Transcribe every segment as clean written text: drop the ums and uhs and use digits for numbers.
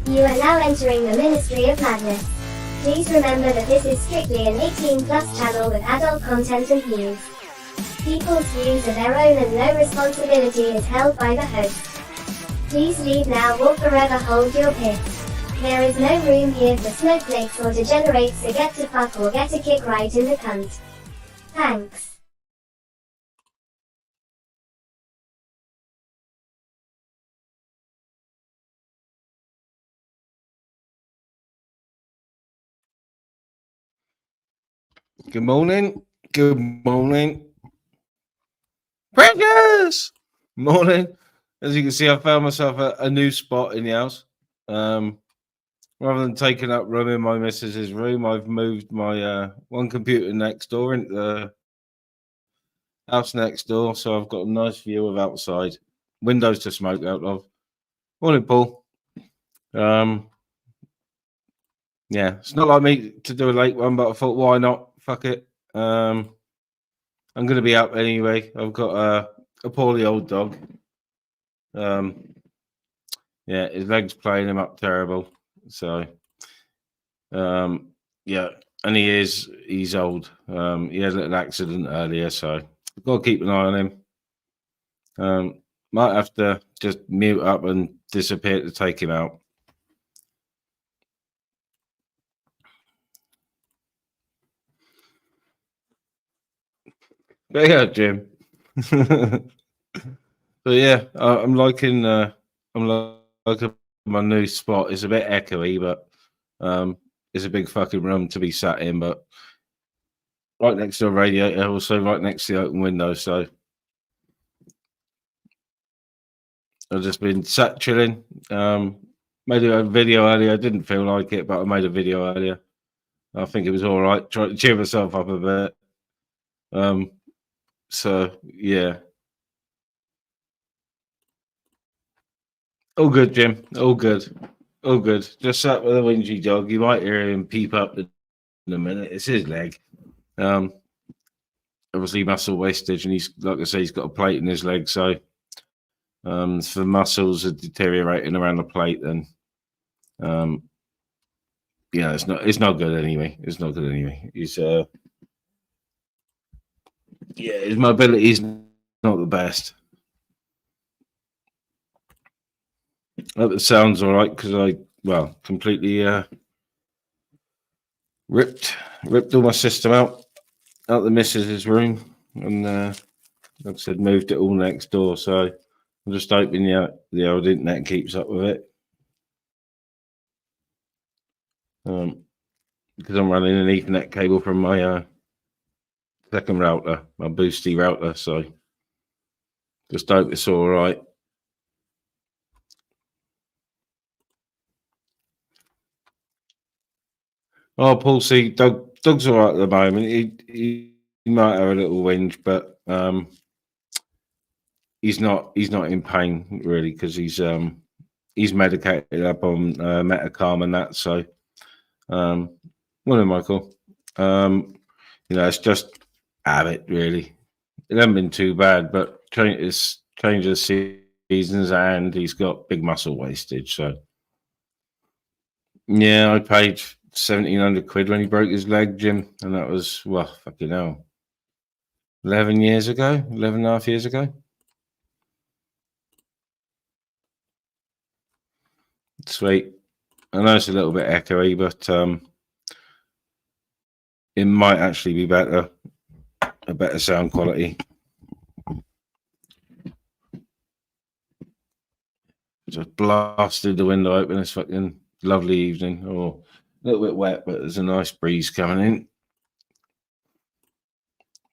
You are now entering the Ministry of Madness. Please remember that this is strictly an 18+ channel with adult content and views. People's views are their own and no responsibility is held by the host. Please leave now or forever hold your piss. There is no room here for snowflakes or degenerates to get to fuck or get a kick right in the cunt. Thanks. Good morning. Good morning. Precious! Morning. As you can see, I found myself a new spot in the house. Rather than taking up room in my missus's room, I've moved my one computer next door into the house next door, so I've got a nice view of outside. Windows to smoke out of. Morning, Paul. Yeah, it's not like me to do a late one, but I thought, why not? Fuck it. I'm going to be up anyway. I've got a poorly old dog. Yeah, his leg's playing him up terrible. So, yeah, and he's old. He had a little accident earlier, so I've got to keep an eye on him. Might have to just mute up and disappear to take him out. But yeah, Jim. But yeah, I'm liking my new spot. It's a bit echoey, but it's a big fucking room to be sat in. But right next to a radiator, also right next to the open window. So I've just been sat chilling. Made a video earlier. I didn't feel like it, but I made a video earlier. I think it was all right. Tried to cheer myself up a bit. So yeah. All good, Jim. All good. All good. Just sat with a whingy dog. You might hear him peep up in a minute. It's his leg. Obviously muscle wastage, and he's, like I say, he's got a plate in his leg. So if the muscles are deteriorating around the plate, then yeah, it's not good anyway. It's not good anyway. He's yeah, his mobility is not the best. It sounds all right because I completely ripped all my system out the missus's room, and like I said, moved it all next door. So I'm just hoping the old internet keeps up with it, because I'm running an Ethernet cable from my second router, my boosty router. So just hope it's all right. Oh, Paul, see, Doug's all right at the moment. He might have a little whinge, but he's not in pain really, because he's medicated up on Metacalm and that. So, morning, Michael. It's just habit really. It hasn't been too bad, but it's change of seasons, and he's got big muscle wastage. So, yeah, I paid 1,700 quid when he broke his leg, Jim, and that was fucking hell, 11 years ago, 11 and a half years ago. Sweet. I know it's a little bit echoey, but it might actually be better, a better sound quality. Just blasted the window open. It's fucking lovely evening. Oh, a little bit wet, but there's a nice breeze coming in.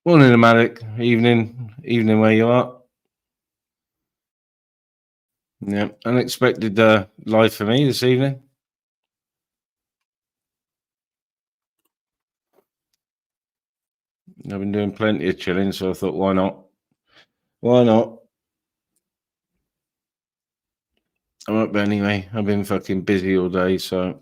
Morning, Nomadic. Evening where you are. Yeah, unexpected live for me this evening. I've been doing plenty of chilling, so I thought, why not? Why not? I'm up anyway. I've been fucking busy all day, so.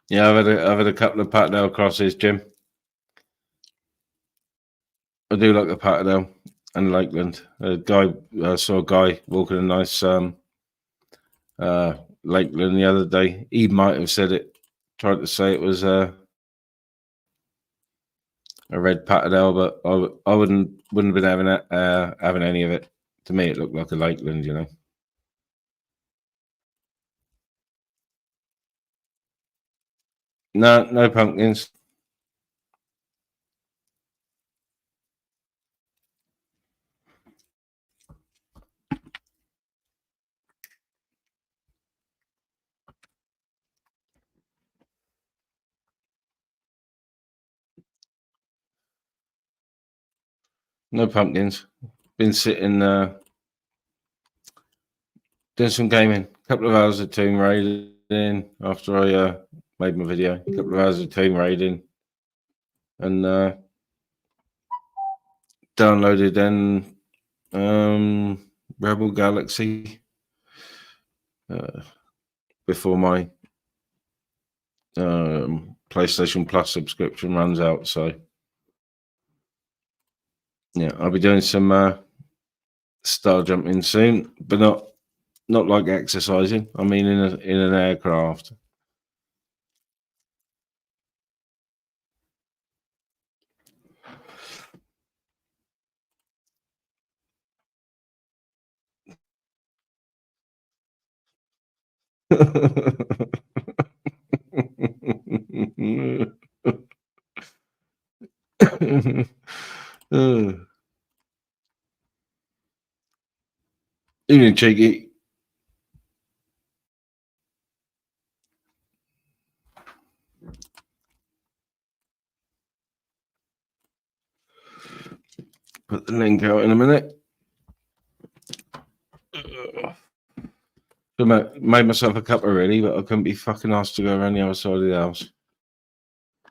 Yeah, I've had a couple of Patterdale crosses, Jim. I do like the Patterdale. and Lakeland. I saw a guy walking a nice Lakeland the other day. He might have said it, tried to say it was a red Patterdale, but I wouldn't have been having any of it. To me, it looked like a Lakeland, you know. No pumpkins. No pumpkins. Been sitting doing some gaming. A couple of hours of Tomb Raiding after I made my video. A couple of hours of Tomb Raiding, and downloaded then Rebel Galaxy before my PlayStation Plus subscription runs out. So yeah, I'll be doing some star jumping soon, but not like exercising. I mean, in an aircraft. Even cheeky. Put the link out in a minute. So made myself a cup already, but I couldn't be fucking asked to go around the other side of the house.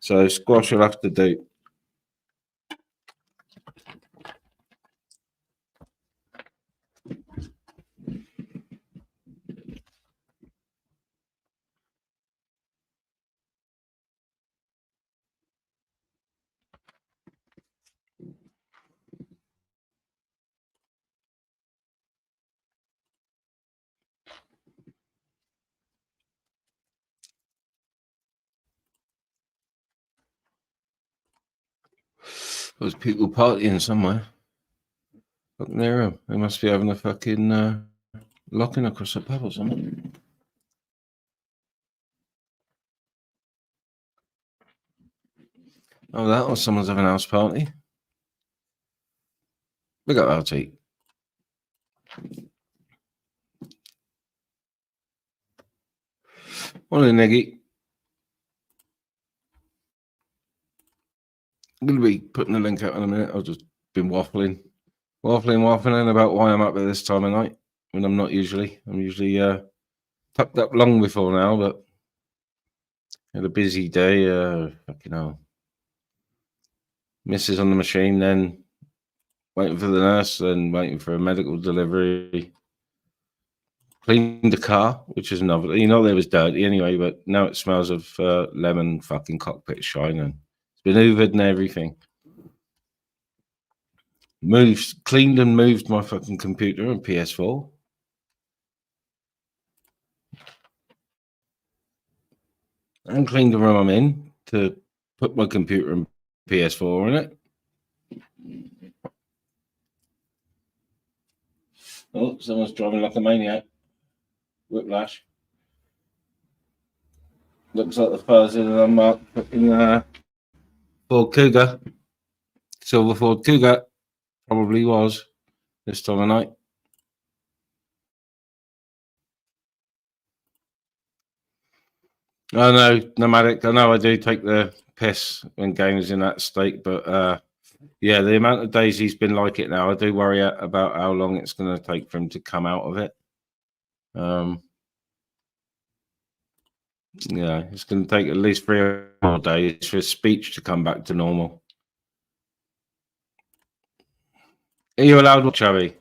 So squash will have to do. There's people partying somewhere. Up in their room. They must be having a fucking locking across the pub or something. Oh, that or someone's having a house party. We got RT. Morning, Neggy. I'm going to be putting the link out in a minute. I've just been waffling about why I'm up at this time of night when I'm not usually. I'm usually tucked up long before now, but had a busy day. Fucking hell. Missus on the machine, then waiting for the nurse, then waiting for a medical delivery. Cleaned the car, which is another. You know, it was dirty anyway, but now it smells of lemon fucking cockpit shine, and it's been hoovered and everything. Cleaned and moved my fucking computer and PS4. And cleaned the room I'm in to put my computer and PS4 in it. Oh, someone's driving like a maniac. Whiplash. Looks like the fuzz in an unmarked fucking Ford Cougar. Silver Ford Cougar. Probably was this time of night. I know, nomadic. I know I do take the piss when games in that state, but yeah, the amount of days he's been like it now, I do worry about how long it's going to take for him to come out of it. Yeah, it's going to take at least 3 or 4 days for his speech to come back to normal. Are you allowed, Chubby?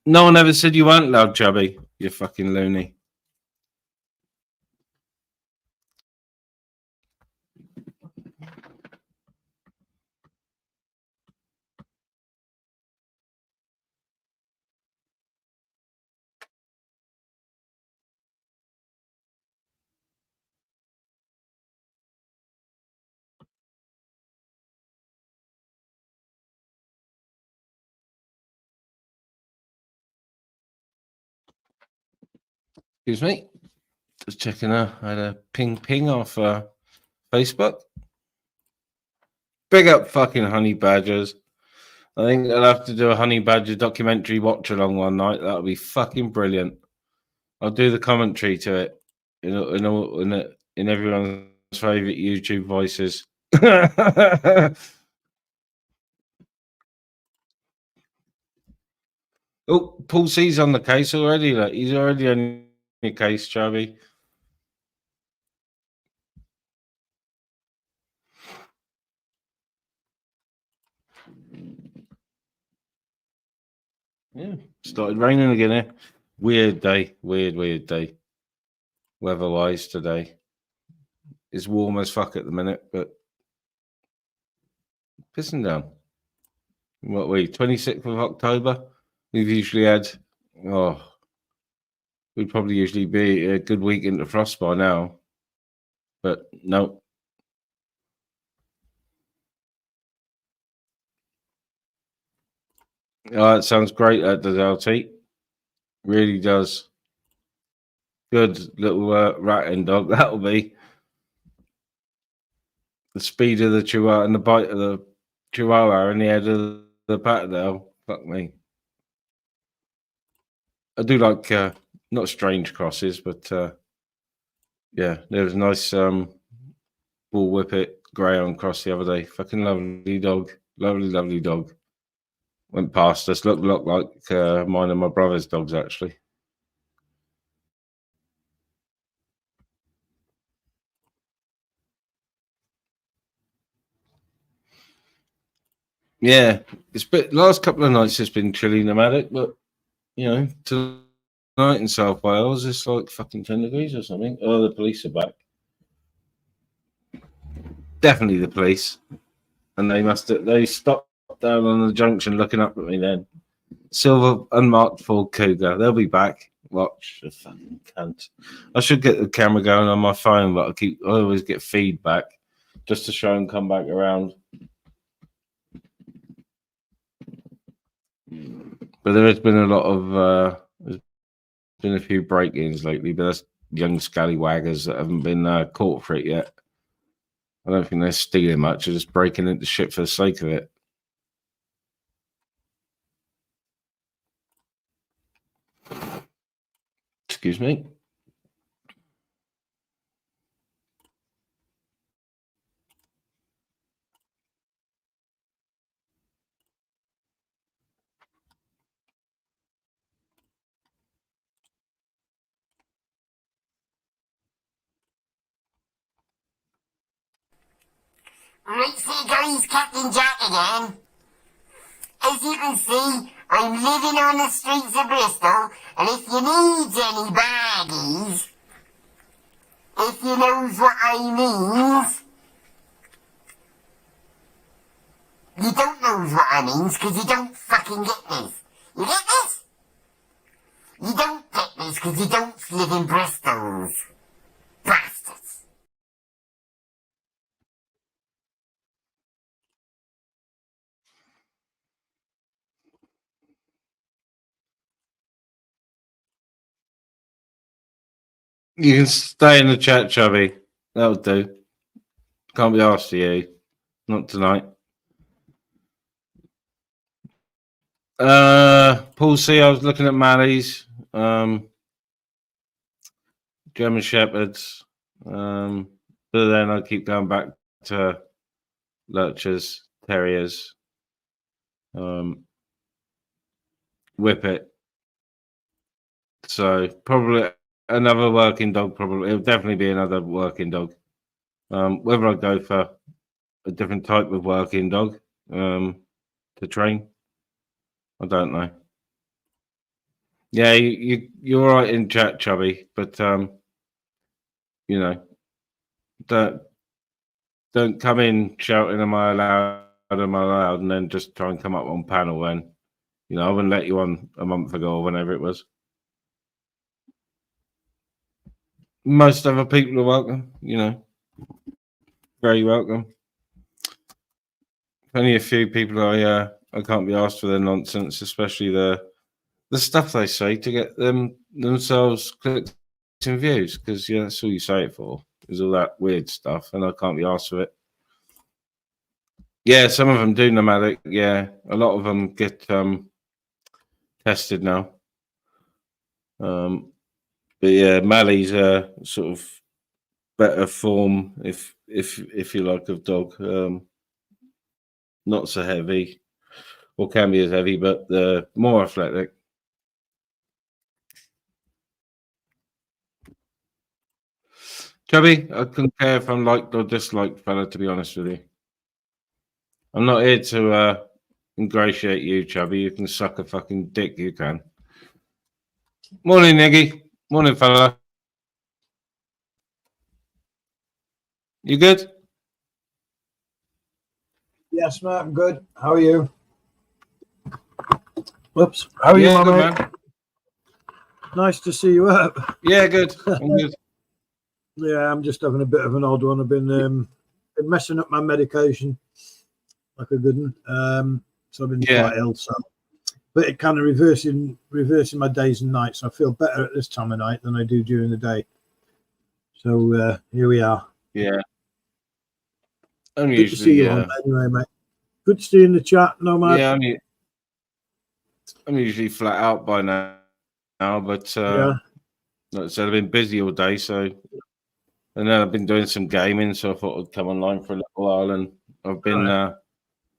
No one ever said you weren't allowed, Chubby. You fucking loony. Excuse me. Just checking I had a ping off Facebook. Big up fucking honey badgers. I think I'll have to do a honey badger documentary watch along one night. That'll be fucking brilliant. I'll do the commentary to it in everyone's favorite YouTube voices. Oh, Paul C's on the case already. Look, he's already on the case, Chubby. Yeah, started raining again here. Weird day. Weird day. Weather-wise today. It's warm as fuck at the minute, but pissing down. What we 26th of October? We've usually had we'd probably usually be a good week into frost by now. But no. Oh, that sounds great, that does, LT. Really does. Good little ratting dog, that'll be. The speed of the chihuahua and the bite of the chihuahua and the head of the patterdale. Fuck me. I do like, not strange crosses, but yeah, there was a nice bull whippet greyhound cross the other day. Fucking lovely dog. Lovely dog. Went past us. Looked like mine and my brother's dogs, actually. Yeah, it's been last couple of nights. It's been chilly nomadic, but you know, tonight in South Wales it's like fucking 10 degrees or something. Oh, the police are back. Definitely the police, and they stopped down on the junction looking up at me. Then silver unmarked Ford Cougar. They'll be back. Watch the fucking cunt. I should get the camera going on my phone, but I always get feedback just to show them come back around. But there has been a lot of there's been a few break-ins lately, but that's young scallywaggers that haven't been caught for it yet. I don't think they're stealing much; they're just breaking into shit for the sake of it. Excuse me. Right, see guys, Captain Jack again. As you can see, I'm living on the streets of Bristol, and if you need any baggies, if you knows what I means, you don't knows what I means, because you don't fucking get this. You get this? You don't get this, because you don't live in Bristol's. Bastards. You can stay in the chat, Chubby. That'll do. Can't be asked to you. Not tonight. Paul C, I was looking at Mally's, German Shepherds, but then I keep going back to Lurchers, Terriers, Whippet. So probably another working dog. Probably it'll definitely be another working dog. Whether I go for a different type of working dog to train, I don't know. Yeah, you're right in chat, Chubby, but you know, don't come in shouting, "Am I allowed? Am I allowed?" and then just try and come up on panel. When you know, I wouldn't let you on a month ago or whenever it was. Most other people are welcome, you know, very welcome. Only a few people I can't be asked for their nonsense, especially the stuff they say to get themselves clicks and views because that's all you say it for. Is all that weird stuff, and I can't be asked for it. Yeah, some of them do nomadic. Yeah, a lot of them get tested now. But yeah, Mali's a sort of better form, if you like, of dog. Not so heavy, or can be as heavy, but more athletic. Chubby, I couldn't care if I'm liked or disliked, fella, to be honest with you. I'm not here to ingratiate you, Chubby. You can suck a fucking dick, you can. Morning, Niggy. Morning, fella. You good? Yes, mate, I'm good. How are you? Whoops. How are you, good, mate? man. Nice to see you up. Yeah, good. I'm good. Yeah, I'm just having a bit of an odd one. I've been messing up my medication like a good one. So I've been quite ill. So, but it kind of reversing my days and nights. So I feel better at this time of night than I do during the day. So here we are. Yeah. Good to see you on anyway, mate. Good to see you in the chat, no matter. Yeah, I'm usually flat out by now, but like I said, I've been busy all day, so and then I've been doing some gaming, so I thought I'd come online for a little while, and I've been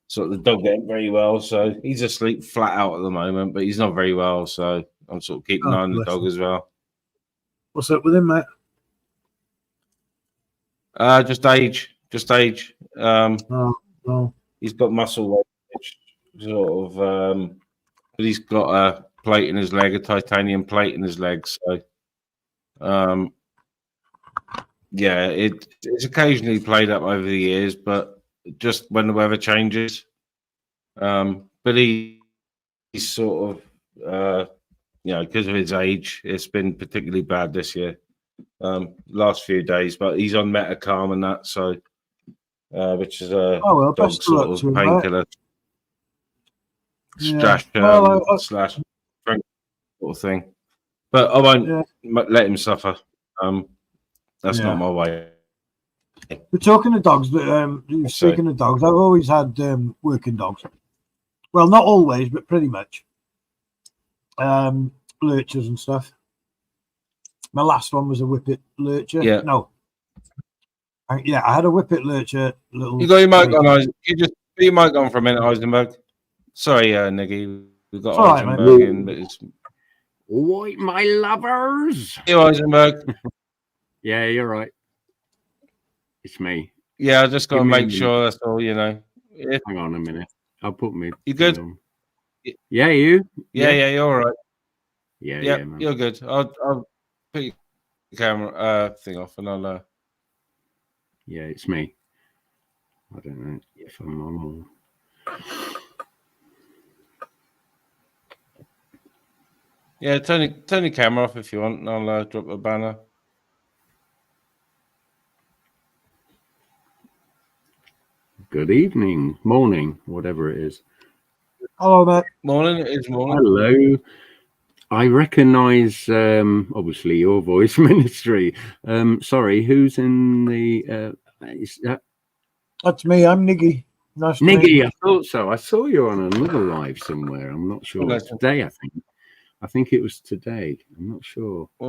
sort of the dog ain't very well, so he's asleep flat out at the moment, but he's not very well, so I'm sort of keeping an eye on the dog as well. What's up with him, mate? Just age. He's got muscle weight, sort of, but he's got a plate in his leg, a titanium plate in his leg. So, yeah, it's occasionally played up over the years, but just when the weather changes. But he's sort of, because of his age, it's been particularly bad this year. Last few days, but he's on Metacalm and that, so which is a dog sort of painkiller slash drink sort of thing. But I won't let him suffer. That's not my way. We're talking of dogs, but speaking of dogs, I've always had working dogs. Well, not always, but pretty much. Lurchers and stuff. My last one was a whippet lurcher. Yeah. No. I had a whippet lurcher. You got your mic on, Eisenberg. You just put your mic on for a minute, Eisenberg. Sorry, Niggy. We've got Eisenberg in, but it's... Oi, my lovers. You, Eisenberg. Yeah, you're right. It's me. Yeah, I just got to make sure that's all, Hang on a minute. I'll put me. You good? Yeah, you? Yeah, you're all right. Yeah, man. You're good. I'll put your camera thing off and I'll... Yeah, it's me. I don't know if I'm on or... Yeah, turn the camera off if you want, and I'll drop a banner. Good evening, morning, whatever it is. Hello, mate. Morning, it is morning. Hello. I recognise, obviously, your voice, Ministry. Sorry, who's in the... That's me. I'm Niggy. Nice Niggy, I thought so. I saw you on another live somewhere. I'm not sure. Today, I think. I think it was today. I'm not sure. I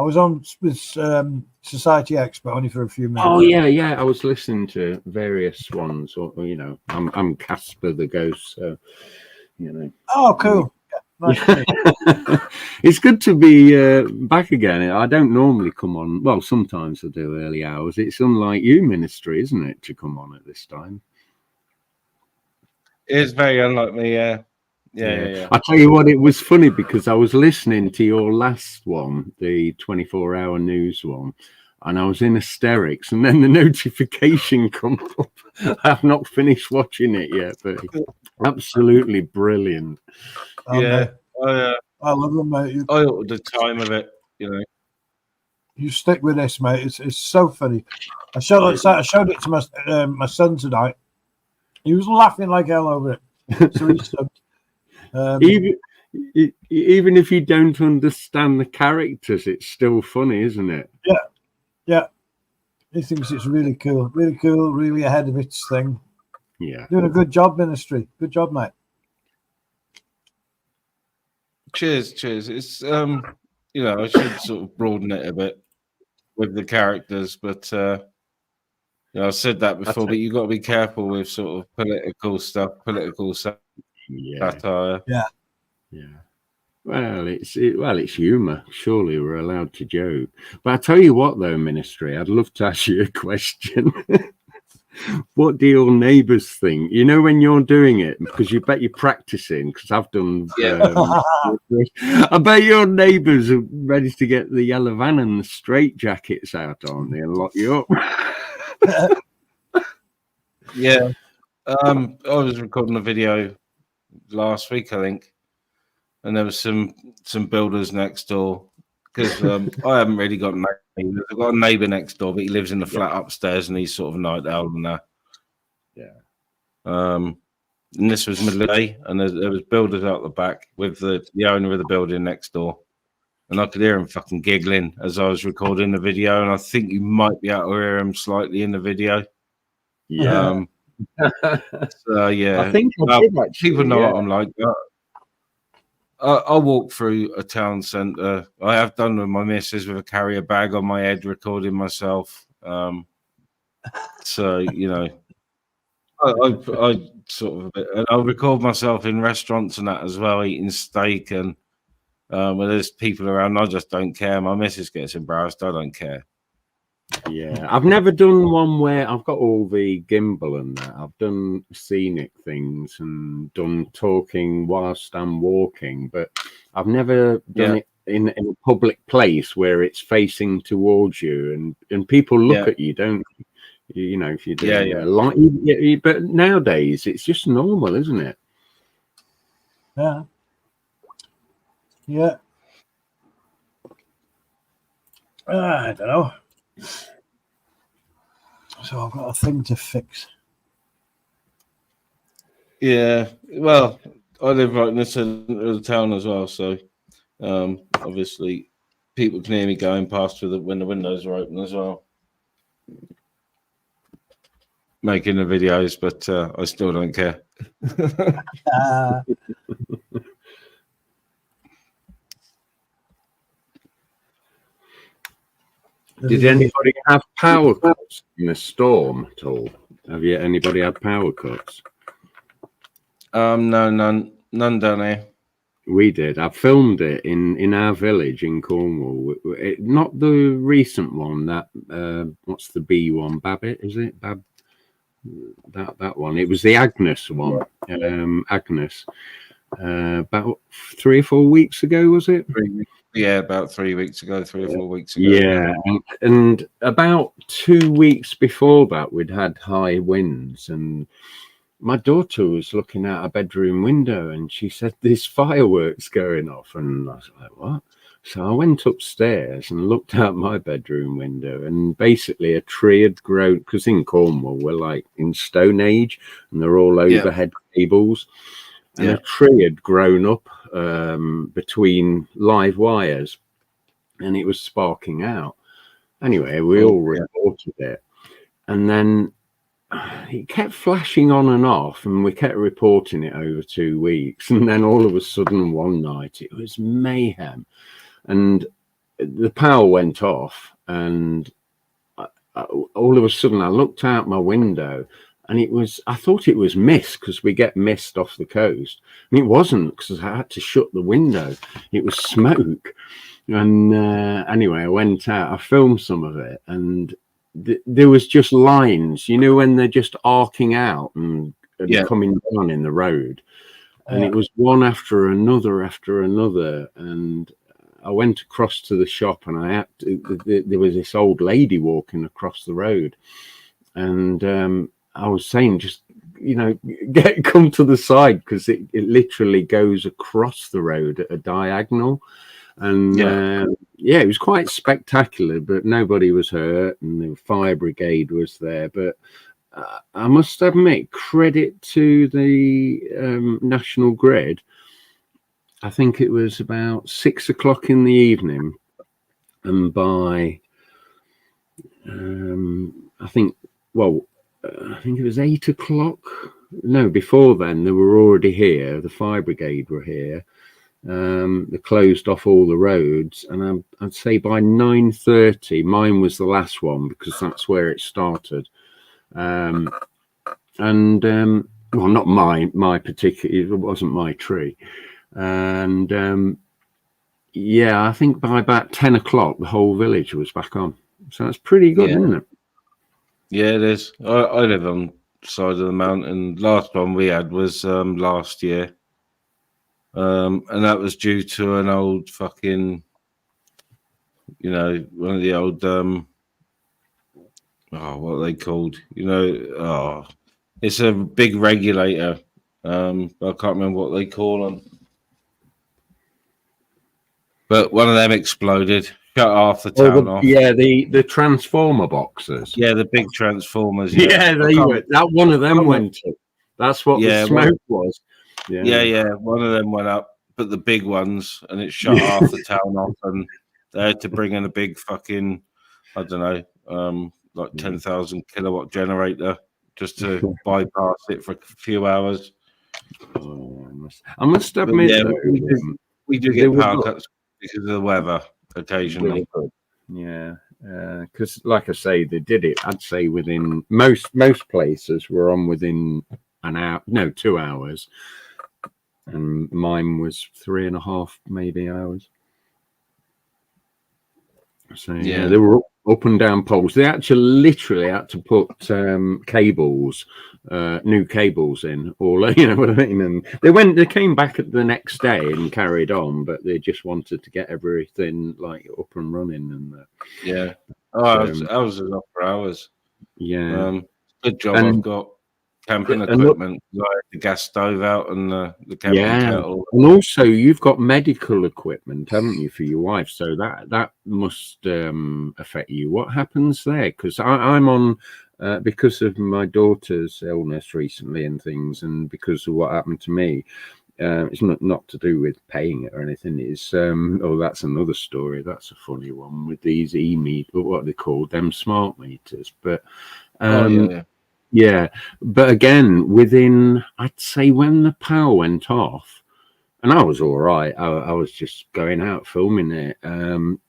was on with Society X, but only for a few minutes. Oh yeah. I was listening to various ones. Or I'm Casper the Ghost, so Oh, cool. Yeah, nice. It's good to be back again. I don't normally come on. Well, sometimes I do early hours. It's unlike you, Ministry, isn't it, to come on at this time? It is very unlike me. Yeah. I tell you what, it was funny because I was listening to your last one, the 24-hour news one, and I was in hysterics, and then the notification come up. I have not finished watching it yet, but absolutely brilliant. I love them, mate. I thought the time of it, You stick with this, mate. It's so funny. I showed it to my son tonight. He was laughing like hell over it. So he subbed. even if you don't understand the characters, it's still funny, isn't it? Yeah. He thinks it's really cool, really ahead of its thing. Yeah. Doing a good job, Ministry. Good job, mate. Cheers. It's you know, I should sort of broaden it a bit with the characters, but you know, I said that before, but you've got to be careful with sort of political Yeah. satire. Yeah. Well, it's humour. Surely we're allowed to joke. But I tell you what, though, Ministry, I'd love to ask you a question. What do your neighbours think? You know, when you're doing it, because you bet you're practicing. Because I've done. I bet your neighbours are ready to get the yellow van and the straight jackets out, aren't they, and lock you up? Yeah. I was recording a video last week, I think, and there was some builders next door because I haven't really got neighbours. I've got a neighbour next door, but he lives in the flat upstairs, and he's sort of a night owl and that. Yeah. And this was middle of the day, and there was builders out the back with the owner of the building next door, and I could hear him fucking giggling as I was recording the video, and I think you might be able to hear him slightly in the video. Yeah. So yeah, I think I did, actually, people know what I'm like. I walk through a town centre. I have done with my missus with a carrier bag on my head, recording myself. So you know, I sort of, and I'll record myself in restaurants and that as well, eating steak, and when there's people around, I just don't care. My missus gets embarrassed. I don't care. Yeah, I've never done one where I've got all the gimbal and that. I've done scenic things and done talking whilst I'm walking, but I've never done it in a public place where it's facing towards you and people look at you, don't you know, if you do. But nowadays it's just normal, isn't it? Yeah. I don't know. So I've got a thing to fix. Yeah, well, I live right in the centre of the town as well, so obviously people can hear me going past when the windows are open as well, making the videos, but I still don't care. Did anybody have power cuts in the storm at all? Have you anybody had power cuts? No, none down here. We did. I filmed it in our village in Cornwall. Not the recent one. That what's the B one? Babbitt, is it? That one. It was the Agnes one. Agnes. About 3 or 4 weeks ago, was it? Yeah, about 3 weeks ago, 3 or 4 weeks ago. Yeah, and about 2 weeks before that, we'd had high winds, and my daughter was looking out a bedroom window, and she said, "There's fireworks going off," and I was like, "What?" So I went upstairs and looked out my bedroom window, and basically a tree had grown, because in Cornwall we're like in Stone Age, and they're all overhead cables. And a tree had grown up between live wires, and it was sparking out. Anyway, we all reported it, and then it kept flashing on and off, and we kept reporting it over 2 weeks. And then all of a sudden, one night, it was mayhem, and the power went off, and all of a sudden, I looked out my window. And I thought it was mist, because we get mist off the coast. And it wasn't, because I had to shut the window. It was smoke. And anyway, I went out, I filmed some of it, and there was just lines, you know, when they're just arcing out and coming down in the road. And it was one after another. And I went across to the shop, and there was this old lady walking across the road. And I was saying, just, you know, come to the side, because it literally goes across the road at a diagonal. And it was quite spectacular, but nobody was hurt, and the fire brigade was there. But I must admit, credit to the National Grid. I think it was about 6 o'clock in the evening, and by I think it was 8 o'clock. No, before then they were already here. The fire brigade were here. They closed off all the roads, and I'd say by 9:30, mine was the last one because that's where it started. Well, not my particular, it wasn't my tree. And yeah, I think by about 10 o'clock, the whole village was back on. So that's pretty good, isn't it? Yeah, it is. I live on the side of the mountain. Last one we had was last year. And that was due to an old fucking, one of the old, what are they called? It's a big regulator. I can't remember what they call them. But one of them exploded, shut half the town off. Yeah, the transformer boxes. Yeah, the big transformers. Yeah, that one of them went up. That's what the smoke was. Yeah, one of them went up, but the big ones, and it shut half the town off, and they had to bring in a big fucking, I don't know, like 10,000 kilowatt generator just to bypass it for a few hours. I must admit, we do get power cuts because of the weather occasionally. Yeah, because like I say, they did it. I'd say within most places were on within an hour, no, 2 hours, and mine was 3.5 maybe hours. So yeah, they were up and down poles. They actually literally had to put cables, new cables in, or you know what I mean. And they came back the next day and carried on, but they just wanted to get everything like up and running. And I was up for hours. Yeah, good job. I've got camping equipment, like the gas stove out and the camping kettle. And also you've got medical equipment, haven't you, for your wife? So that must affect you. What happens there? Because I'm on because of my daughter's illness recently and things, and because of what happened to me. It's not to do with paying it or anything. It's that's another story. That's a funny one with these what are they called? Them smart meters. But yeah, but again, within, I'd say, when the power went off, and I was all right. I was just going out filming it, and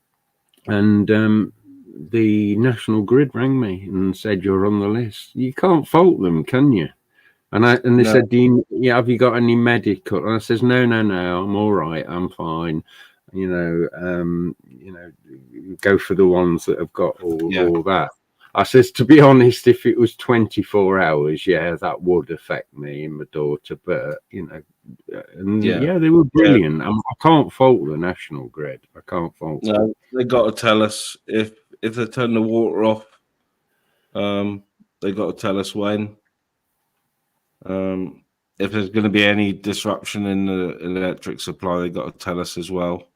the National Grid rang me and said, "You're on the list." You can't fault them, can you? And they said, have you got any medical? And I says, no, I'm all right, I'm fine. Go for the ones that have got all that. I says, to be honest, if it was 24 hours, that would affect me and my daughter. But they were brilliant. I can't fault the National Grid. I can't fault them. No, they got to tell us if they turn the water off. They got to tell us when. If there's going to be any disruption in the electric supply, they got to tell us as well.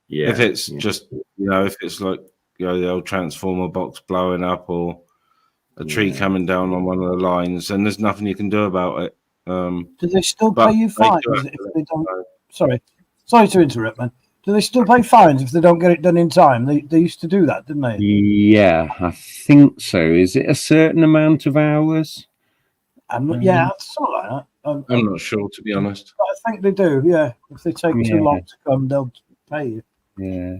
Yeah. If it's just, if it's like, the old transformer box blowing up or a tree coming down on one of the lines, then there's nothing you can do about it. Do they still pay you fines if they don't? Sorry to interrupt, man. Do they still pay fines if they don't get it done in time? They used to do that, didn't they? Yeah, I think so. Is it a certain amount of hours? Something like that. I'm not sure, to be honest. But I think they do. Yeah, if they take too long to come, they'll pay you. Yeah.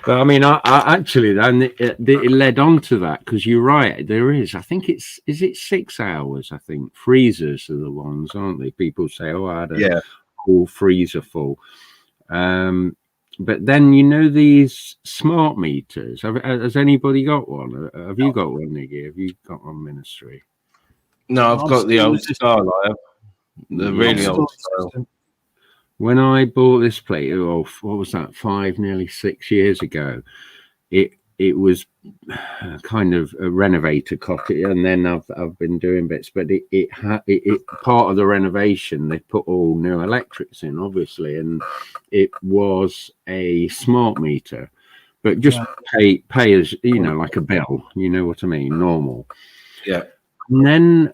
But I mean, I actually then it led on to that, because you're right. There is. I think is it 6 hours? I think freezers are the ones, aren't they? People say, "Oh, I had a whole freezer full." But then these smart meters. Has anybody got one? Have you got one, Niggy? Have you got one, Ministry? No, I've got the old Starlight. The really old style. When I bought this plate, what was that? 5, nearly 6 years ago. It was kind of a renovator cottage, and then I've been doing bits. But it part of the renovation, they put all new electrics in, obviously, and it was a smart meter, but just pay as like a bill. You know what I mean? Normal. Yeah. And then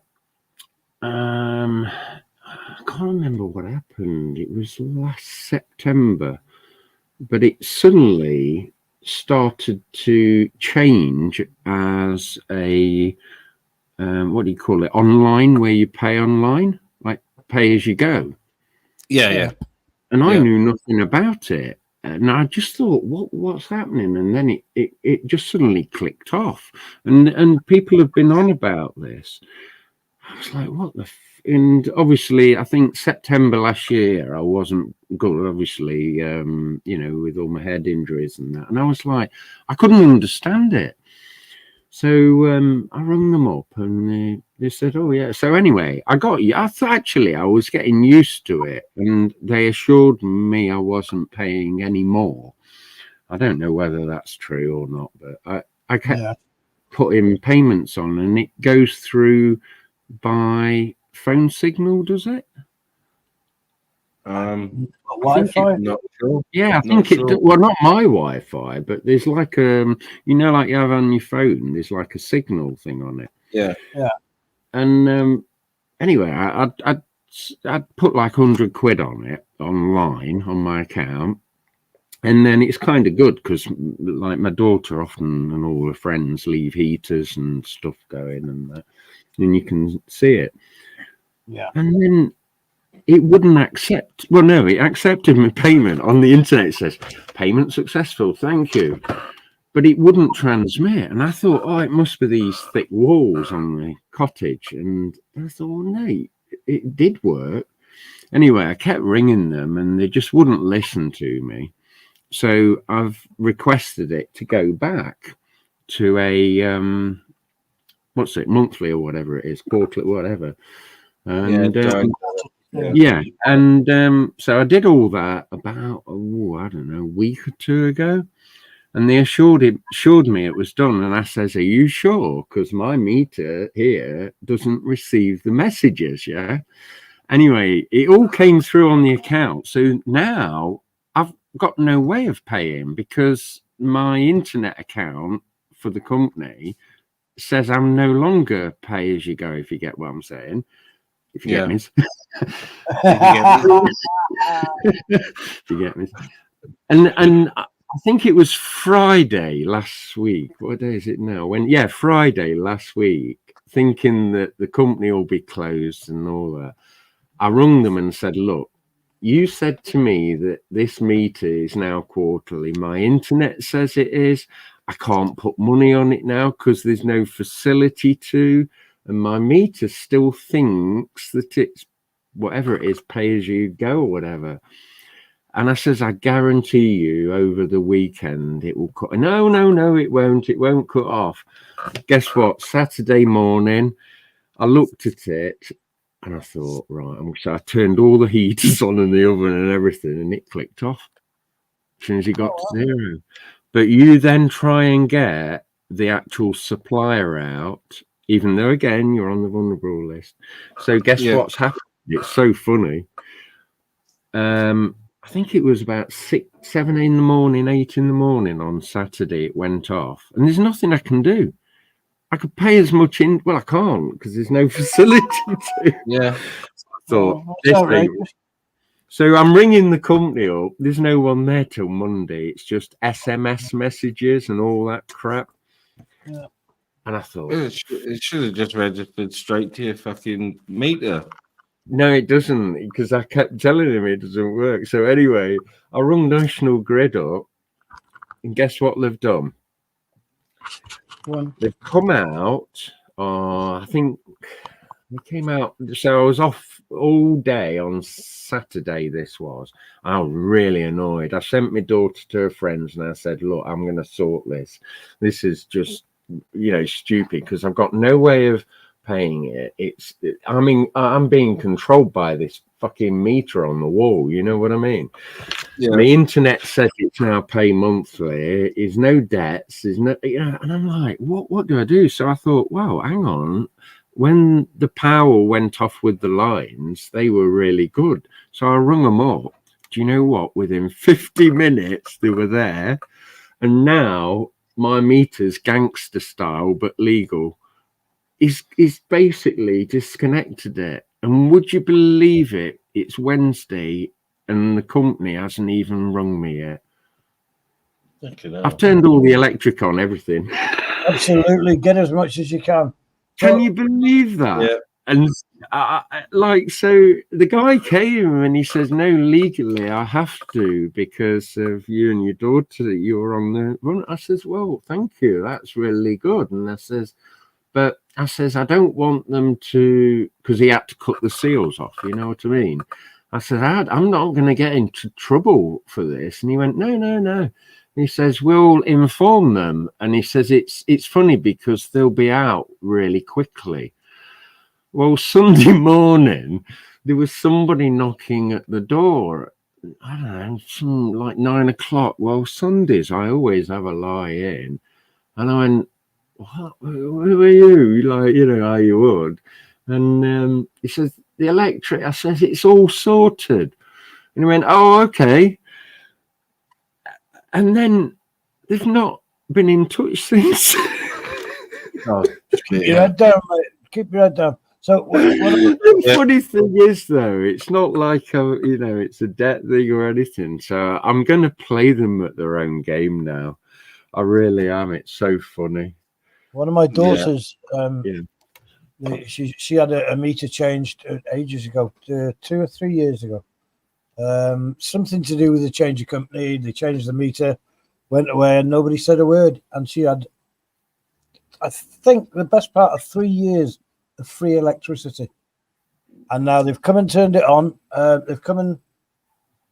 I can't remember what happened. It was last September, but it suddenly started to change as a what do you call it? Online, where you pay online, like pay as you go. Yeah. And I Yeah. knew nothing about it. And I just thought, what's happening? And then it just suddenly clicked off. And people have been on about this. I was like, what the and obviously I think September last year I wasn't good, obviously, you know, with all my head injuries and that. And I was like, I couldn't understand it. So I rang them up and they said, oh, yeah. So anyway, I thought actually I was getting used to it, and they assured me I wasn't paying any more. I don't know whether that's true or not, but I kept putting payments on, and it goes through by phone signal, does it? Wi-Fi? Not sure. Yeah, I Not think sure. well, not my Wi-Fi, but there's like you know, like you have on your phone, there's like a signal thing on it. Yeah. And anyway, I'd put like 100 quid on it online on my account, and then it's kind of good because like my daughter often and all her friends leave heaters and stuff going, and that, and you can see it. Yeah. And then it wouldn't accept. Well, no, it accepted my payment on the internet. It says payment successful, thank you, but it wouldn't transmit. And I thought, oh, it must be these thick walls on the cottage. And I thought, well, no, it did work. Anyway, I kept ringing them, and they just wouldn't listen to me. So I've requested it to go back to a what's it, monthly or whatever it is, quarterly, whatever. And yeah, and so I did all that about I don't know, a week or two ago, and they assured me it was done. And I says, "Are you sure? Because my meter here doesn't receive the messages." Yeah. Anyway, it all came through on the account, so now I've got no way of paying because my internet account for the company says I'm no longer pay as you go. If you get what I'm saying. If you get me. If you get me. And I think it was Friday last week. What day is it now? Friday last week, thinking that the company will be closed and all that. I rung them and said, look, you said to me that this meter is now quarterly. My internet says it is. I can't put money on it now because there's no facility to. And my meter still thinks that it's whatever it is, pay as you go or whatever. And I says, I guarantee you over the weekend it will cut. No, it won't. It won't cut off. Guess what? Saturday morning, I looked at it and I thought, right. So I turned all the heaters on in the oven and everything, and it clicked off as soon as it got to zero. But you then try and get the actual supplier out, even though, again, you're on the vulnerable list. So guess what's happened? It's so funny. I think it was about 6, 7 in the morning, 8 in the morning on Saturday, it went off. And there's nothing I can do. I could pay as much in. Well, I can't because there's no facility to. Yeah. So, so I'm ringing the company up. There's no one there till Monday. It's just SMS messages and all that crap. Yeah. And I thought, it should have just registered straight to your fucking meter. No, it doesn't, because I kept telling him it doesn't work. So anyway, I rung National Grid up, and guess what they've done? They've come out. I think they came out. So I was off all day on Saturday. This was. I was really annoyed. I sent my daughter to her friends, and I said, "Look, I'm going to sort this. This is just, stupid because I've got no way of paying it. I'm being controlled by this fucking meter on the wall. You know what I mean? Yeah. The internet says it's now pay monthly. There's no debts. There's no, and I'm like, what do I do? So I thought, wow, hang on. When the power went off with the lines, they were really good. So I rung them up. Do you know what? Within 50 minutes, they were there. And now my meter's gangster style, but legal. He's basically disconnected it And would you believe it? It's Wednesday and the company hasn't even rung me yet. I've turned all the electric on, everything. Absolutely, get as much as you can. Can you believe that? Yeah. And so the guy came and he says, no, legally I have to because of you and your daughter that you're on the run. I says, well, thank you. That's really good. And I says, but I says, I don't want them to, because he had to cut the seals off. You know what I mean? I said, I'm not going to get into trouble for this. And he went, no. He says, we'll inform them. And he says, it's funny because they'll be out really quickly. Well, Sunday morning, there was somebody knocking at the door. I don't know, like 9 o'clock. Well, Sundays, I always have a lie in. And I went, what? Who are you? Like, you know, how you would. And he says, the electric. I says, it's all sorted. And he went, oh, okay. And then they've not been in touch since. Just keep your head down, mate. Keep your head down. So the funny thing is, though, it's not like it's a debt thing or anything. So I'm going to play them at their own game now. I really am. It's so funny. One of my daughters, Yeah. she had a meter changed ages ago, 2 or 3 years ago. Something to do with the change of company. They changed the meter, went away, and nobody said a word. And she had, I think, the best part of 3 years of free electricity. And now they've come and turned it on. They've come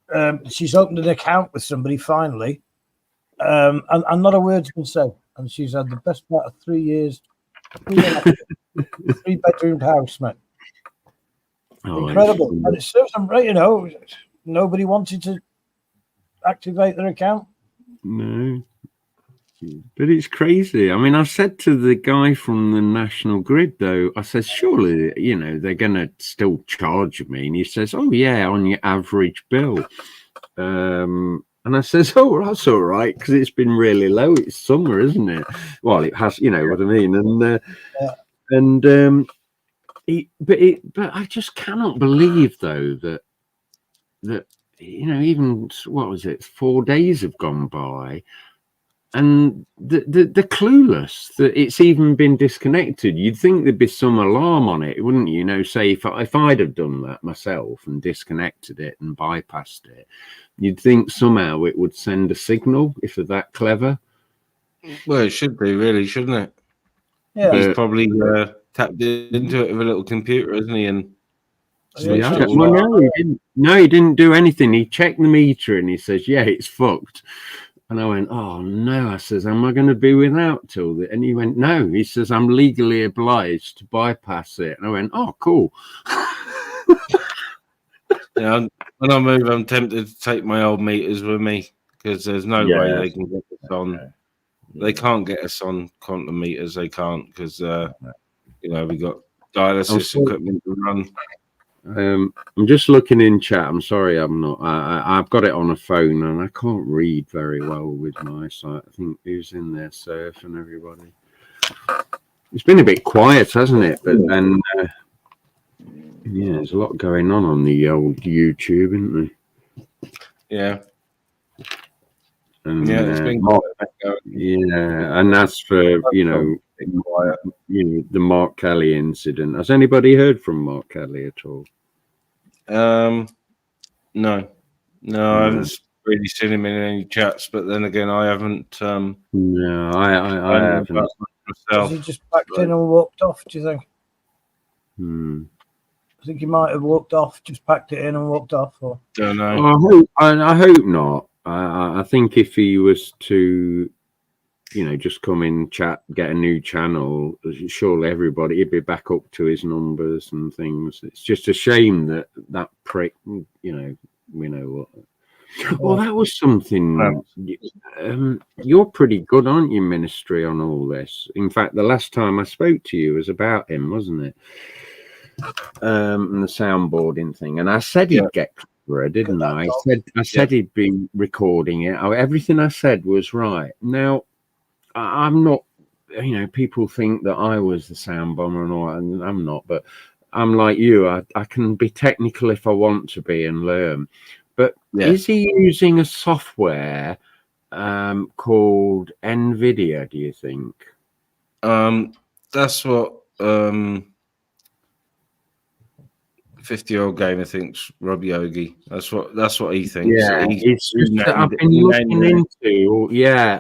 and she's opened an account with somebody finally, and not a word's been said. And she's had the best part of 3 years. 3-bedroom house, mate. Oh, Incredible. And it serves them right, nobody wanted to activate their account. No. But it's crazy. I mean, I said to the guy from the National Grid, though, I said, surely, they're going to still charge me. And he says, oh, yeah, on your average bill. And I says, oh, that's all right, because it's been really low. It's summer, isn't it? Well, it has, you know what I mean. And but I just cannot believe, though, that even, what was it, 4 days have gone by, and the clueless that it's even been disconnected. You'd think there'd be some alarm on it, wouldn't you? Say if I'd have done that myself and disconnected it and bypassed it, you'd think somehow it would send a signal if they're that clever. Well, it should be, really, shouldn't it? Yeah. He's probably tapped into it with a little computer, isn't he? And no, he didn't do anything. He checked the meter and he says, yeah, it's fucked. And I went, oh, no. I says, am I going to be without till the... And he went, no. He says, I'm legally obliged to bypass it. And I went, oh, cool. Yeah, when I move, I'm tempted to take my old meters with me because there's no way they can get us on. They can't get us on quantum meters. They can't because, we've got dialysis equipment to run. I'm just looking in chat. I'm sorry, I'm not. I've got it on a phone and I can't read very well with my eyesight. I think who's in there, Surf and everybody. It's been a bit quiet, hasn't it? But then, there's a lot going on the old YouTube, isn't there? Yeah. And, it's been and that's for the Mark Kelly incident. Has anybody heard from Mark Kelly at all? No, I haven't really seen him in any chats. But then again, I haven't. No, I haven't. Has he just backed in and walked off? Do you think? I think he might have walked off, just packed it in and walked off. Or don't know. I hope not. I think if he was to, just come in, chat, get a new channel, surely he'd be back up to his numbers and things. It's just a shame that prick, we know what. Well, that was something. You're pretty good, aren't you, Ministry, on all this? In fact, the last time I spoke to you was about him, wasn't it? And the soundboarding thing. And I said he'd get cleverer, didn't I? I said he'd be recording it. Everything I said was right. Now, I'm not, people think that I was the sound bomber and all, and I'm not, but I'm like you. I can be technical if I want to be and learn. But is he using a software called NVIDIA, do you think? That's what 50-year-old gamer thinks. Rob Yogi. That's what he thinks. Yeah, it's just that I've been looking into.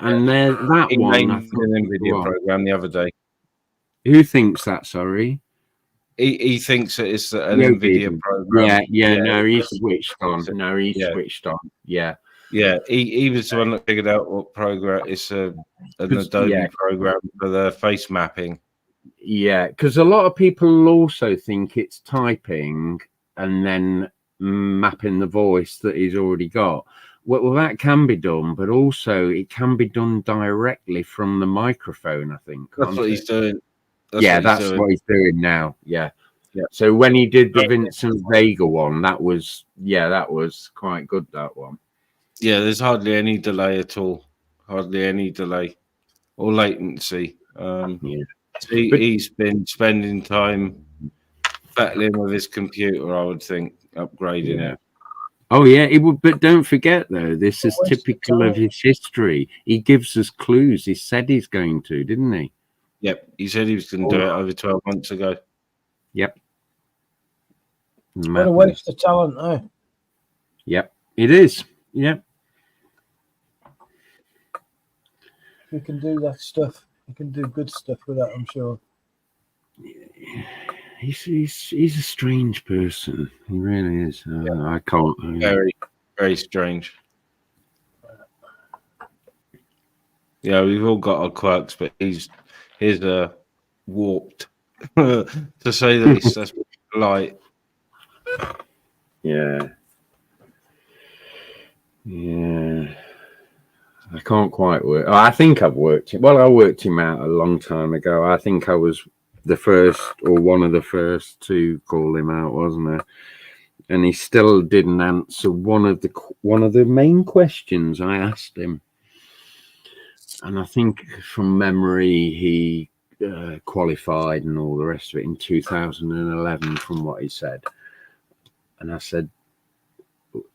And there that one. I think an NVIDIA program the other day. Who thinks that? Sorry. He thinks that it's an NVIDIA program. No, he's switched on. No, he's switched on. Yeah. He was the one that figured out what program. It's an Adobe program for the face mapping. Yeah, because a lot of people also think it's typing and then mapping the voice that he's already got. Well, that can be done, but also it can be done directly from the microphone, I think. That's what he's doing. That's what he's doing now. Yeah. So when he did the Vincent Vega one, that was quite good, that one. Yeah, there's hardly any delay at all. Hardly any delay or latency. He's been spending time battling with his computer, I would think, upgrading it. Oh yeah, it would. But don't forget though, this is typical of his history. He gives us clues. He said he's going to, didn't he? Yep, he said he was going to do it over 12 months ago. Yep. What a waste of talent, eh? Yep, it is. Yep. We can do that stuff. You can do good stuff with that, I'm sure. He's a strange person. He really is. I can't. Very, very strange. Yeah, we've all got our quirks, but he's warped, to say the least. That's polite. Yeah. I can't quite work. I think I've worked him. Well, I worked him out a long time ago. I think I was the first or one of the first to call him out, wasn't I? And he still didn't answer one of the main questions I asked him. And I think from memory, he qualified and all the rest of it in 2011, from what he said. And I said,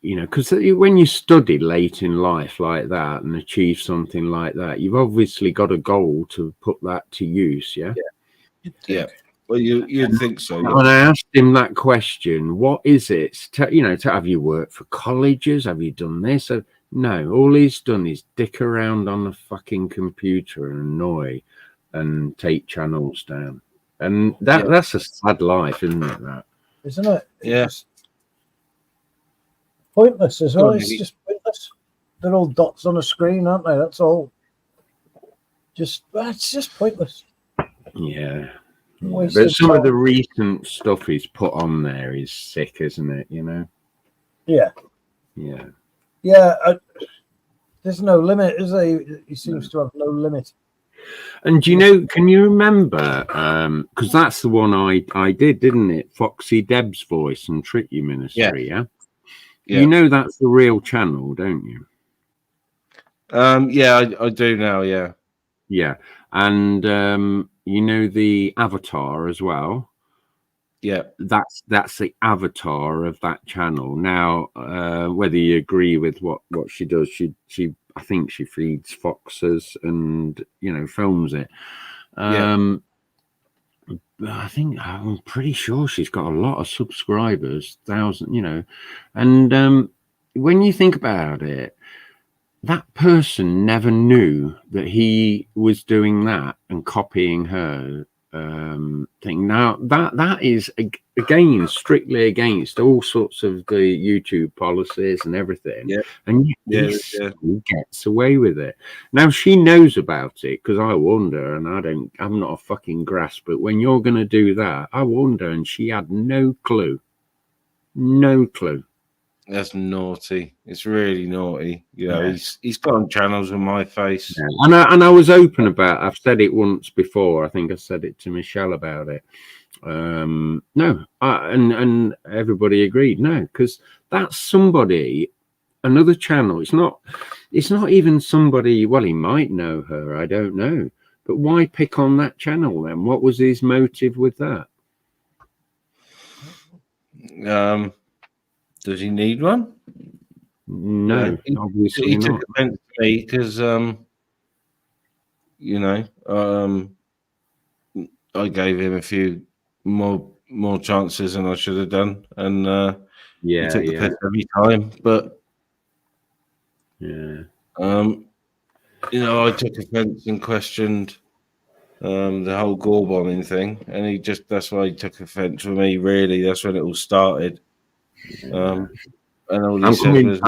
because when you study late in life like that and achieve something like that, you've obviously got a goal to put that to use. Yeah. Well, you'd think so. Yeah. When I asked him that question, what is it? To have you worked for colleges? Have you done this? No, all he's done is dick around on the fucking computer and annoy and take channels down. And that's a sad life, isn't it? That, isn't it? Yes. Pointless as well. It's just pointless. They're all dots on a screen, aren't they? That's all. It's just pointless. Yeah. But some of the recent stuff he's put on there is sick, isn't it? Yeah. There's no limit, is there? He seems to have no limit. And can you remember, because that's the one I did, didn't it? Foxy Deb's Voice and Trick You Ministry, yeah? That's the real channel, don't you? I do now, yeah. And the avatar as well. Yeah, that's the avatar of that channel. Now, whether you agree with what she does, I think she feeds foxes and films it. I'm pretty sure she's got a lot of subscribers, 1,000, and when you think about it, that person never knew that he was doing that and copying her thing. Now that is again strictly against all sorts of the YouTube policies and everything. And yet he still gets away with it. Now she knows about it, because I warned her, and I'm not a fucking grass, but when you're going to do that, I warned her, and she had no clue. That's naughty. It's really naughty. He's got on channels with my face. Yeah. And I was open about it. I've said it once before. I think I said it to Michelle about it. And everybody agreed. No, because that's somebody, another channel. It's not even somebody. Well, he might know her. I don't know. But why pick on that channel then? What was his motive with that? Does he need one? No, he obviously took not. offence to me because, you know, I gave him a few more chances than I should have done, and he Yeah, took the yeah, piss every time. But yeah. you know, I took offence and questioned the whole gore bombing thing, and that's why he took offence with me. Really, that's when it all started. And all he I'm said coming. was,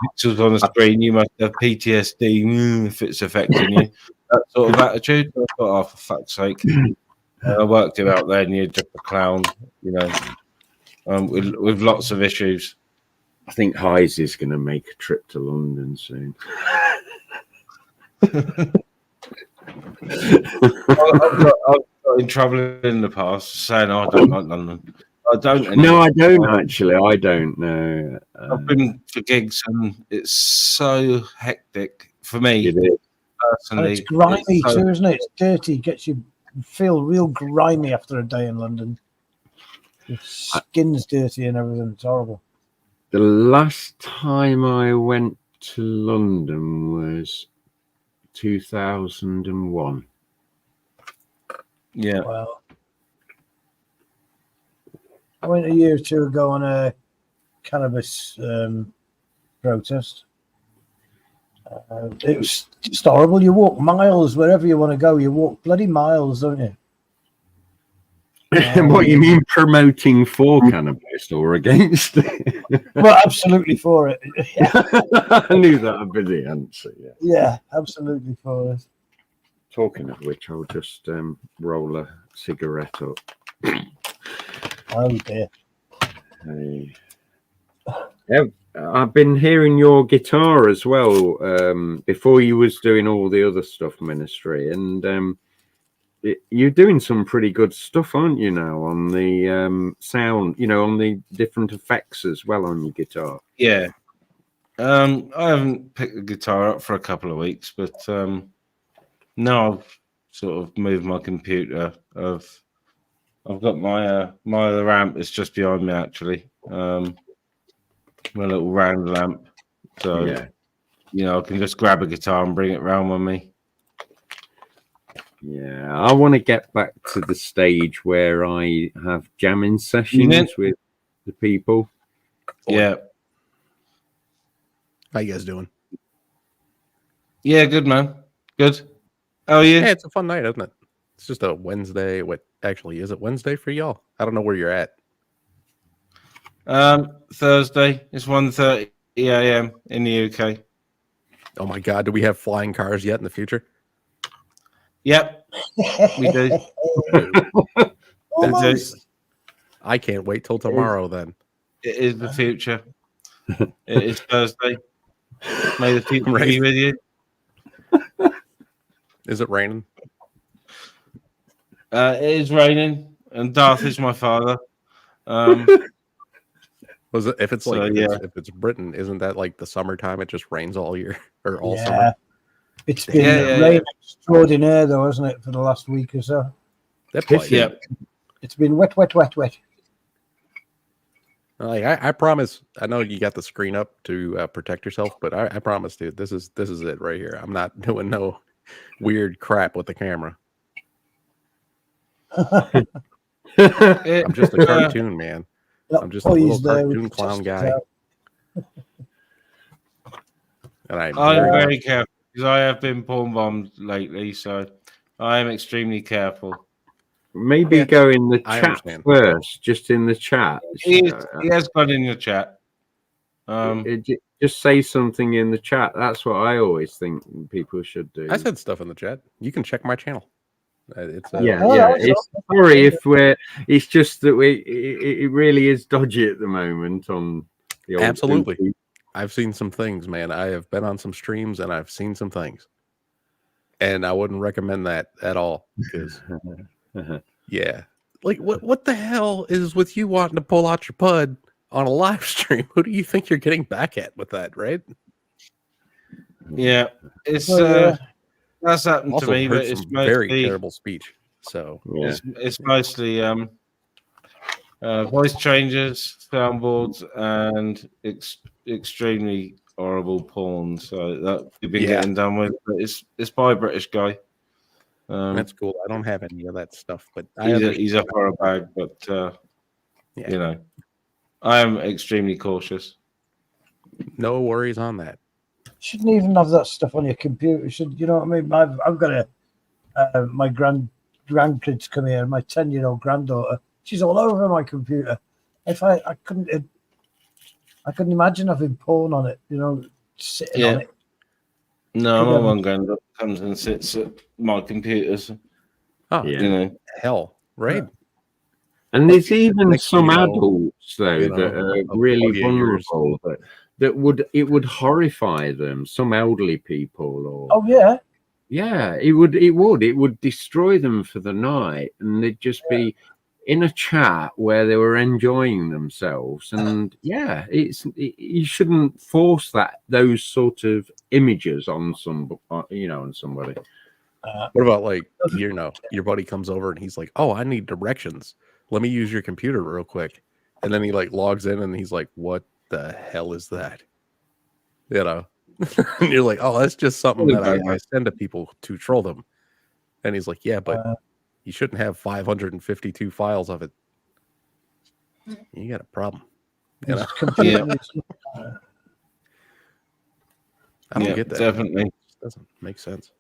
"Pictures on the screen, you must have PTSD if it's affecting you." That sort of attitude. I thought, oh, for fuck's sake! And I worked him out then. You're just a clown, you know, with lots of issues. I think Hayes is going to make a trip to London soon. I've got in trouble in the past saying, oh, I don't like London. I don't anymore. No, I don't actually. I don't know. I've been for gigs and it's so hectic for me It is. personally. And it's grimy too, isn't it? It's dirty. Gets you feel real grimy after a day in London. Your skin's dirty and everything. It's horrible. The last time I went to London was 2001. Yeah. Well, I went a year or two ago on a cannabis protest. It was just horrible. You walk miles wherever you want to go. You walk bloody miles, don't you? What you mean, promoting for cannabis or against it? Well, absolutely for it. Yeah. I knew that would be the answer. Yeah. Yeah, absolutely for it. Talking of which, I'll just roll a cigarette up. Oh dear. Hey. I've been hearing your guitar as well before you was doing all the other stuff, ministry, and you're doing some pretty good stuff, aren't you, now on the sound, you know, on the different effects as well on your guitar. Yeah. I haven't picked the guitar up for a couple of weeks, but no, I've sort of moved my computer. I've got my other amp is just behind me actually. My little round lamp. So Yeah. you know, I can just grab a guitar and bring it round with me. Yeah, I want to get back to the stage where I have jamming sessions with the people. Yeah. How you guys doing? Yeah, good man. Good. How are you? Yeah, it's a fun night, isn't it? It's just a Wednesday. What actually is it Wednesday for y'all? I don't know where you're at. Thursday. It's 1:30 a.m. in the UK. Oh my God, do we have flying cars yet in the future? Yep, we do. Almost. I can't wait till tomorrow. Then It is the future. It is Thursday. May the future Right. be with you. is it raining? It is raining, and Darth is my father. Was it if it's So, like yeah. if it's Britain, isn't that like the summertime? It just rains all year or all Yeah. summer. It's been Yeah. rain extraordinaire, though, hasn't it, for the last week or so? That's like, Yeah. It's been wet. like I promise. I know you got the screen up to protect yourself, but I promise, dude, this is it right here. I'm not doing no weird crap with the camera. I'm just a cartoon man. I'm just a little cartoon clown guy. And I'm very very careful because I have been porn bombed lately, so I am extremely careful. Maybe Yeah, go in the I chat understand. first, just in the chat. He has gone in the chat. Just say something in the chat. That's what I always think people should do. I said stuff in the chat. You can check my channel. It's yeah. It's, sorry if we're. It's just that it really is dodgy at the moment on the old absolutely. YouTube. I've seen some things, man. I have been on some streams and I've seen some things, and I wouldn't recommend that at all because, yeah, like what the hell is with you wanting to pull out your pud on a live stream? Who do you think you're getting back at with that, right? Yeah, it's that's happened Also to me, but heard it's some very mostly terrible speech. So Yeah. it's mostly Voice changes, soundboards, and extremely horrible porn. So that we've been getting done with. But it's by a British guy. That's cool. I don't have any of that stuff, but He's up for a bag. But you know, I am extremely cautious. No worries on that. Shouldn't even have that stuff on your computer. You know what I mean? I've got my grandkids come here. My 10-year-old granddaughter. She's all over my computer. If I couldn't imagine having porn on it. You know, sitting on it. No, my one granddaughter comes and sits at my computers. Oh, you know, hell, right. And there's even some adults though that are really vulnerable that would horrify them. Some elderly people, or it would destroy them for the night, and they'd just be in a chat where they were enjoying themselves. And you shouldn't force those sort of images on on somebody. What about like your buddy comes over and he's like, "Oh, I need directions. Let me use your computer real quick," and then he like logs in and he's like, "What the hell is that?" You know, and you're like, "Oh, that's just something that I send to people to troll them." And he's like, "Yeah, but you shouldn't have 552 files of it. You got a problem." You know? I don't get that. Definitely, it doesn't make sense.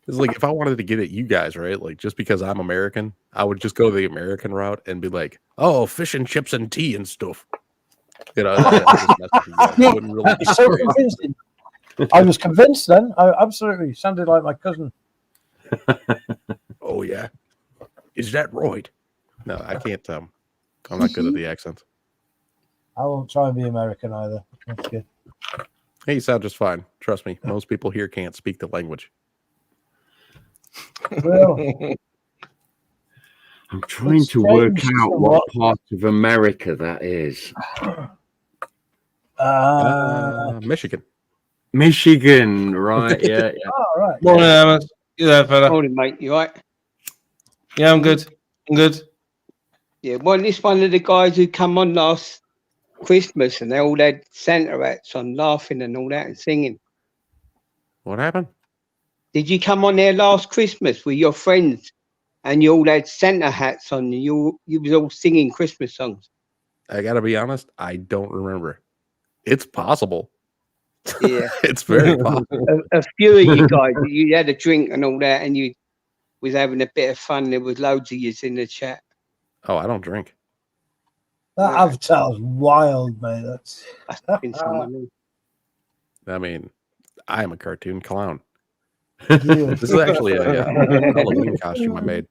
It's like if I wanted to get at you guys, right? Like just because I'm American, I would just go the American route and be like, "Oh, fish and chips and tea and stuff." You know, I wouldn't really be so convincing. I was convinced then. I absolutely sounded like my cousin. Oh yeah, is that right? No, I can't. I'm not good at the accent. I won't try and be American either. That's good. Hey, you sound just fine. Trust me. Most people here can't speak the language. Well, I'm trying to work out what part of America that is. Michigan. Michigan, right? Yeah. Oh, right. Morning, Amos. You there, fella? Morning, mate. You right? Yeah, I'm good. I'm good. Yeah, well, this one of the guys who come on last Christmas and they all had Santa hats on, laughing and all that and singing. What happened? Did you come on there last Christmas with your friends and you all had Santa hats on and you was all singing Christmas songs? I gotta be honest, I don't remember. It's possible. Yeah. It's very possible. A few of you guys, you had a drink and all that and you was having a bit of fun. There was loads of yous in the chat. Oh, I don't drink. That avatar's wild, mate. That's been someone. I mean, I am a cartoon clown. Yeah. This is actually a Halloween costume I made.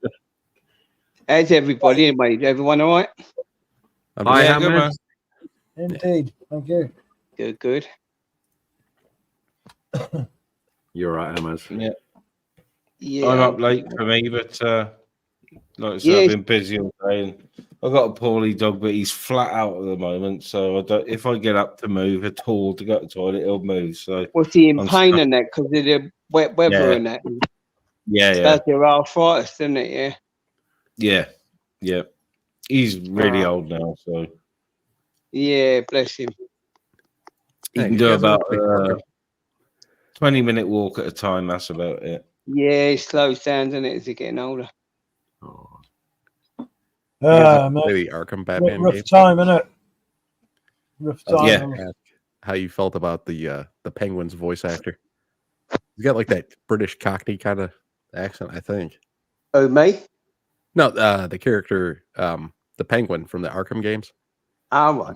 How's everybody anyway? Everyone all right? I am good, man. Indeed. Thank you. Good, good. You're right, Hammers. Yeah. I'm up late for me, but like I said, I've been busy all day. And I've got a poorly dog, but he's flat out at the moment. So if I get up to move at all to go to the toilet, he'll move. So what's he in pain and that because of the wet weather and that? Yeah, That's your arthritis, isn't it? Yeah. He's really old now, so yeah, bless him. he can do about 20-minute walk at a time. That's about it. Yeah, it slows down, doesn't it, as he's getting older? Maybe Arkham Batman rough game. time, innit? Rough time. Yeah. How you felt about the Penguin's voice actor? He's got like that British Cockney kind of accent, I think. Oh, me? No, the character, the Penguin from the Arkham games. Right.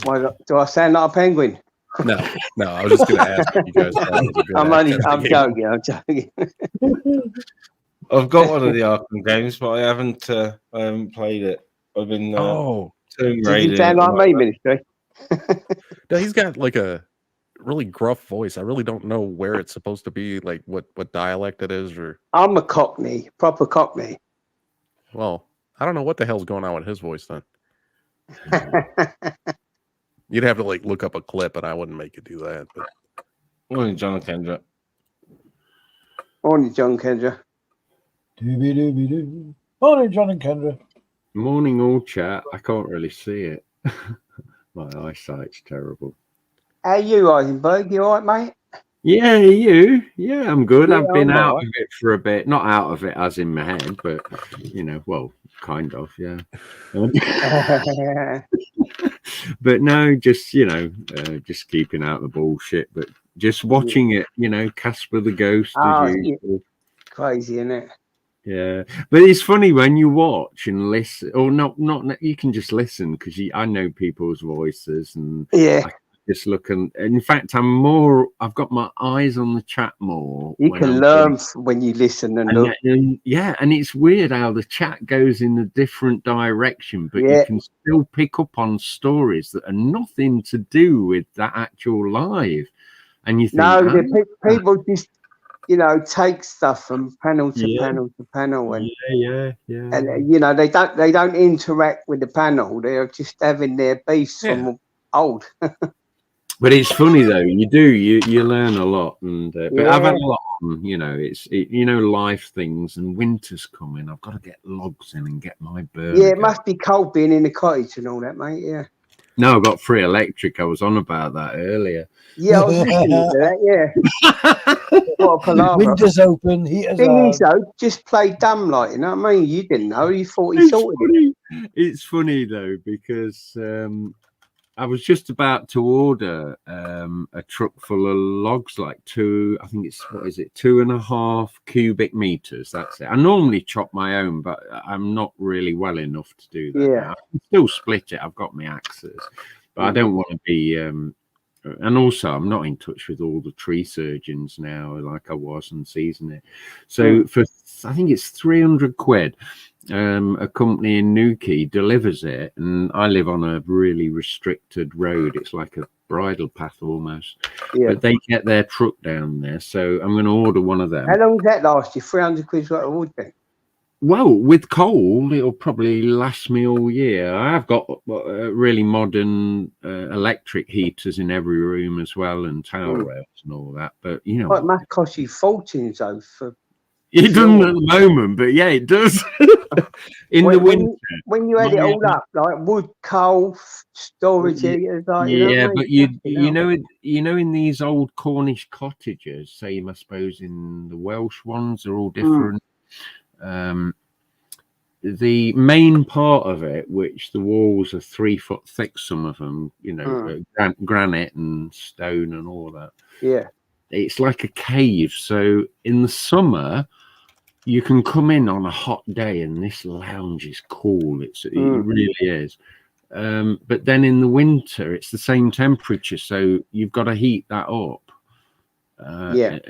Why do I sound like a penguin? No, I was just going to ask if you guys thought it was a good I'm joking. I've got one of the Arkham games, but I haven't played it. I've been Tomb Raider. You sound like me, Ministry. No, he's got like a really gruff voice. I really don't know where it's supposed to be, like what dialect it is, or I'm a Cockney, proper Cockney. Well, I don't know what the hell's going on with his voice then. You'd have to like look up a clip, and I wouldn't make you do that. But morning, John and Kendra. Morning, John Kendra. Doobie-doobie-doo. Morning, John and Kendra. Morning, all chat. I can't really see it. My eyesight's terrible. How you, Eisenberg? You all right, mate? Yeah, you? Yeah, I'm good. Yeah, I've been I'm out all right. of it for a bit. Not out of it as in my head, but, well, kind of, yeah. But no, just, just keeping out the bullshit, but just watching it, Casper the Ghost Oh, as yeah. usual. Crazy, isn't it? Yeah, but it's funny when you watch and listen, or not. You can just listen because I know people's voices, and Yeah. I just look and in fact, I've got my eyes on the chat more. You when can I'm learn when you listen and look. and it's weird how the chat goes in a different direction, but you Yeah. can still pick up on stories that are nothing to do with that actual live, and you think, No, "Oh, people just, take stuff from panel to Yeah. panel to panel, and yeah. and they don't interact with the panel. They're just having their beefs from old. But it's funny though. You learn a lot, and but I've had a lot on. Life things, and winter's coming. I've got to get logs in and get my burner. Yeah, it must be cold being in the cottage and all that, mate. Yeah. No, I've got free electric. I was on about that earlier. Yeah, I was listening to that. Yeah. What a palaver. Windows open, heaters Thing is, on. though, just play dumb, like, you know what I mean? You didn't know. You thought he sorted it. It's funny though because I was just about to order a truck full of logs, like I think it's 2.5 cubic meters. That's it. I normally chop my own, but I'm not really well enough to do that. Yeah. Now. I can still split it. I've got my axes, but I don't want to be. And also, I'm not in touch with all the tree surgeons now, like I was, and season it. So I think it's 300 quid. A company in Newquay delivers it, and I live on a really restricted road. It's like a bridle path almost. Yeah. But they get their truck down there, so I'm going to order one of them. How long does that last you? 300 quid's worth of wood then? Well, with coal, it'll probably last me all year. I've got really modern electric heaters in every room as well, and towel rails and all that. But Well, it must cost you fortunes though for. It doesn't at the moment, but yeah, it does. In the winter, when you add it all up, like wood, coal, storage heaters, like but in these old Cornish cottages, same I suppose in the Welsh ones, are all different. The main part of it, which the walls are 3 foot thick, some of them, granite and stone and all that. Yeah, it's like a cave. So in the summer, you can come in on a hot day and this lounge is cool. It really is. But then in the winter, it's the same temperature, so you've got to heat that up. And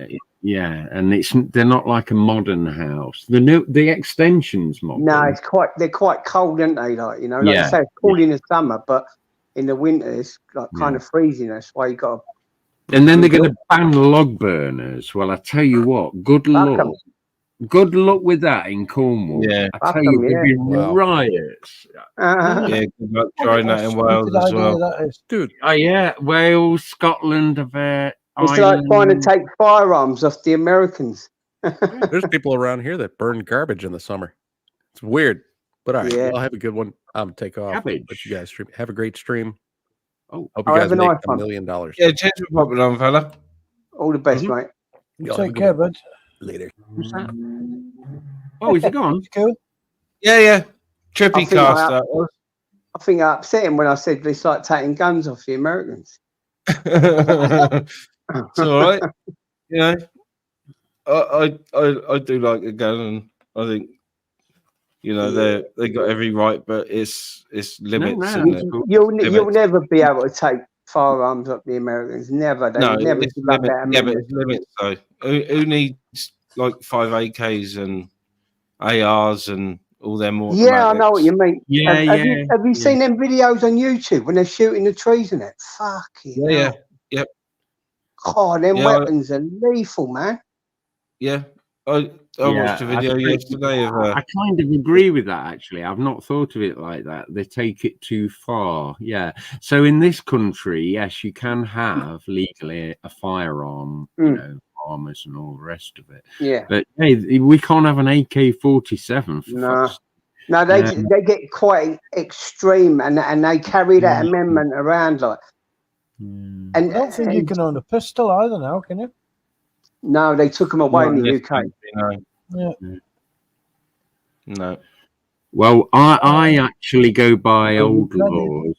they're not like a modern house. The extension's modern. No, they're quite cold, aren't they? Like you say, it's cool in the summer, but in the winter it's like kind of freezing. That's why you got. And then they're going to ban log burners. Well, I tell you what, good luck. Good luck with that in Cornwall. Yeah, I tell you, there'll be riots. Yeah, good luck trying that in Wales as well. Dude. Oh yeah, Wales, Scotland, It's Ireland. like trying to take firearms off the Americans. There's people around here that burn garbage in the summer. It's weird, but all right. Yeah. I'll have a good one. Take off. Cabbage. Let you guys stream. Have a great stream. Oh, hope you guys have a make nice $1 one. million. Yeah, cheers for popping on, fella. All the best, mate. Y'all have a Take good care, one. bud. Later. What's that? Oh, is it gone? Cool. Yeah. Trippy cast that was. I think I upset him when I said it's like taking guns off the Americans. It's all right. I do like a gun, and I think they got every right, but it's limits. Isn't it? You'll never be able to take firearms off the Americans. Never. They would never give up that but it's limits though. Who needs like 5 AKs and ARs and all them more? Yeah, I know what you mean. Yeah, Have you seen them videos on YouTube when they're shooting the trees and that? Fucking hell. Yep. God, them weapons are lethal, man. Yeah. I watched a video yesterday of I kind of agree with that, actually. I've not thought of it like that. They take it too far. Yeah. So in this country, yes, you can have legally a firearm, armors and all the rest of it. Yeah. But hey, we can't have an AK-47. No. No, they get quite extreme, and they carry that amendment around like. And I don't think you can own a pistol either now, can you? No, they took them away in the UK. No. Well, I actually go by old laws,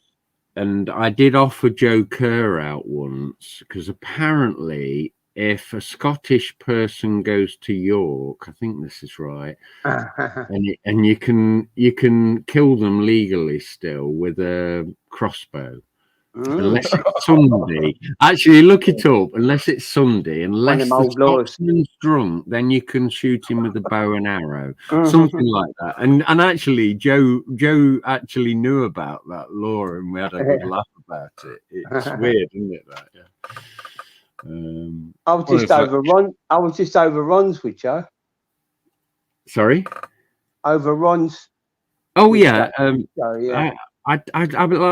and I did offer Joe Kerr out once because apparently, if a Scottish person goes to York, I think this is right, and you can kill them legally still with a crossbow. Unless it's Sunday. Actually, look it up. Unless it's Sunday, unless the Scotsman's drunk, then you can shoot him with a bow and arrow. Something like that. And actually, Joe actually knew about that law, and we had a good laugh about it. It's weird, isn't it? That, yeah. I was just over Ron's with Joe. Sorry? Over Ron's. Oh yeah. Yeah. I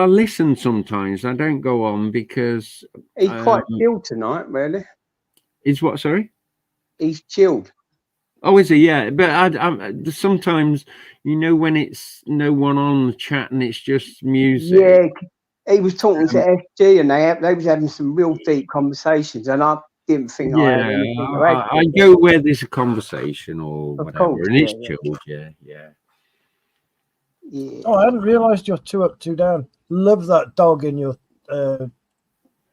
listen sometimes. I don't go on because he's quite chilled tonight. Really, he's what? Sorry, he's chilled. Oh, is he? Yeah, but I sometimes, when it's no one on the chat and it's just music. Yeah, he was talking to FG and they was having some real deep conversations, and I didn't think I had anything to add. I go where there's a conversation or whatever, course, and it's chilled. Yeah. Oh, I hadn't realised you're 2 up, 2 down. Love that dog in your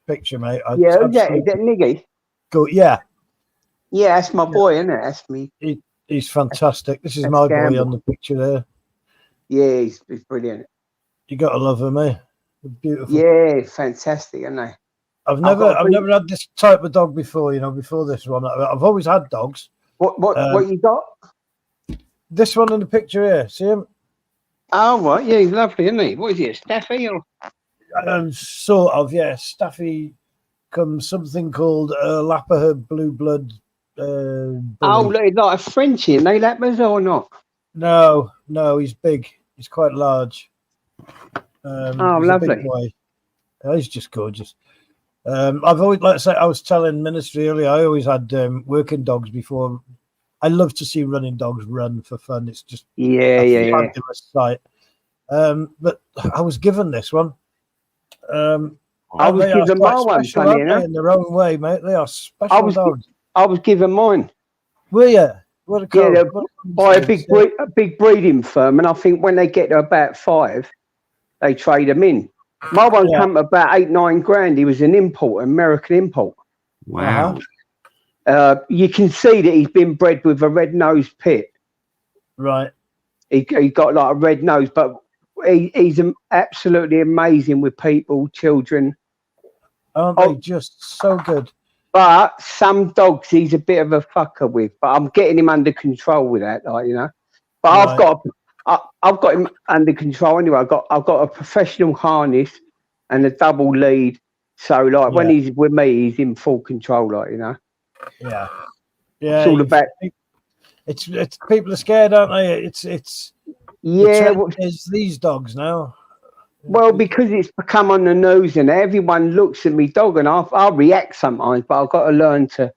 picture, mate. Is that Niggy? Go, yeah. Yeah, that's my boy, isn't it? That's me. He's fantastic. This is my boy on the picture there. Yeah, he's brilliant. You gotta love him, eh? Beautiful. Yeah, fantastic, isn't they? I've never had this type of dog before. Before this one, I've always had dogs. What you got? This one in the picture here. See him? Oh, right. Yeah, he's lovely, isn't he? What is he, a Staffy? Or? Sort of, yeah. Staffy comes something called Lapper Blue Blood. Like a Frenchie, and they Lappers or not? No, he's big. He's quite large. Lovely. He's just gorgeous. I've always, like I say, I was telling Ministry earlier, I always had working dogs before. I love to see running dogs run for fun. It's just a fabulous sight. But I was given this one. I was given my one, funny enough. In their own way, mate. They are special dogs. I was given mine. Were you? What a cool. Yeah, by a big breeding firm, and I think when they get to about 5, they trade them in. My one come about 8-9 grand. He was an import, American import. Wow. You can see that he's been bred with a red-nosed pit. Right. He got like a red nose, but he's absolutely amazing with people, children. Aren't they just so good? But some dogs he's a bit of a fucker with. But I'm getting him under control with that, But right. I've got him under control anyway. I've got a professional harness and a double lead. So when he's with me, he's in full control, Yeah. It's all about. It's people are scared, aren't they? It's these dogs now. Well, because it's become on the news and everyone looks at me dog, and I react sometimes, but I've got to learn to,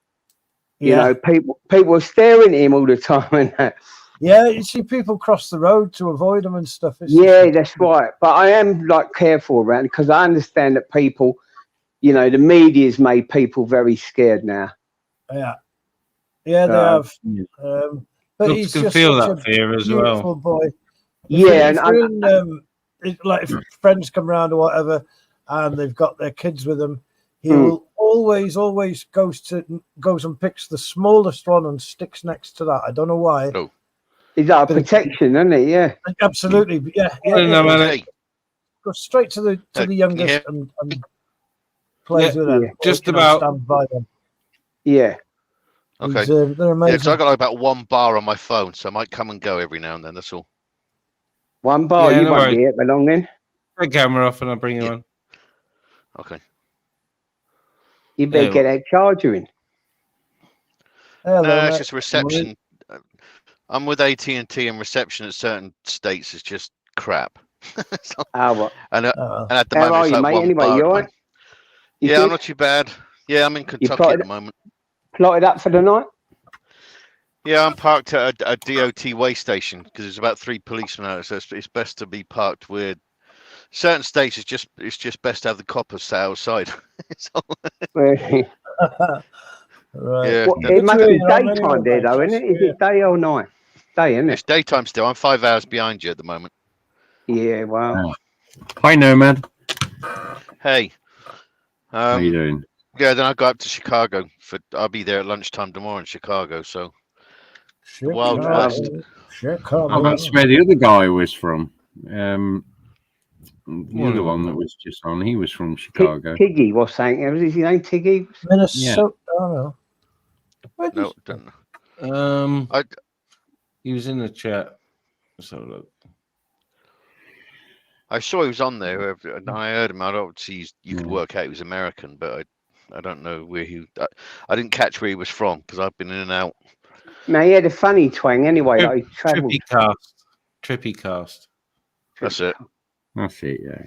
people are staring at him all the time and that. Yeah, you see people cross the road to avoid them and stuff. That's right. But I am careful around because I understand that people, the media's made people very scared now. Yeah, they have. But he's can just feel that fear as well. Boy. If friends come around or whatever, and they've got their kids with them, he'll always goes and picks the smallest one and sticks next to that. I don't know why. Oh. He's out of protection, isn't he? Yeah, absolutely. Yeah. Go straight to the youngest and plays with them. Just about stand by them. Yeah. Okay. They're amazing. Yeah, because I got about 1 bar on my phone, so I might come and go every now and then. That's all. 1 bar, you won't be it long then. Take the camera off and I'll bring you on. Okay. You better get that charger in. No, it's just reception. I'm with AT&T, and reception at certain states is just crap. What? And at the moment, are it's you, mate? Anyway, you all right? I'm not too bad. Yeah, I'm in Kentucky at the moment. Plotted up for the night? Yeah, I'm parked at a DOT way station because there's about 3 policemen out, so it's best to be parked where certain states. It's just best to have the coppers sat outside. So, Right. yeah, Well, then- it must Which way be you're on daytime anyway, there, mate? though, isn't it? Is it day or night? Day, isn't it's it? daytime still. I'm 5 hours behind you at the moment. Yeah, well. Hi, Nomad. Hey, How you doing? yeah. Then I go up to Chicago I'll be there at lunchtime tomorrow in Chicago. So the Wild West. Oh, that's where the other guy was from. The other one that was just on, he was from Chicago. Tiggy was saying, was his name Tiggy? Minnesota. Oh, no. No, don't know. He was in the chat. So look. I saw he was on there, and I heard him. I don't see you could work out he was American, but I don't know where he. I didn't catch where he was from because I've been in and out. No, he had a funny twang anyway. Like he travelled. Trippy cast. That's it. That's it, yeah.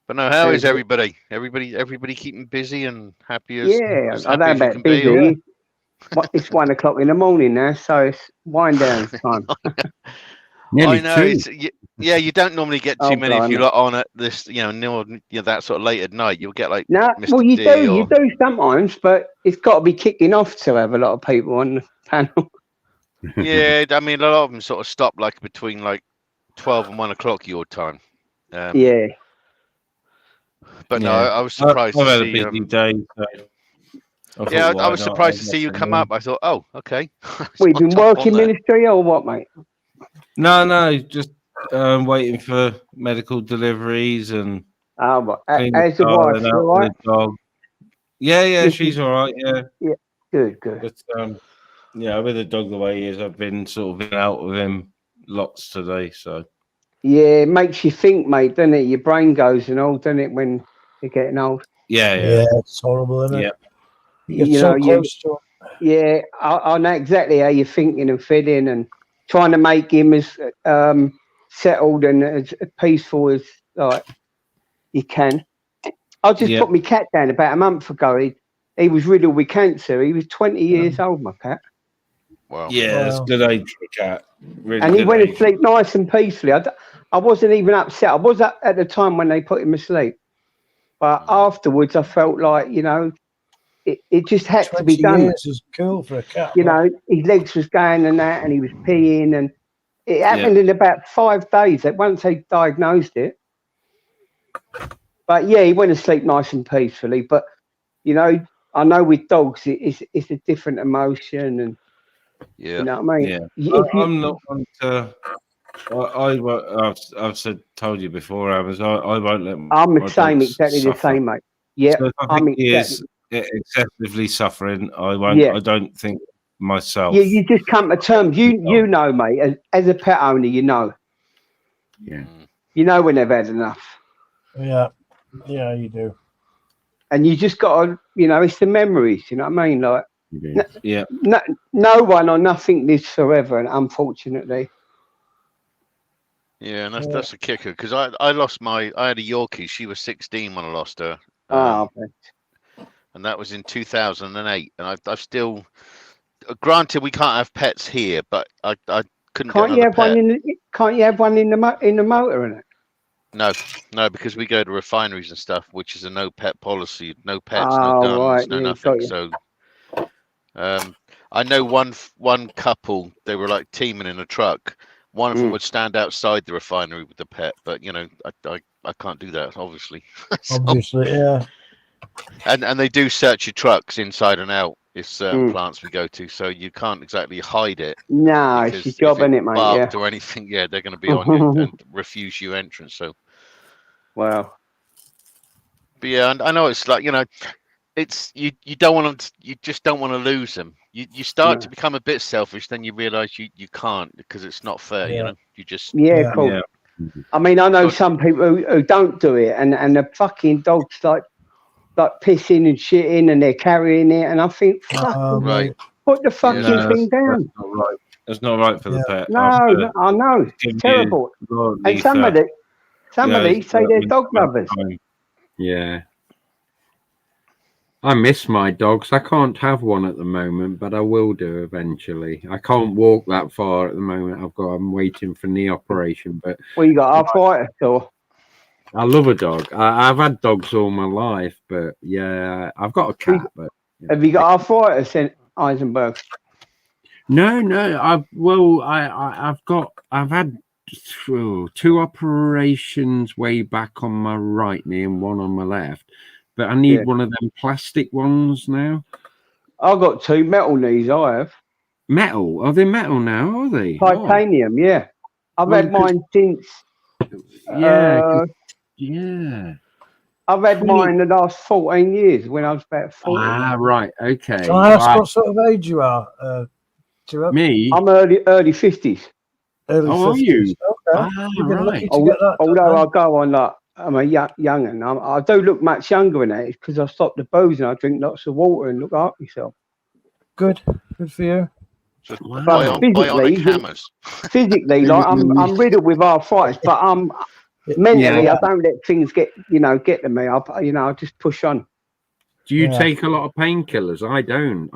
But no, how is everybody? Everybody keeping busy and happy as Yeah, as I don't happy know as you about can be, or- busy. It's 1 o'clock in the morning now, so it's wind down time. Nearly I know. 2. It's, yeah, you don't normally get too Oh, many if you're blimey. on at this, that sort of late at night. You'll get like No, Mr. well, you D do, or- you do sometimes, but it's got to be kicking off to have a lot of people on the panel. Yeah, I mean, a lot of them sort of stop like between like 12 and 1 o'clock your time. Yeah. But no, I was surprised I've to had a see. busy day. So Yeah, thought, I why was not? surprised to I'll see you get come them up. I thought, oh, okay. We've been Spot on working there. ministry or what, mate? No, just waiting for medical deliveries and Oh, but clean how's the car wife? and You out all right? with the dog. Yeah, Yes, she's all right. Yeah, Good. but yeah, with the dog the way he is, I've been sort of in and out with him lots today. So Yeah, it makes you think, mate, doesn't it? Your brain goes and all, doesn't it, when you're getting old? yeah, It's horrible, isn't it? yeah. You get You so know, close to Yeah, I know exactly how you're thinking and feeling, and trying to make him as settled and as peaceful as like you can. I just Yeah. put my cat down about a month ago. He was riddled with cancer. He was 20 years old, my cat, Wow. Yeah, that's Wow. good age for a cat. Really and he good went to age. sleep nice and peacefully. I wasn't even upset. I was up at the time when they put him asleep, but afterwards I felt like it just had to be 20 done. years is cool for a cat. You know, his legs was going and that, and he was peeing, and it happened in about 5 days. Once they diagnosed it, but yeah, he went to sleep nice and peacefully. But I know with dogs, it's a different emotion, and Yeah. you know what I mean. Yeah, I'm not one to. I've told you before, Amos. I won't let. I'm the my same, dogs exactly the suffer. same, mate. Yeah, So if I I'm think he exactly. is excessively suffering, I won't. Yeah. I don't think myself. Yeah, you just come to terms. You know, mate, as a pet owner, you know when they've had enough. Yeah, you do. And you just got to, it's the memories. You know what I mean? Like, Yeah. no one or nothing lives forever, and unfortunately. Yeah, and that's a kicker because I had a Yorkie. She was 16 when I lost her. And that was in 2008. And I've still, granted, we can't have pets here, but I couldn't Can't get you another have pet. can't you have one in the motor in it? No, because we go to refineries and stuff, which is a no pet policy, no pets, Oh, no guns, right, no yeah, nothing. got you. So, I know one couple, they were like teaming in a truck. One of them would stand outside the refinery with the pet, but I can't do that, obviously. Obviously, yeah. And they do search your trucks inside and out. It's certain plants we go to, so you can't exactly hide it. No, it's your job, if isn't it, mate? barked Yeah. or anything, yeah, they're going to be on you and refuse you entrance. So, Wow. but yeah, and I know it's like it's you don't want to, you just don't want to lose them. You start to become a bit selfish, then you realise you can't because it's not fair. Yeah. You just Cool. Yeah. I mean, I know some people who don't do it, and the fucking dogs like pissing and shitting, and they're carrying it, and I think, right. Put the fucking thing down. That's not right. That's not right for the pet. No, After I know. It's giving terrible. you And somebody say they're dog lovers. Yeah. I miss my dogs. I can't have one at the moment, but I will do eventually. I can't walk that far at the moment. I'm waiting for knee operation, but Well, you got arthritis, or I love a dog. I've had dogs all my life, but yeah, I've got a cat. But have you got arthritis in Eisenberg? No. I've had two operations way back on my right knee and one on my left, but I need one of them plastic ones now. I've got 2 metal knees. I have Metal? Are they metal now? Are they titanium? Yeah, I've had mine since. Yeah. I've had mine the last 14 years when I was about 40. Right. Okay. Can I ask what sort of age you are? Me? I'm early 50s. Early 50s. Are you? Okay. You're Right. Although I go on like I'm a young'un, I do look much younger than that. It's because I stopped the booze and I drink lots of water and look after myself. Good for you. Just Wow. bionic hammers. Physically, like I'm riddled with arthritis, but mentally I don't let things get to me. I just push on. Do you take a lot of painkillers? I don't.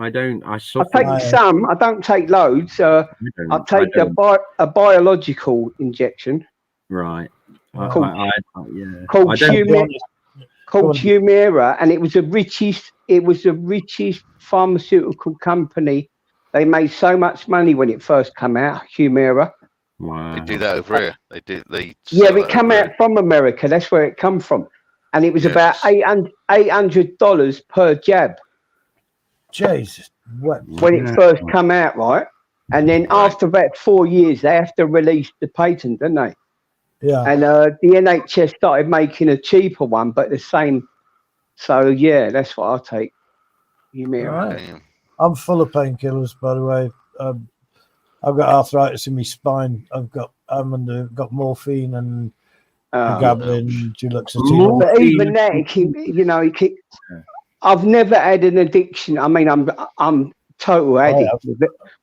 I suffer. I take some. I don't take loads. I take a biological injection. Right. Called Humira, and it was the richest pharmaceutical company. They made so much money when it first came out. Humira. Wow. They do that over here. It came out from America. That's where it come from, and it was about $800 per jab. Jesus. When it first come out, right? And then after about 4 years, they have to release the patent, don't they? Yeah. And the NHS started making a cheaper one, but the same. So yeah, that's what I take. Right. I'm full of painkillers, by the way. I've got arthritis in my spine. I've got morphine and gabapentin, duloxetine. But even that, I've never had an addiction. I mean, I'm total addict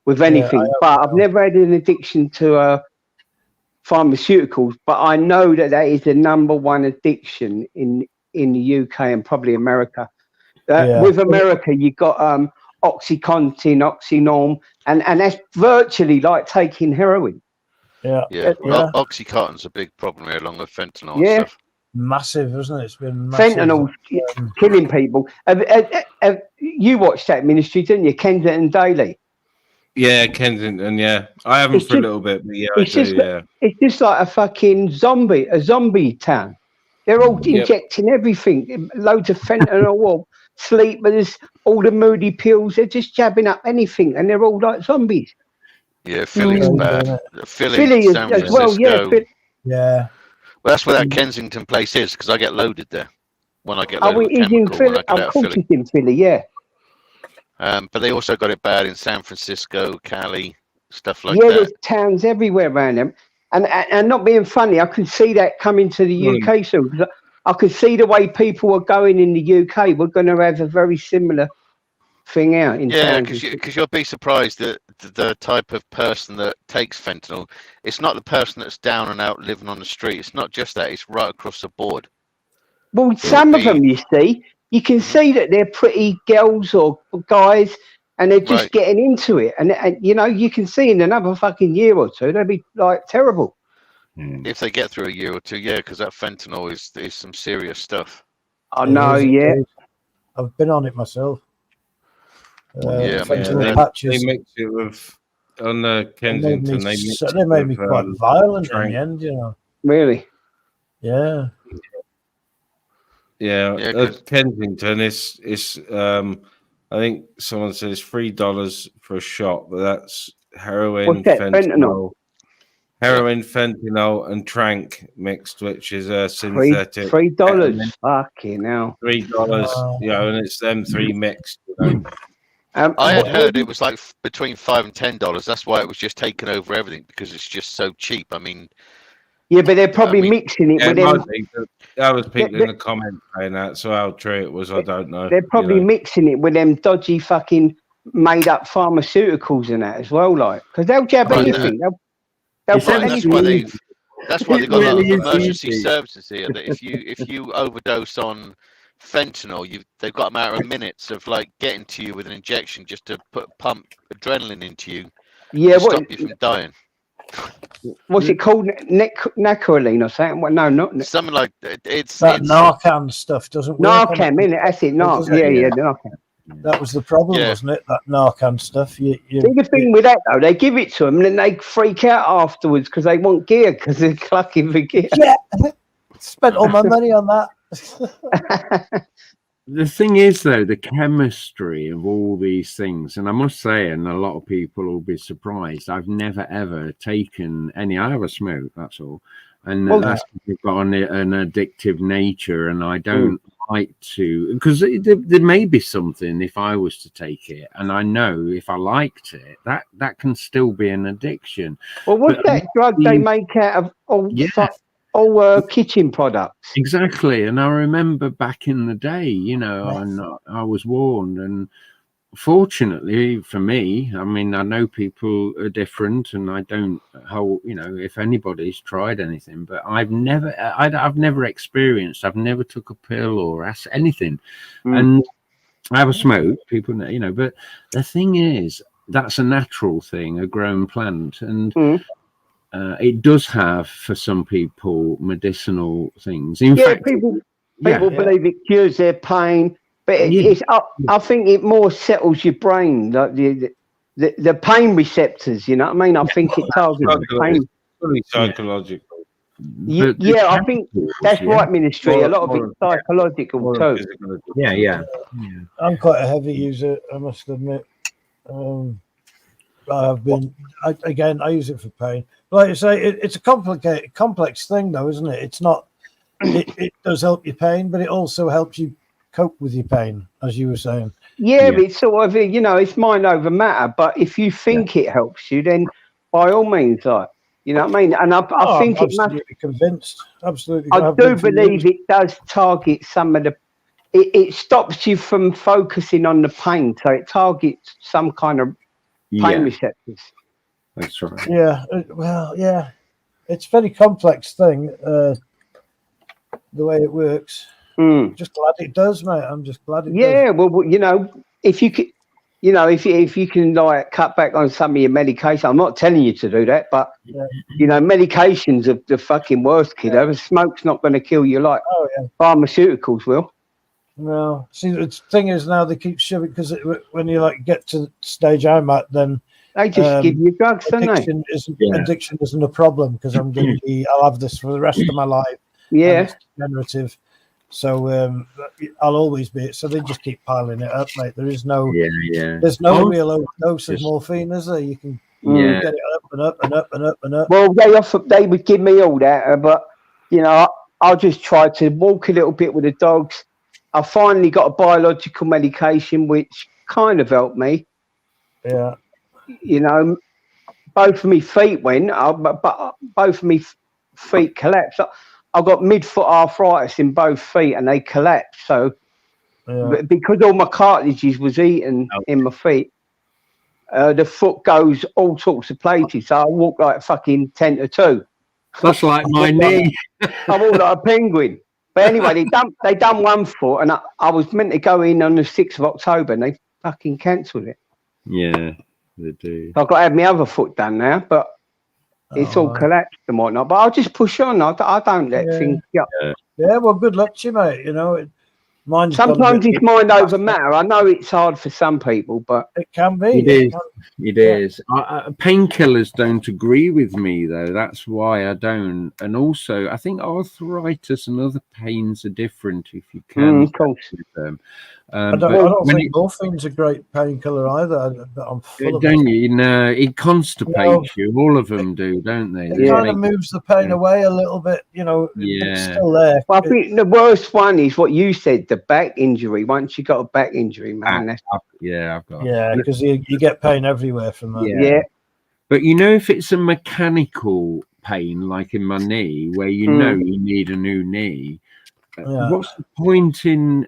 with anything, but I've never had an addiction to pharmaceuticals. But I know that is the #1 addiction in the UK and probably America. With America, you've got OxyContin, Oxynorm, and that's virtually like taking heroin. Yeah. OxyContin's a big problem here, along with fentanyl and stuff. Massive, isn't it? It's been massive. Fentanyl killing people. You watched that ministry, didn't you? Kensington Daily. Yeah, Kensington. Yeah, I haven't for a little bit, but yeah, I do. It's just like a fucking zombie town. They're all injecting everything, loads of fentanyl, sleepers, all the moody pills. They're just jabbing up anything, and they're all like zombies. Yeah, Philly's bad. Philly San Francisco. as well. Yeah. Well, that's where that Kensington place is, because I get loaded there when I get loaded. Oh, he's in Philly. Of course, he's in Philly. Yeah. But they also got it bad in San Francisco, Cali, stuff like that. Yeah, there's towns everywhere around them. And not being funny, I could see that coming to the UK soon. I could see the way people are going in the UK. We're going to have a very similar thing out in town. Because you'll be surprised that the type of person that takes fentanyl, it's not the person that's down and out living on the street. It's not just that. It's right across the board. Well, some of them, you see, you can see that they're pretty girls or guys, and they're just getting into it. And you can see in another fucking year or two, they'll be like terrible. If they get through a year or two, because that fentanyl is some serious stuff. I know, I've been on it myself. They mix it with on the Kensington. They made me quite violent in the end, Really? Yeah. Yeah, Kensington is I think someone said it's $3 for a shot, but that's heroin, fentanyl. Heroin, fentanyl, and trank mixed, which is a synthetic. $3, fucking hell. $3, and it's them three mixed. I had heard it was like between $5 and $10. That's why it was just taken over everything, because it's just so cheap. I mean, yeah, but they're probably mixing it with them. That was people in the comments saying that, so how true it was, I don't know. They're probably mixing it with them dodgy fucking made up pharmaceuticals and that as well, like, because they'll jab anything. That's why they got a lot of emergency services here. That if you overdose on fentanyl, they've got a matter of minutes of like getting to you with an injection just to pump adrenaline into you Yeah, to stop you from dying. What's it called? Nacoline or something? Well, no, not Something like that. It's Narcan stuff doesn't work. Narcan, isn't it? That's it. Narcan. That was the problem, wasn't it? That Narcan stuff. See, the thing with that though, they give it to them and then they freak out afterwards because they want gear because they're clucking for gear. Yeah, spent all my money on that. The thing is, though, the chemistry of all these things, and I must say, and a lot of people will be surprised, I've never ever taken any. I have a smoke, that's all, and that's got an addictive nature, and I don't like to, because there may be something if I was to take it, and I know if I liked it, that can still be an addiction. Well, what's that drug they make out of all kitchen products? Exactly, and I remember back in the day, you know, and I was warned, and fortunately for me, I mean, I know people are different, and I don't hold, you know, if anybody's tried anything, but I've never experienced, I've never took a pill or anything, and I have a smoke, people know, you know, but the thing is, that's a natural thing, a grown plant, and it does have for some people medicinal things. In fact, people believe it cures their pain, but it's I think it more settles your brain, like the pain receptors. You know what I mean? I think it targets the pain. Fully psychological. I think that's right, Ministry. A lot of it's psychological too. Yeah. I'm quite a heavy user, I must admit. I've been I use it for pain. Like I say, it's a complex thing, though, isn't it? It's not. It does help your pain, but it also helps you cope with your pain, as you were saying. Yeah, but it's sort of, you know, it's mind over matter. But if you think it helps you, then by all means, like, you know what I mean. And I think I'm absolutely convinced. Absolutely, I do believe it does target some of the. It stops you from focusing on the pain, so it targets some kind of pain receptors. That's right. Yeah, it's a very complex thing, the way it works. Just glad it does, mate. I'm just glad it does. Yeah, well, you know, if you could, you know, if you can like cut back on some of your medication, I'm not telling you to do that, but you know, medications are the fucking worst, kiddo. Smoke's not going to kill you like pharmaceuticals will. No, see, the thing is now they keep shoving because when you like get to the stage I'm at, then they just give you drugs, don't they? Addiction isn't a problem because I'll have this for the rest of my life. Yeah, it's degenerative, so I'll always be. So they just keep piling it up, mate. There is no, there's no real overdose of morphine, is there? You can get it up and up and up and up and up. Well, they would give me all that, but you know, I'll just try to walk a little bit with the dogs. I finally got a biological medication which kind of helped me. Yeah. You know, both of my feet went, but both of my feet collapsed. I got mid-foot arthritis in both feet and they collapsed. So because all my cartilages was eaten in my feet, the foot goes all sorts of places. So I walk like fucking 10 to 2. That's like my knee. I walk like a penguin. But anyway, they done one foot, and I was meant to go in on the 6th of October, and they fucking cancelled it. Yeah, they do. So I've got to have my other foot done now, but it's all collapsed and whatnot. But I'll just push on. I don't let things go. Yeah, well, good luck to you, mate. You know, sometimes it's mind over matter. I know it's hard for some people, but it can be. It is. Painkillers don't agree with me, though. That's why I don't. And also, I think arthritis and other pains are different if you can. Of course. With them. I don't think morphine's a great painkiller either. But I'm full of don't you? No, it constipates you. All of them do, don't they? It kind of moves the pain away a little bit, you know. It's still there. Well, I think the worst one is what you said, the back injury. Once you got a back injury, man. I've got. Yeah, because you get pain everywhere from that. Yeah. But you know, if it's a mechanical pain, like in my knee, where you know you need a new knee, what's the point in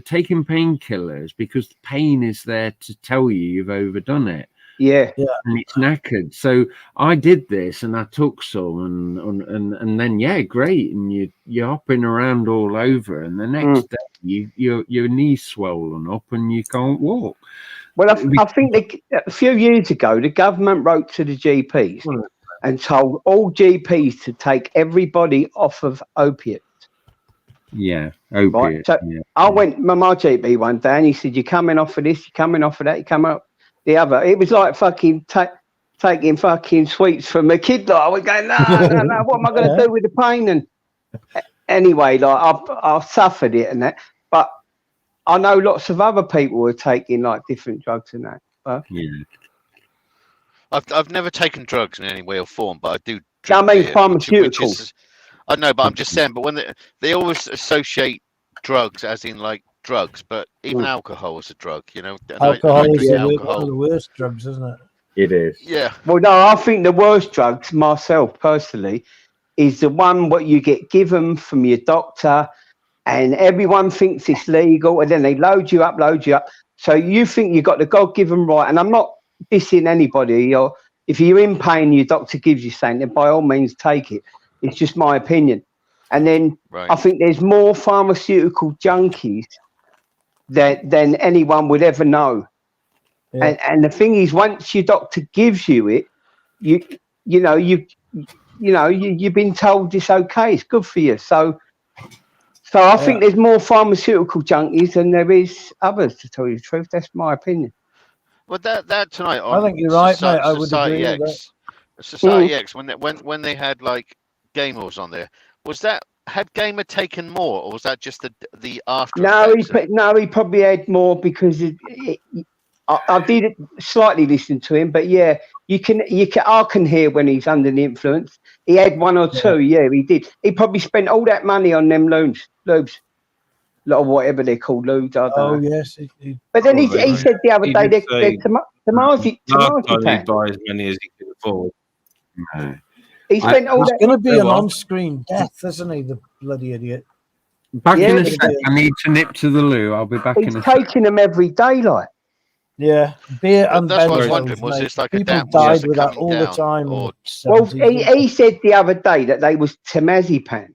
taking painkillers? Because the pain is there to tell you you've overdone it. Yeah. And it's knackered. So I did this, and I took some, and then great, and you're hopping around all over, and the next day your knee's swollen up, and you can't walk. Well, I think a few years ago, the government wrote to the GPs and told all GPs to take everybody off of opiates. Yeah, opiates. Right? So I went my GP one day, and he said, "You're coming off of this, you're coming off of that, you're coming up the other." It was like fucking taking fucking sweets from a kid. Like I was going, no, what am I going to do with the pain? And anyway, like I suffered it and that, but I know lots of other people who are taking like different drugs and that. But, I've never taken drugs in any way or form, but I do. I mean, pharmaceuticals. I know, but I'm just saying. But when they always associate drugs as in like drugs, but even alcohol is a drug, you know. Alcohol is one of the worst drugs, isn't it? It is. Yeah. Well, no, I think the worst drugs, myself personally, is the one what you get given from your doctor, and everyone thinks it's legal, and then they load you up. So you think you got the God-given right, and I'm not dissing anybody, or if you're in pain, your doctor gives you something, then by all means take it. It's just my opinion. And then I think there's more pharmaceutical junkies than anyone would ever know. Yeah. And the thing is, once your doctor gives you it, you've been told it's okay, it's good for you. So I think there's more pharmaceutical junkies than there is others, to tell you the truth. That's my opinion. Well, that tonight on I think you're right, mate. I would agree with that. Society X, when they had like Gamers on there, had Gamer taken more, or was that just the after? No, he probably had more because I did slightly listen to him, but yeah, I can hear when he's under the influence. He had one or two, he did. He probably spent all that money on them lubes, or whatever they're called, lubes. I don't know. Yes. But then he said the other day they're Tamazi. He buy as many as he can afford. No. He spent all that. It's going to be an on-screen death, isn't he? The bloody idiot. Back in a sec. I need to nip to the loo. I'll be back in a sec. He's taking them every day, like. Yeah, beer and that's what I was wondering. Was this like people died with that all the time? Well, he said the other day that they was temazepam.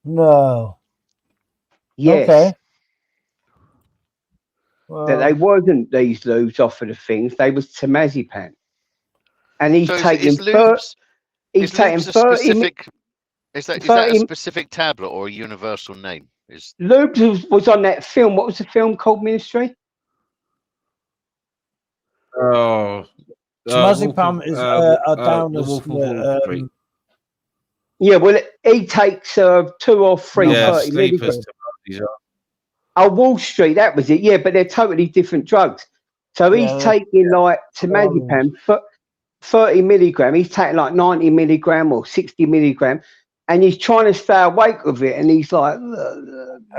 No. Yes. Okay. That they wasn't these lubes off of the things. They was temazepam. And he's taking he's taking 30. Is that a specific tablet or a universal name? Lubes was on that film. What was the film called, Ministry? Temazepam is a downers. Yeah, well, he takes 2 or 3 30 milligrams. Oh, Wall Street, that was it. Yeah, but they're totally different drugs. So he's taking like temazepam, 30 milligram. He's taking like 90 milligram or 60 milligram, and he's trying to stay awake with it. And he's like,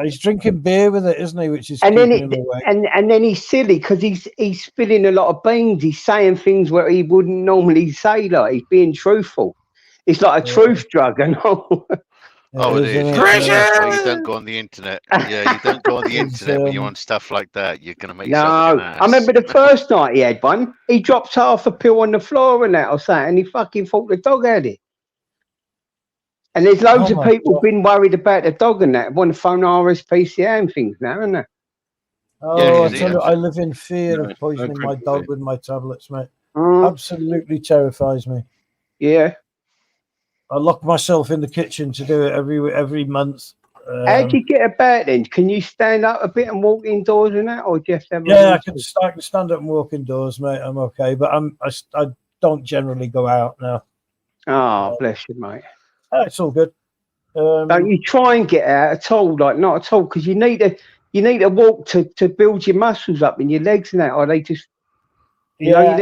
he's drinking beer with it, isn't he? Which is and then he's silly because he's spilling a lot of beans. He's saying things where he wouldn't normally say. Like he's being truthful. It's like a truth drug and all. Oh, it is. You don't go on the internet. Yeah, you don't go on the internet when you're on stuff like that. You're going to make yourself an ass. I remember the first night he had one. He dropped half a pill on the floor and that or something, and he fucking thought the dog had it. And there's loads of people been worried about the dog and that. Want to phone RSPCA and things now, isn't there? Oh, I live in fear of poisoning my dog with my tablets, mate. Absolutely terrifies me. Yeah. I lock myself in the kitchen to do it every month. How do you get about then? Can you stand up a bit and walk indoors and that, or do you have to have I can stand up and walk indoors, mate. I'm okay, but I don't generally go out now. Oh, bless you, mate. It's all good. Don't you try and get out at all? Like not at all, because you need to walk to build your muscles up in your legs and that, or they just they are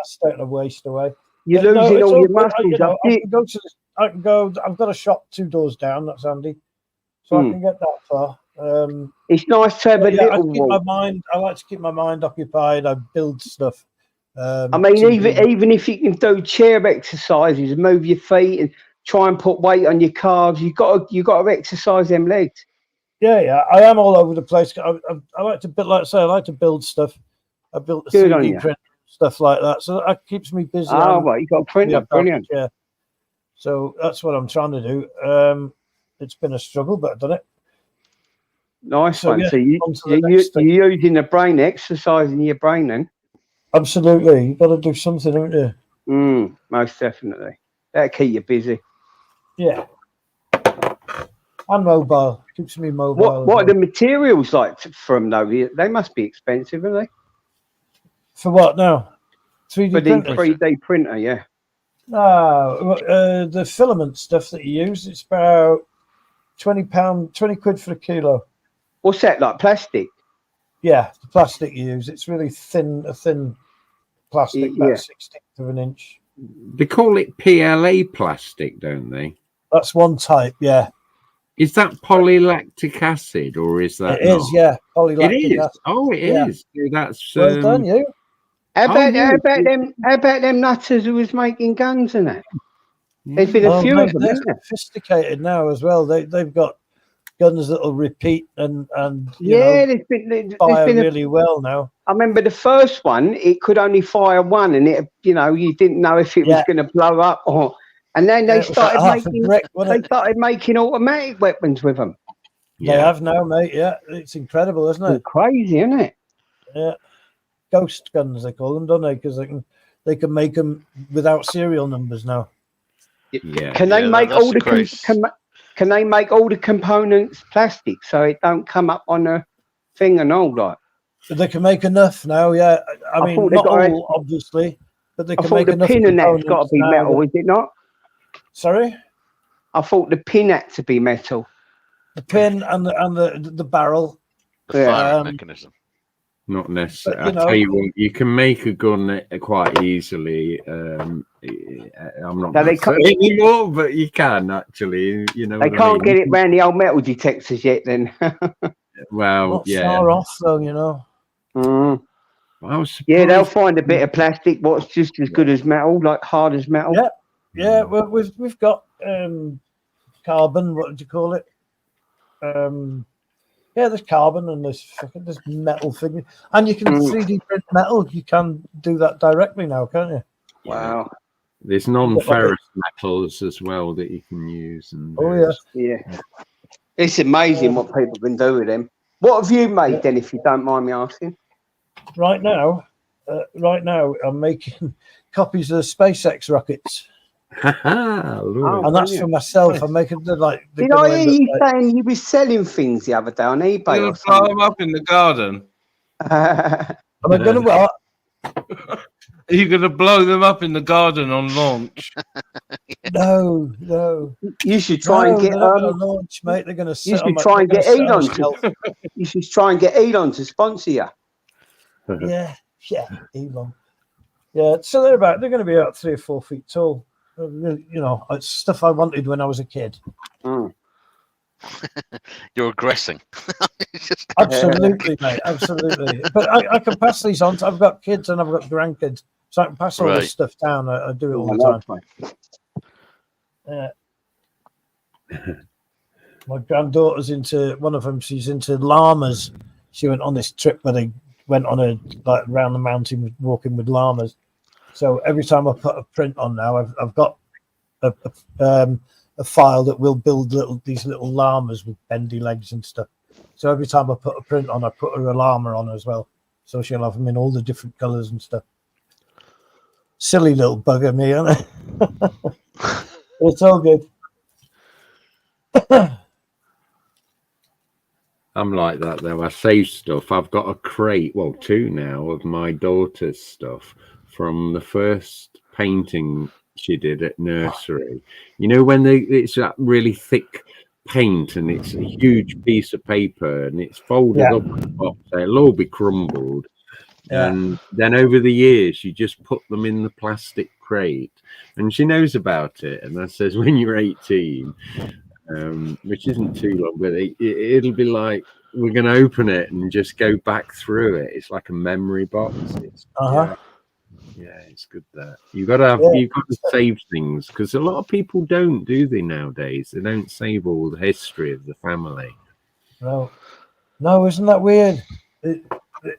starting to waste away. You're losing all your muscles up. I can go. I've got a shop 2 doors down. That's handy, so I can get that far. It's nice to have a little walk. I like to keep my mind occupied. I build stuff. I mean, even if you can do chair exercises, move your feet, and try and put weight on your calves, you got to exercise them legs. Yeah, I am all over the place. I like to build, like I say, I like to build stuff. I built a Good on 3D you. printer, stuff like that. So that keeps me busy. Oh, well, you got a printer, brilliant. Yeah. So that's what I'm trying to do. It's been a struggle, but I've done it. Nice So, one. yeah, So on to the next thing. you're using the brain, exercising your brain then? Absolutely. You've got to do something, haven't you? Most definitely. That'll keep you busy. Yeah. And mobile. Keeps me mobile. What are the materials like from though? They must be expensive, aren't they? For what now? 3D For the printers? 3D printer, yeah. No, the filament stuff that you use, it's about £20, 20 quid for a kilo. What's that, like plastic? Yeah, the plastic you use. It's really thin, a thin plastic, about 1/16 of an inch. They call it PLA plastic, don't they? That's one type, yeah. Is that polylactic acid or is that? It is, yeah. Polylactic It is. acid. Oh, it Yeah. is. So that's Well done, you. How about yeah. How about them nutters who was making guns and that? There's been a few mate, of them, they're isn't there? sophisticated now as well. They've got guns that'll repeat and Yeah, you know, there's fire been really well now. I remember the first one, it could only fire one, and it, you know, you didn't know if it was going to blow up or. And then they started making automatic weapons with them. They have now, mate. Yeah, it's incredible, isn't it? It's crazy, isn't it? Yeah, ghost guns they call them, don't they? Because they can make them without serial numbers now. Yeah. Can they make all the can they make all the components plastic so it don't come up on a thing and all that? They can make enough now. Yeah, I mean not all, obviously, but they can make enough. I thought the pin and that's got to be metal, is it not? Sorry, I thought the pin had to be metal. The pin and the barrel. The firing mechanism. Not necessarily. But, I tell you what, you can make a gun quite easily. I'm not anymore, but you can actually. You know, they can't get it round the old metal detectors yet. Then. Well, not far off though, you know. Yeah, they'll find a bit of plastic what's just as good as metal, like hard as metal. Yeah, yeah. Well, we've got carbon. What do you call it? Yeah, there's carbon and there's metal figure, and you can 3D print metal. You can do that directly now, can't you? Wow. There's non-ferrous metals as well that you can use. And yeah. It's amazing what people can do with them. What have you made then, if you don't mind me asking? Right now, I'm making copies of the SpaceX rockets. And that's for myself. I'm making Did I hear you saying you were selling things the other day on eBay? You're gonna blow them up in the garden. Am I gonna what? Are you gonna blow them up in the garden on launch? No. You should try and get launch, mate. They're gonna. You should try and get Elon. You should try and get Elon to sponsor you. Yeah, Elon. Yeah, so they're going to be about 3 or 4 feet tall. You know, it's stuff I wanted when I was a kid. You're aggressing. Absolutely, mate. Absolutely. But I can pass these on. I've got kids and I've got grandkids, so I can pass all this stuff down. I do it all the time. My granddaughter's into one of them. She's into llamas. She went on this trip where they went on around the mountain walking with llamas. So every time I put a print on now, I've got a file that will build these little llamas with bendy legs and stuff. So every time I put a print on, I put her a llama on as well. So she'll have them in all the different colours and stuff. Silly little bugger, me, isn't it? It's all good. I'm like that though. I save stuff. I've got a crate, well, 2 now, of my daughter's stuff from the first painting she did at nursery. You know, when it's that really thick paint and it's a huge piece of paper and it's folded up at the top, so it'll all be crumbled. And then over the years, you just put them in the plastic crate, and she knows about it. And I says, when you're 18, which isn't too long, but it'll be like we're going to open it and just go back through it. It's like a memory box. Yeah, it's good that you've got to save things, because a lot of people don't, do they, nowadays? They don't save all the history of the family. No, isn't that weird?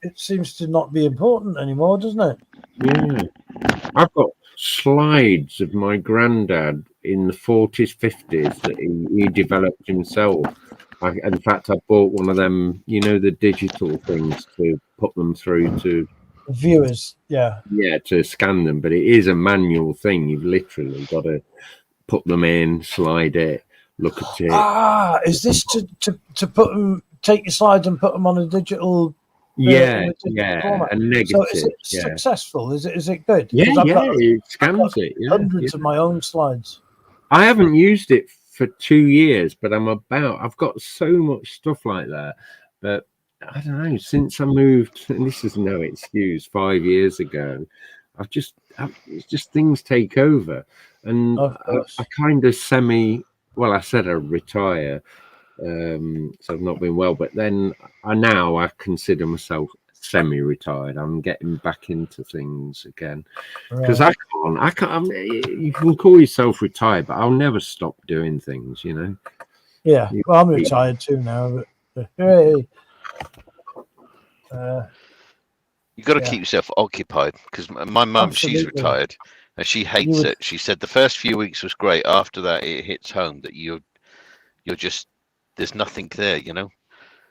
it seems to not be important anymore, doesn't it? Yeah. I've got slides of my granddad in the 40s, 50s that he developed himself. In fact, I bought one of them, you know, the digital things to put them through to Viewers, yeah, to scan them. But it is a manual thing. You've literally got to put them in, slide it, look at it. Is this to put them? Take your slides and put them on a digital. Yeah, format. a negative. So is it successful? Is it good? Yeah, I've got, it scans it. Yeah, hundreds of my own slides. I haven't used it for 2 years, but I've got so much stuff like that. But I don't know, since I moved, and this is no excuse, 5 years ago, it's just things take over. And I kind of I said I retire. So I've not been well, but then I consider myself semi-retired. I'm getting back into things again because I can't. You can call yourself retired, but I'll never stop doing things. You know. Yeah, well, I'm retired too now. But hey, you got to keep yourself occupied because my mum, she's retired and she hates it. She said the first few weeks was great. After that, it hits home that you're just. There's nothing there, you know.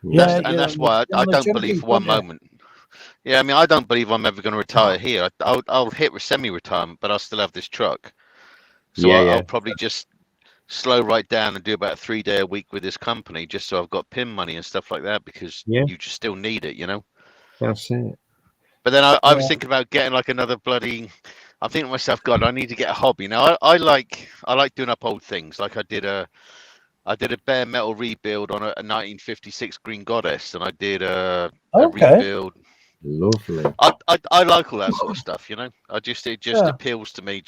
That's why I don't believe for one moment. Yeah, I mean, I don't believe I'm ever going to retire here. I'll hit semi-retirement, but I'll still have this truck. So I'll probably just slow right down and do about a 3-day a week with this company, just so I've got PIN money and stuff like that, because you just still need it, you know. That's it. But then I was thinking about getting like another bloody. I'm thinking to myself, God, I need to get a hobby now. I like doing up old things. Like I did a bare metal rebuild on a 1956 Green Goddess, and I did a rebuild. Lovely. I like all that sort of stuff, you know. It just appeals to me.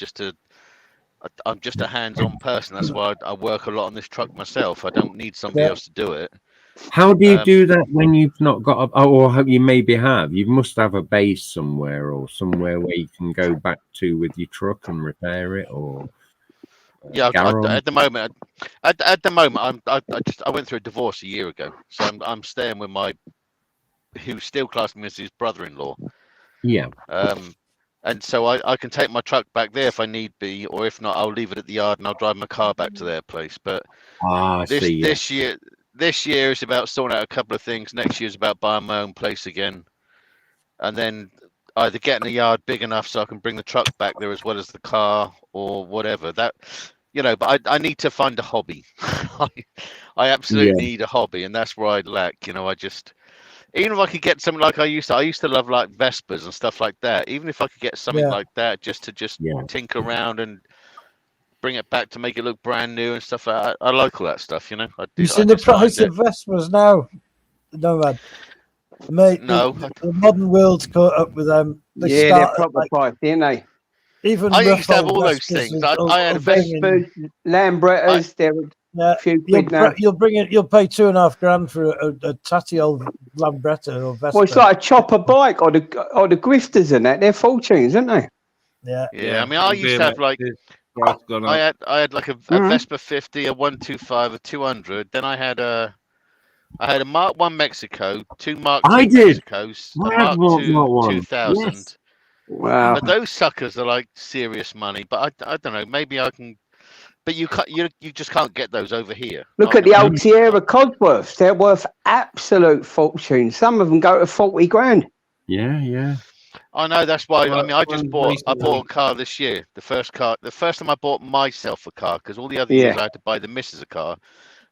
I'm just a hands-on person. That's why I work a lot on this truck myself. I don't need somebody else to do it. How do you do that when you've not got or you maybe have? You must have a base somewhere or somewhere where you can go back to with your truck and repair it, or. Yeah, at the moment, I went through a divorce a year ago, so I'm staying with who still classed me as his brother-in-law. Yeah. And so I can take my truck back there if I need be, or if not, I'll leave it at the yard and I'll drive my car back to their place. But this year is about sorting out a couple of things. Next year is about buying my own place again, and then either getting a yard big enough so I can bring the truck back there as well as the car, or whatever that, you know. But I need to find a hobby. I absolutely need a hobby, and that's where I lack. You know, even if I could get something like I used to love like Vespers and stuff like that. Even if I could get something like that, just tinker around and bring it back to make it look brand new and stuff like that. I like all that stuff, you know. You seen the price of Vespers now? No, man. Mate, no, the modern world's caught up with them. They're proper price, aren't they? Even I used to have all those things. I had a Vespers, Lambrettas. They're a few quid now. You'll pay $2,500 for a tatty old Lambretta or Vespa. Well, it's like a chopper bike or the grifters and that. They're fortunes, aren't they? Yeah. I mean, I used to have like. I had like a Vespa 50, a 125, a 200. Then I had a Mark 1 Mexico, 2 Mark 2 Mexicos, a Mark 2 2000. Yes. Wow! But those suckers are like serious money. But I don't know. Maybe I can. But you just can't get those over here. Look at the old Sierra Cosworths. They're worth absolute fortune. Some of them go to 40 grand. Yeah. I know, that's why. I mean, I bought a car this year. The first time I bought myself a car, because all the other years I had to buy the missus a car.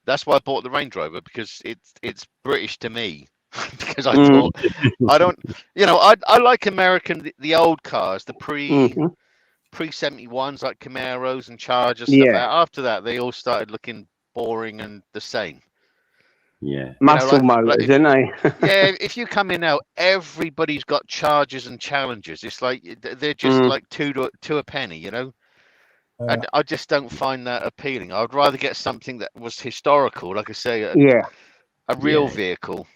That's why I bought the Range Rover, because it's British to me. Because I thought I don't, you know, I like American, the old cars, the pre 71s like Camaros and Chargers. Stuff like that. After that, they all started looking boring and the same. Yeah, muscle motors, isn't they? Yeah, if you come in now, everybody's got Chargers and Challengers. It's like they're just like two a penny, you know. And I just don't find that appealing. I'd rather get something that was historical, like I say, a real vehicle.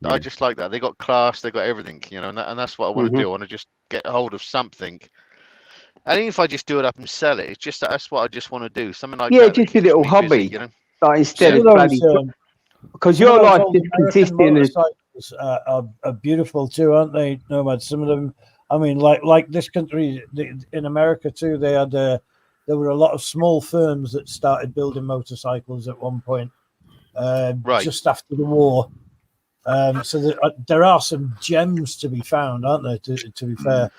I just like that. They got class, they got everything, you know, and that's what I want to do. I want to just get hold of something. And even if I just do it up and sell it, it's just that's what I just want to do. Something like that. Just a little hobby, busy, you know. Like instead of bloody. Because your life just consists in are beautiful too, aren't they, Nomad? Some of them, I mean, like this country in America too. They had there were a lot of small firms that started building motorcycles at one point, Right. just after the war. So there are some gems to be found, aren't there? To be fair,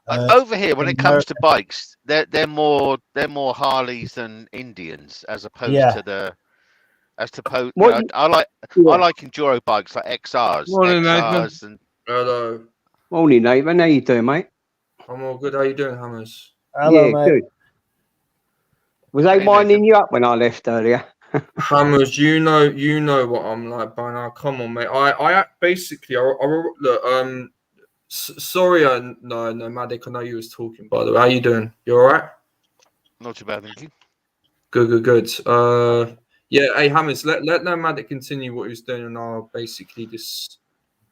Over here, when in it comes America. to bikes, they're more Harleys than Indians, as opposed Yeah. to the as to What you- I like Yeah. enduro bikes like XRs, Morning, Nathan. and Hello. Morning, Nathan. How you doing, mate? I'm all good. How you doing, Hammers? Hello, Yeah, mate. good. Was they Hey, winding Nathan. you up when I left earlier? Hammers, you know what I'm like by now. Come on, mate. I basically, look, sorry, no, Madik, I know you was talking, by the way. How you doing? You all right? Not too bad, thank you. Good. Yeah, hey, Hammers, let Madik continue what he was doing, and I'll basically just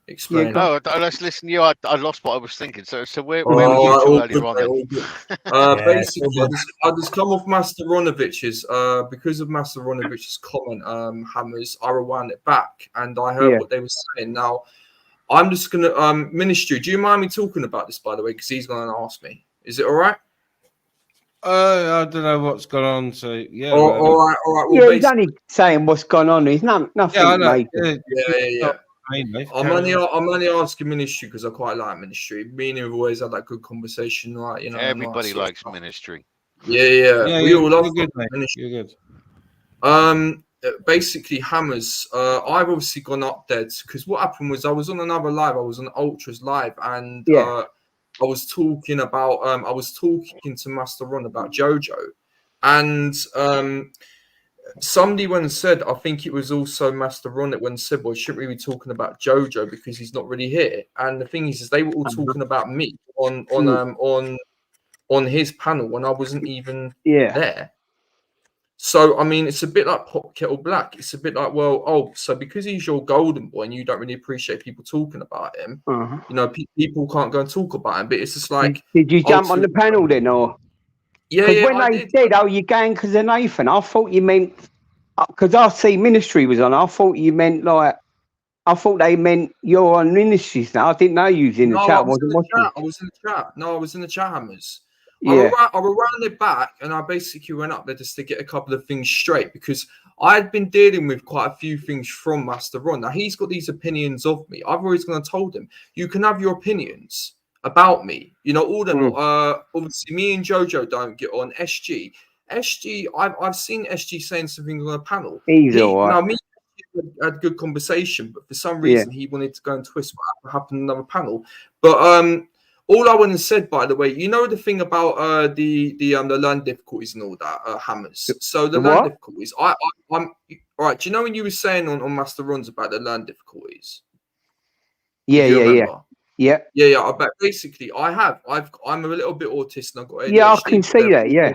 explain. go Let's listen to you. I lost what I was thinking. So where Oh, were you two all earlier good, on? mate, Then? all good. Yeah, Basically, all I just come off Master Ronovic's because of Master Ronovic's comment, Hammers, I rewound it back and I heard Yeah. what they were saying. Now, I'm just gonna Ministry, do you mind me talking about this, by the way? Because he's gonna ask me. Is it all right? I don't know what's gone on. So yeah, All right. Well, Yeah, he's basically, only saying what's gone on. He's nothing yeah, I know. major. yeah. Mainly, I'm only asking Ministry because I quite like Ministry. Me and him have always had that good conversation, right? You know, and all that Everybody sort of likes stuff. Ministry. Yeah. We all love you're good, mate. Ministry. You're good. Basically, Hammers, I've obviously gone up there because what happened was I was on another live. I was on Ultras live, and Yeah. I was talking about I was talking to Master Ron about Jojo, and somebody went and said, I think it was also Master Ron that went and said, well, shouldn't we be talking about Jojo because he's not really here? And the thing is they were all talking about me on his panel when I wasn't even there. So I mean, it's a bit like Pot Kettle Black. It's a bit like, well, so because he's your golden boy and you don't really appreciate people talking about him, you know, people can't go and talk about him. But it's just like, Did you jump on the panel then, or? Yeah, Because when I they did. said, "Oh, you're going because of Nathan," I thought you meant because I see Ministry was on. I thought you meant like I thought they meant you're on Ministries now. I didn't know you was in the chat. I was in the chat. No, I was in the chat, Hammers. Yeah. I rewound it back and I basically went up there just to get a couple of things straight because I'd been dealing with quite a few things from Master Ron. Now he's got these opinions of me. I've always gonna told him, you can have your opinions about me. You know, all them obviously me and Jojo don't get on. SG, I've seen SG saying something on a panel. He's all right. Now me had good conversation, but for some reason he wanted to go and twist what happened in another panel. But all I went and said, by the way, you know the thing about the learn difficulties and all that, Hammers. So the learn difficulties, I'm all right. Do you know when you were saying on Master Runs about the learn difficulties? Yeah. I bet basically I'm a little bit autistic and I've got ADHD. Yeah, I can see that. Yeah,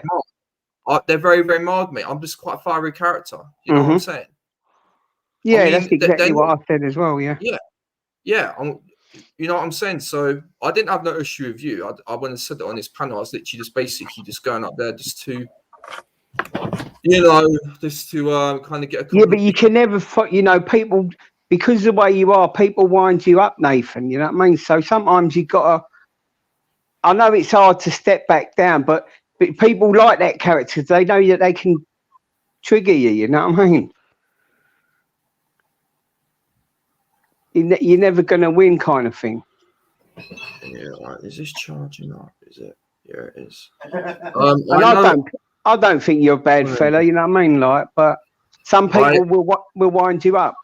they're very, very mild, mate. I'm just quite a fiery character. You know what I'm saying? Yeah, I mean, that's exactly what I said as well. Yeah. You know what I'm saying? So I didn't have no issue with you. I went and said it on this panel. I was literally just basically just going up there just to, you know, kind of get a couple. Yeah, but you can never, you know, people because of the way you are, people wind you up, Nathan. You know what I mean? So sometimes you got to. I know it's hard to step back down, but people like that character. They know that they can trigger you. You know what I mean? You're never going to win, kind of thing. Yeah, right. Is this charging up? Is it? Yeah, it is. I don't think you're a bad fella. You know what I mean? Like, but some people will wind you up.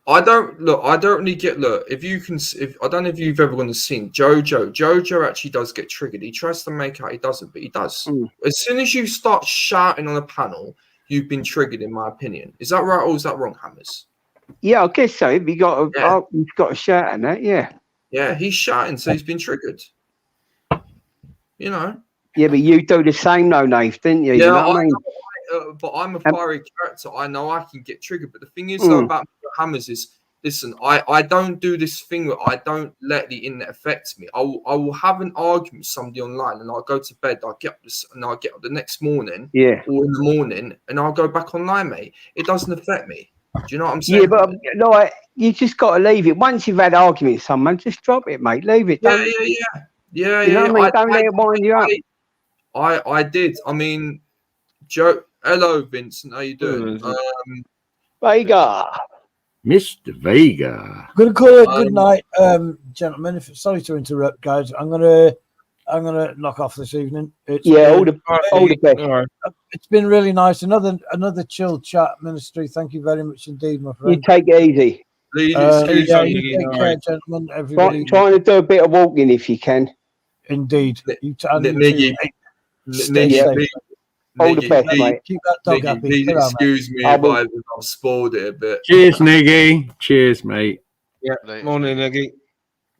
I don't really get. Look, if I don't know if you've ever gone to seen Jojo actually does get triggered. He tries to make out he doesn't, but he does. As soon as you start shouting on a panel, you've been triggered, in my opinion. Is that right or is that wrong, Hammers? Yeah, I guess so. You've got a shout in that, yeah. Yeah, he's shouting, so he's been triggered. You know. Yeah, but you do the same, though, Nate, didn't you? Yeah, you know what I mean? But I'm a fiery character. I know I can get triggered. But the thing is, though, about Hammers is, listen, I don't do this thing where I don't let the internet affect me. I will have an argument with somebody online, and I'll go to bed. I'll get up the next morning, or in the morning, and I'll go back online, mate. It doesn't affect me. Do you know what I'm saying? Yeah, but like you just got to leave it. Once you've had argument with someone, just drop it, mate. Leave it. Don't, Yeah. you know what I mean? Don't let it wind you up. I did. I mean, Joe. Hello, Vincent. How you doing? Vega. Mr. Vega. I'm gonna call it good night, gentlemen. Sorry to interrupt, guys. I'm gonna knock off this evening. All the best. Right. It's been really nice. Another chill chat, Ministry. Thank you very much indeed, my friend. You take it easy. Please you excuse take care, gentlemen. Everybody. Trying to do a bit of walking if you can. Indeed. Niggy. Stay safe. All the best, mate. Keep that dog happy. Please Get on, excuse me if I've spoiled it a bit. Cheers, Niggy. Cheers, mate. Yeah. Morning, Niggy.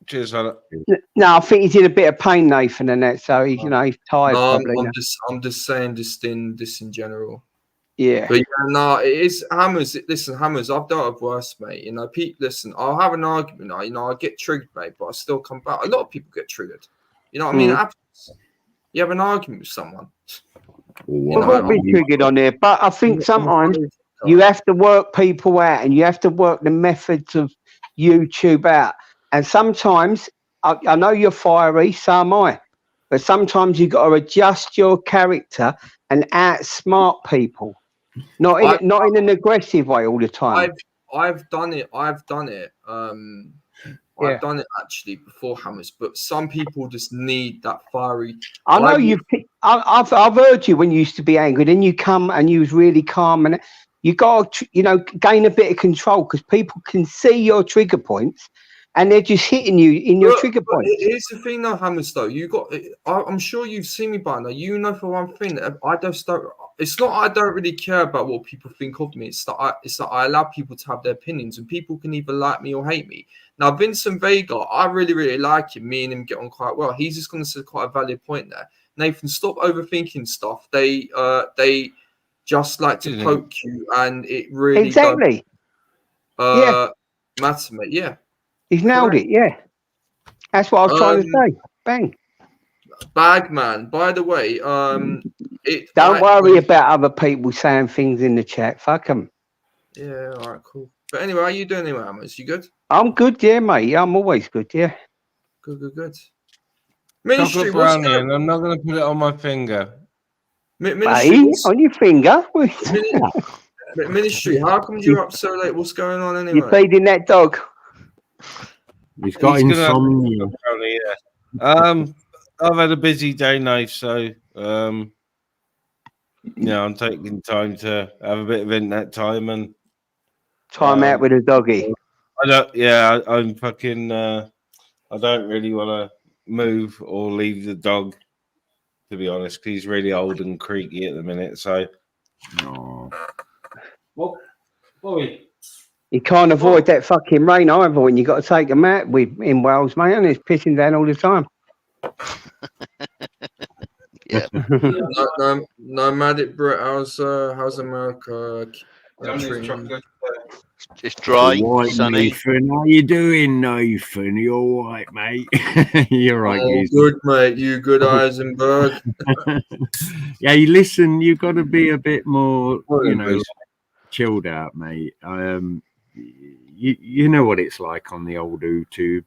Cheers, fella. No, I think he's in a bit of pain, Nathan, and that. So he's, he's tired. No, probably. I'm just saying this in general. Yeah. But no, it is Hammers. Listen, Hammers, I've dealt with worse, mate. You know, listen, I'll have an argument. I get triggered, mate, but I still come back. A lot of people get triggered. You know what I mean? It happens. You have an argument with someone. We'll be triggered on there, but I think sometimes you have to work people out, and you have to work the methods of YouTube out. And sometimes I know you're fiery, so am I. But sometimes you've got to adjust your character and outsmart people, not in an aggressive way all the time. I've done it. I've done it actually before, Hammers. But some people just need that fiery. I know I've heard you when you used to be angry. Then you come and you was really calm, and you got to gain a bit of control because people can see your trigger points. And they're just hitting you in your trigger point. Here's the thing, though, Hammers. Though I'm sure you've seen me by now. You know for one thing that I just don't. It's not I don't really care about what people think of me. It's that I allow people to have their opinions, and people can either like me or hate me. Now, Vincent Vega, I really, really like him. Me and him get on quite well. He's just going to say quite a valid point there. Nathan, stop overthinking stuff. They just like to poke you, and it really exactly. matter, mate. Yeah. He's nailed it, yeah. That's what I was trying to say. Bang. Bagman, by the way, don't worry about other people saying things in the chat. Fuck them. Yeah, all right, cool. But anyway, how you doing anyway, Amos? You good? I'm good, yeah, mate. I'm always good, yeah. Good. Ministry, brownie, and I'm not going to put it on my finger. Ministry, on your finger? Ministry, how come you're up so late? What's going on anyway? You're feeding that dog. He's got insomnia. I've had a busy day, Nate, so I'm taking time to have a bit of internet time and time out with a doggy. I'm fucking. I don't really want to move or leave the dog, to be honest. He's really old and creaky at the minute. So, what? You can't avoid that fucking rain either when you got to take them out in Wales, mate, and it's pissing down all the time. Yeah. Nomadic Brit, how's America? It's dry, right, sunny. Nathan, how you doing, Nathan? You all right, mate? You're right. Good, mate. You good, Eisenberg? Yeah, you listen. You got to be a bit more, chilled out, mate. You know what it's like on the old YouTube.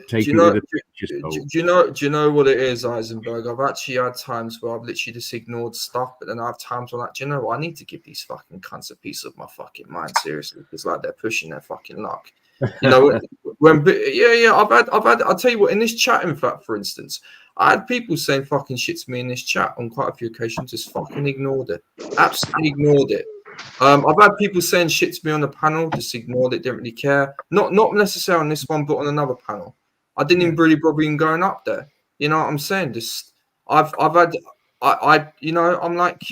Do you know what it is, Eisenberg? I've actually had times where I've literally just ignored stuff, but then I have times where I'm like, do you know what? I need to give these fucking cunts a piece of my fucking mind, seriously, because like they're pushing their fucking luck. You know, I've had. I'll tell you what. In this chat, in fact, for instance, I had people saying fucking shit to me in this chat on quite a few occasions. Just fucking ignored it. Absolutely ignored it. I've had people saying shit to me on the panel, just ignored it, didn't really care. Not necessarily on this one, but on another panel. I didn't even really bother even going up there. You know what I'm saying? Just I'm like,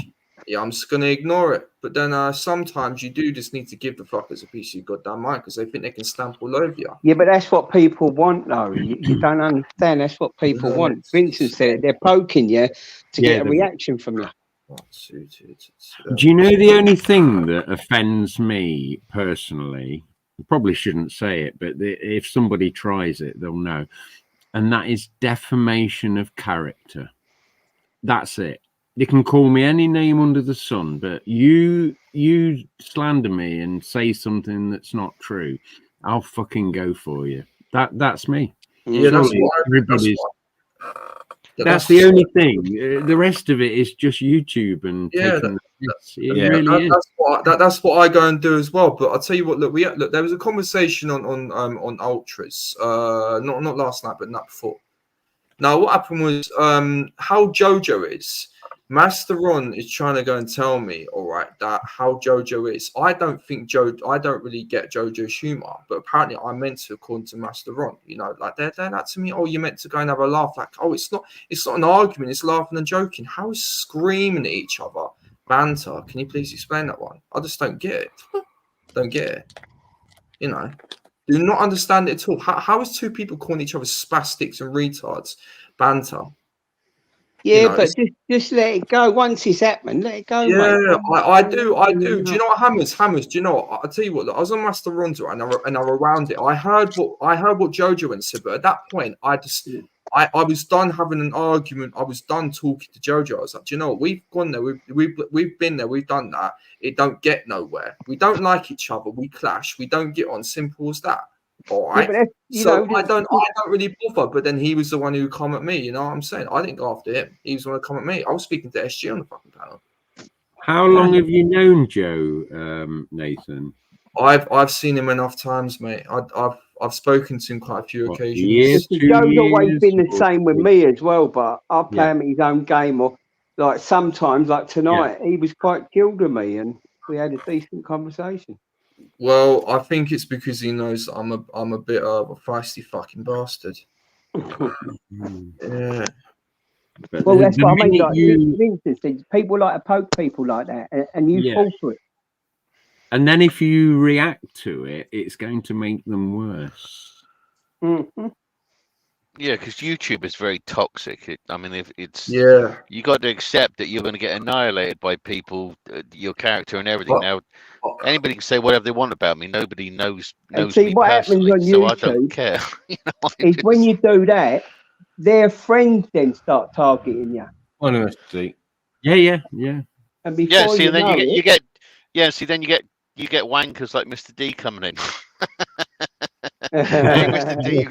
yeah, I'm just gonna ignore it. But then sometimes you do just need to give the fuckers a piece of your goddamn mind because they think they can stamp all over you. Yeah, but that's what people want, though. You don't understand. That's what people want. Vincent said they're poking you to get a reaction from you. Do you know the only thing that offends me personally? I probably shouldn't say it, but if somebody tries it, they'll know. And that is defamation of character. That's it. You can call me any name under the sun, but you you slander me and say something that's not true, I'll fucking go for you. That's me. Yeah, that's Surely what everybody's. That's the only thing. The rest of it is just YouTube and taking the piss. It really is. That's what I go and do as well. But I'll tell you what. Look, there was a conversation on ultras. Not last night, but night before. Now, what happened was how JoJo is. Master Ron is trying to go and tell me, all right, that how JoJo is. I don't really get JoJo's humor, but apparently I'm meant to, according to Master Ron. You know, like they're like to me, oh, you're meant to go and have a laugh. Like, oh, it's not an argument, it's laughing and joking. How is screaming at each other banter? Can you please explain that one? I just don't get it. Don't get it. You know, do not understand it at all. How is two people calling each other spastics and retards banter? Yeah, you know, but just let it go. Once it's happened, let it go. Yeah, mate. I do. Do you know what, Hammers? Do you know what? I'll tell you what. Look, I was on Master Ron's and I were around it. I heard what JoJo and said, but at that point, I was done having an argument. I was done talking to JoJo. I was like, do you know what? We've gone there. We've been there. We've done that. It don't get nowhere. We don't like each other. We clash. We don't get on. Simple as that. All right. Yeah, so I don't really bother. But then he was the one who come at me. You know what I'm saying? I didn't go after him. He was the one to come at me. I was speaking to SG on the fucking panel. How long have you known Joe, Nathan? I've seen him enough times, mate. I've spoken to him quite a few occasions. Joe's always been the same with me as well, but I play him his own game, or like sometimes, like tonight, he was quite chilled with me, and we had a decent conversation. Well, I think it's because he knows that I'm a bit of a feisty fucking bastard. Yeah. Well, that's what I mean. Like, for instance, people like to poke people like that, and you fall for it. And then if you react to it, it's going to make them worse. Mm-hmm. Yeah, because YouTube is very toxic. I mean, if it's you got to accept that you're going to get annihilated by people, your character and everything. Now, anybody can say whatever they want about me. Nobody knows me what personally, happens on so YouTube I don't care. You know, is when you do that, their friends then start targeting you. Honestly, yeah. And before see, you and then know you get wankers like Mr. D coming in. Hey, Mr. D,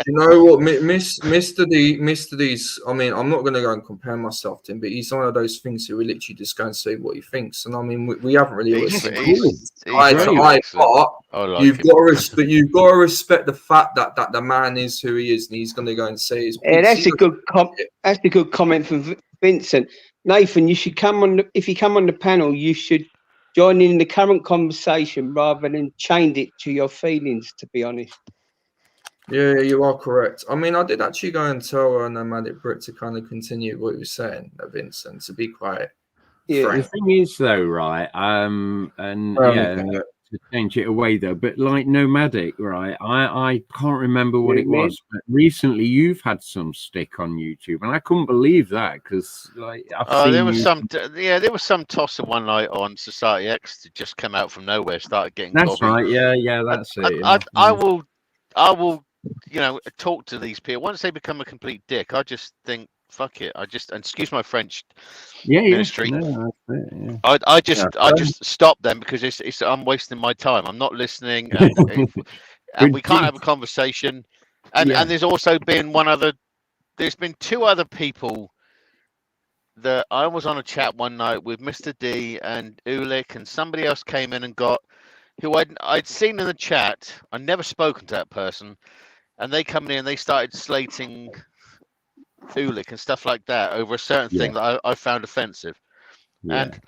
you know what, Mr. D's. I mean, I'm not going to go and compare myself to him, but he's one of those things who will literally just go and say what he thinks. And I mean, we haven't really always seen eye to eye, but you've got to respect the fact that the man is who he is, and he's going to go and say his piece. Yeah, that's a good comment from Vincent. Nathan, you should if you come on the panel, you should join in the current conversation rather than change it to your feelings, to be honest. Yeah, you are correct. I mean, I did actually go and tell Nomadic Brit to kind of continue what he was saying, Vincent, to be quiet. Yeah, frank. The thing is, though, right? To change it away, though, but like Nomadic, right? I can't remember what it was, but recently you've had some stick on YouTube, and I couldn't believe that because, like, there was some tosser one night on Society X that just came out from nowhere, started getting. That's right. Yeah, that's it. I will, talk to these people once they become a complete dick. I just think. Fuck it! And excuse my French ministry. No, that's it, I just stop them because I'm wasting my time. I'm not listening, and we can't have a conversation. And there's also been there's been two other people that I was on a chat one night with Mr. D and Ulick, and somebody else came in and who I'd seen in the chat. I'd never spoken to that person, and they come in and they started slating Ulick and stuff like that over a certain thing that I found offensive. And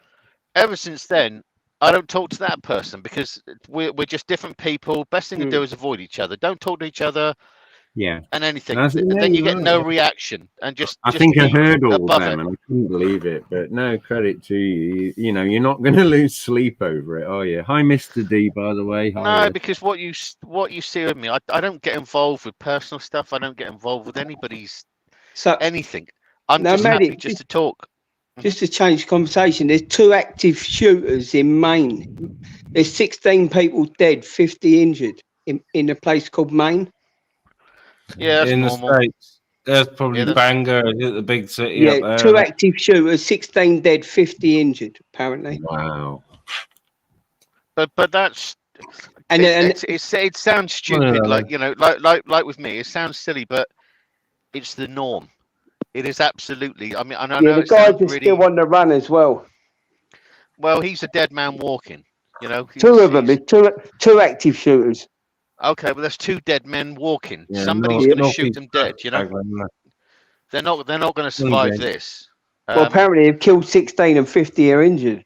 ever since then, I don't talk to that person because we're just different people. Best thing to do is avoid each other. Don't talk to each other. And anything. And then you get no reaction. And I think I heard all of them and I couldn't believe it. But no credit to you. You know, you're not going to lose sleep over it, are you? Hi, Mr. D, by the way. No, because what you see with me, I don't get involved with personal stuff. I don't get involved with anybody's anything. I'm just happy just to talk. Just to change the conversation, there's 2 active shooters in Maine. There's 16 people dead, 50 injured in a place called Maine. Yeah, that's in normal. the States. There's probably Yeah, Bangor, is it the big city Yeah, up there? 2 active shooters, 16 dead, 50 injured, apparently. Wow. but that's And it sounds stupid, like like with me, it sounds silly, but it's the norm. It is absolutely. I mean, and I know the it guys sounds are really still on the run as well. well. He's a dead man walking. You know, Two of them, it's two active shooters. Okay, well, there's 2 dead men walking. Yeah, Somebody's going to shoot them dead. You know, Bangor. they're not going to survive this. Well, apparently they've killed 16 and 50 are injured.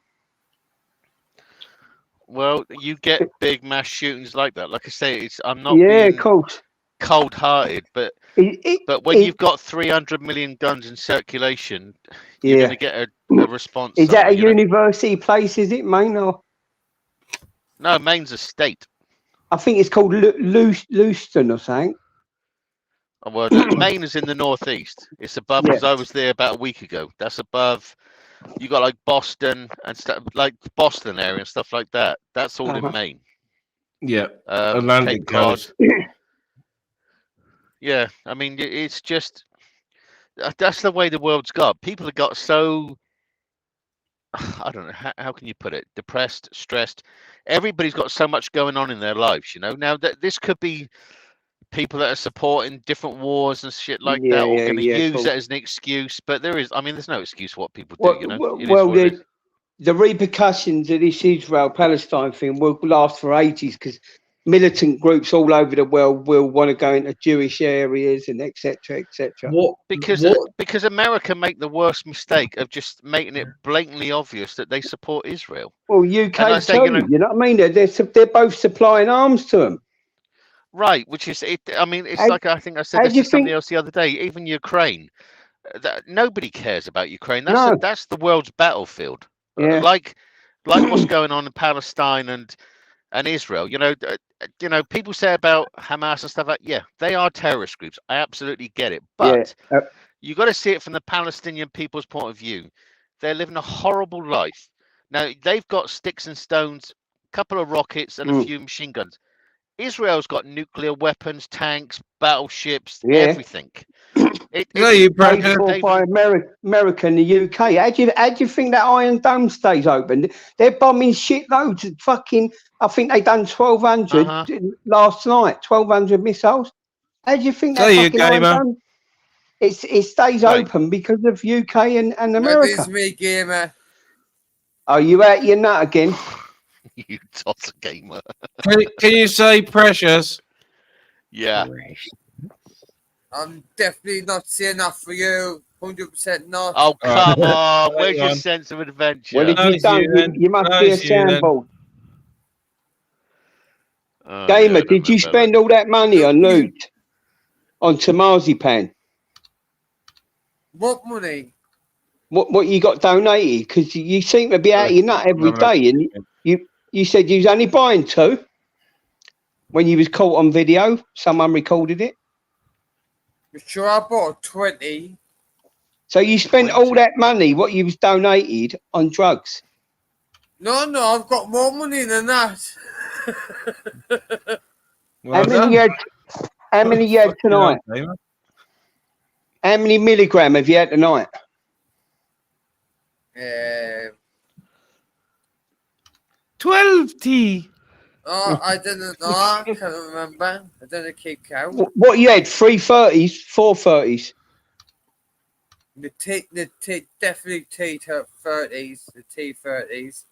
Well, you get big mass shootings like that. Like I say, I'm not Yeah, being of course. cold-hearted, but when you've got 300 million guns in circulation, you're going to get a response. Is that a you know? university place? Is it Maine or? No, Maine's a state. I think it's called Leuston or something. Oh, well, Maine is in the northeast. It's above, because I was there about a week ago. That's above. You got like Boston and stuff, like Boston area and stuff like that. That's all in Maine. Yeah, Atlantic Cape Cod. coast. Yeah, I mean, it's just that's the way the world's got. People have got so, I don't know, how can you put it? Depressed, stressed. Everybody's got so much going on in their lives, you know. Now that this could be people that are supporting different wars and shit like that, or going to use that as an excuse. But there's no excuse for what people do, you know. The repercussions of this Israel-Palestine thing will last for ages, because militant groups all over the world will want to go into Jewish areas and etc. etc. Because America make the worst mistake of just making it blatantly obvious that they support Israel. Well, UK too, you know what I mean? They're both supplying arms to them. Right, which is it. I mean, it's like I think I said this to somebody else the other day. Even Ukraine, nobody cares about Ukraine. That's the world's battlefield. Yeah. Like what's going on in Palestine and Israel. You know, people say about Hamas and stuff like, yeah, they are terrorist groups. I absolutely get it, but you got to see it from the Palestinian people's point of view. They're living a horrible life. Now they've got sticks and stones, a couple of rockets, and a few machine guns. Israel's got nuclear weapons, tanks, battleships, everything. You by America and the UK. How do you think that Iron Dome stays open? They're bombing shitloads of fucking. I think they done 1,200 last night. 1,200 missiles. How do you think that fucking Iron Dome? It stays open because of UK and America. That is me, gamer. Oh, you out your nut again? You toss gamer. Can you say precious? Yeah. I'm definitely not saying that for you. 100% not. Oh, come on. Where's your sense of adventure? Well, if you don't, you must be a sample. Gamer, did you spend all that money on loot? On Marzipan? What money? What you got donated? Because you seem to be out of your nut every day, and you said you was only buying 2 when you was caught on video. Someone recorded it. Sure, I bought 20. So you spent all that money, what you was donated, on drugs? No, I've got more money than that. How many you had tonight? How many milligram have you had tonight? 12T. Oh, I didn't know. I can't remember. I didn't keep count. What you had? 330s, 430s? Definitely T30s, the T30s.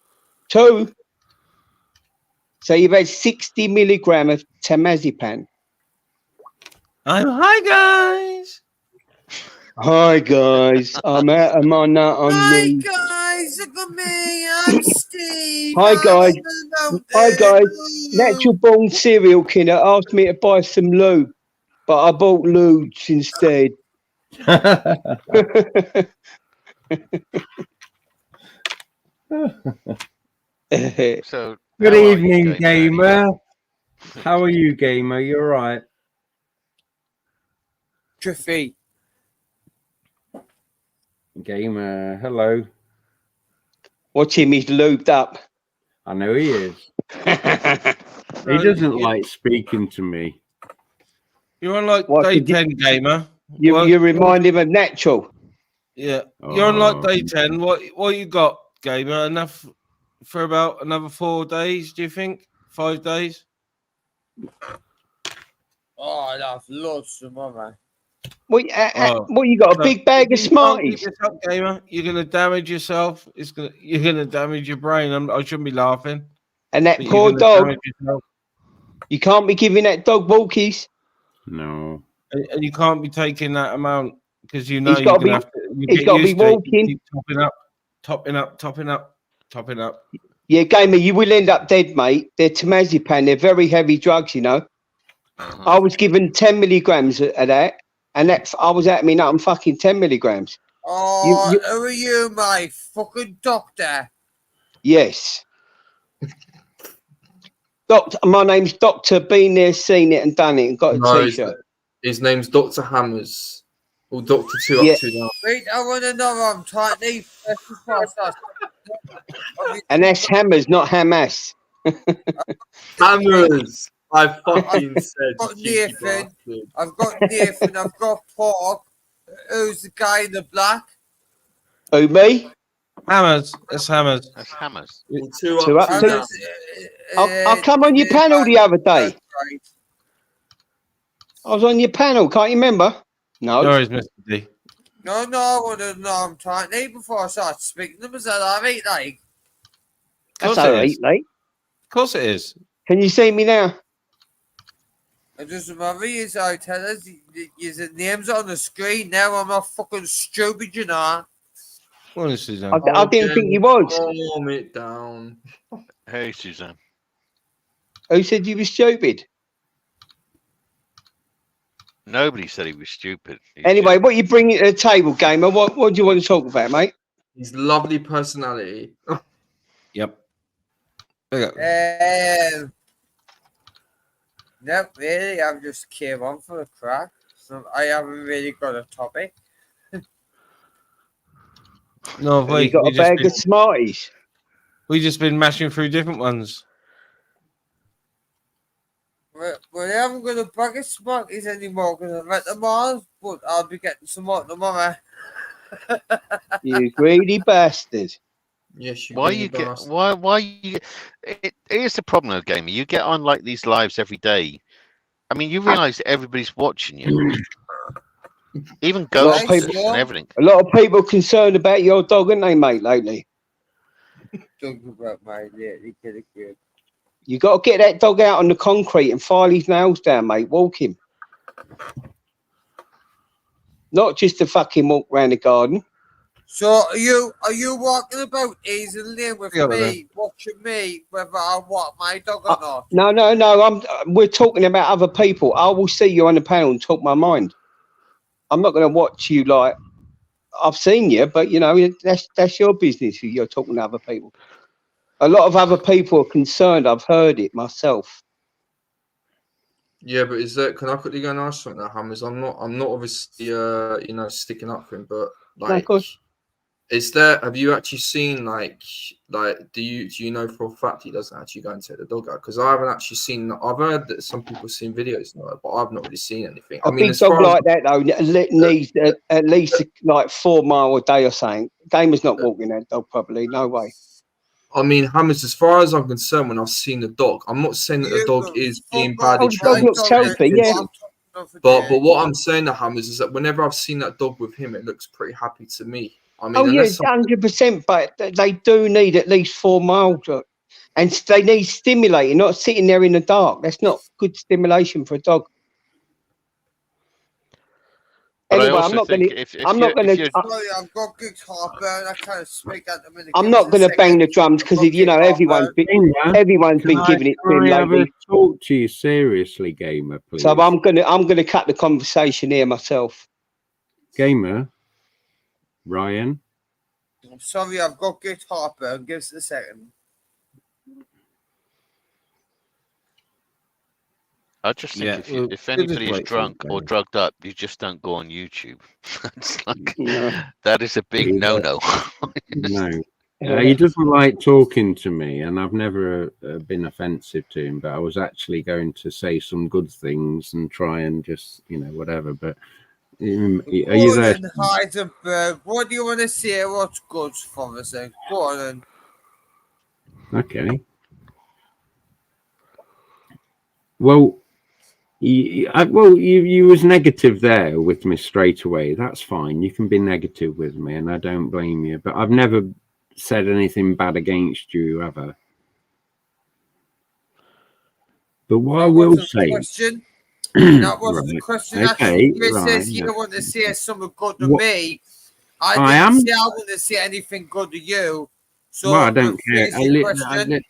2. So you've had 60 milligram of temazepam. Hi guys. Hi guys. I'm out of my nut on Hi me. guys, look at me. I'm Steve. Hi guys. Hi guys. Natural Born Serial Killer asked me to buy some lube, but I bought lubes instead. So good evening, gamer. How are you, gamer? You're right. Triffy. Gamer, hello. Watch him, he's lubed up. I know he is. He doesn't like speaking to me. You're on like day 10, gamer. You remind him of Natural. Yeah, you're on like Oh. day 10. What you got, Gamer? Enough for about another 4 days? Do you think 5 days? Oh, I'd have loads tomorrow. What you got? A big bag of If you can't keep Smarties? this up, Gamer, you're gonna damage yourself. You're gonna damage your brain. I shouldn't be laughing. And that But poor you're gonna dog. damage yourself. You can't be giving that dog walkies. No. And you can't be taking that amount because you know He's you're gotta gonna be- have to. You he's get gotta be used to it. You walking. keep topping up. Yeah, Gamer, you will end up dead, mate. They're temazepam. They're very heavy drugs, you know. I was given 10 milligrams of that, and I was at me nut fucking 10 milligrams. Oh, who are you, my fucking doctor? Yes. Doctor, my name's Doctor. Been there, seen it, and done it, and got a No, T-shirt. his name's Dr. Hammers. Or Dr. 2 Yeah. up 2 down. Wait, I want to know I'm trying to And that's Hammers, not Hamas. Hammers! I fucking said. I've got you cheeky Nathan. bastard. I've got Nathan. I've got Paul. Who's the guy in the black? Who, me? Hammers. That's Hammers. That's Hammers. Or 2 Two up up, 2 two- down. I come on your panel the other day. I was on your panel. Can't you remember? No. Sorry, Mr. D. No, I want to know I'm trying to before I start speaking to them. Is that all right, like? That's course all it right, is. mate. Of course it is. Can you see me now? I just remember you, so I tell us your names on the screen now. I'm not fucking stupid, you know. Honestly, Suzanne. I didn't think you was. Calm it down. Hey, Suzanne. Who said you were stupid? Nobody said he was stupid. He's Anyway, what you bringing to the table, Gamer? What do you want to talk about, mate? His lovely personality. Yep. Okay. Not really. I've just came on for the crack. So I haven't really got a topic. No, You got a bag of Smarties. We just been mashing through different ones. Well, I haven't got a bag of Smarties anymore because I've met them all, but I'll be getting some more tomorrow. You greedy bastard. Yes, you Why greedy you get bastard. why you here's the problem with gaming. You get on like these lives every day. I mean, you realise everybody's watching you. Even A lot of ghosts people- and everything. A lot of people concerned about your dog, aren't they, mate, lately? Talking about my lady kid. You got to get that dog out on the concrete and file his nails down, mate. Walk him. Not just to fucking walk round the garden. So are you walking about easily with Yeah, me, watching me, whether I walk my dog or not? No. We're talking about other people. I will see you on the panel and talk my mind. I'm not going to watch you like I've seen you, but you know that's your business. You're talking to other people. A lot of other people are concerned. I've heard it myself. Yeah, but is that? Can I quickly go and ask something now, Hammers? I'm not obviously sticking up for him, but No, of like, course. is there? Have you actually seen like do you know for a fact he doesn't actually go and take the dog out? Because I haven't actually seen. I've heard that some people have seen videos now, but I've not really seen anything. A I mean, big as dog far as like that though needs at least like 4 mile a day or something. Gamer's not walking that dog probably. No way. I mean, Hammers, as far as I'm concerned, when I've seen the dog, I'm not saying that the dog is being badly Oh, the dog trained. looks healthy, yeah. But what I'm saying to Hammers is that whenever I've seen that dog with him, it looks pretty happy to me. I mean, Oh yeah, unless 100%. But they do need at least 4 miles, and they need stimulating, not sitting there in the dark. That's not good stimulation for a dog. But Anyway, I I'm also not going think to. if I'm not going to. Sorry, I've got good heartburn. I can't speak at the minute. I'm not going to bang the drums because you know everyone's been giving it to him Can I have a lately. talk to you seriously, Gamer, please? So I'm gonna cut the conversation here myself. Gamer, Ryan. I'm sorry, I've got good heartburn. Give us a second. I just think Yeah, if well, if it is anybody is great drunk fun, or yeah. drugged up, you just don't go on YouTube. That's like No. that is a big Yeah. no-no. No. He doesn't like talking to me, and I've never been offensive to him, but I was actually going to say some good things and try and just, whatever. But Are you there? Gordon Heisenberg, what do you want to say? What's good for us then? Gordon. Okay. Well, you was negative there with me straight away. That's fine. You can be negative with me, and I don't blame you. But I've never said anything bad against you ever. But what I will say, That wasn't the right, question. okay, Actually, it right, says you don't want to say something good to What- me. I I am- didn't say I want to say anything good to you. So well, I don't care. rephrase your question.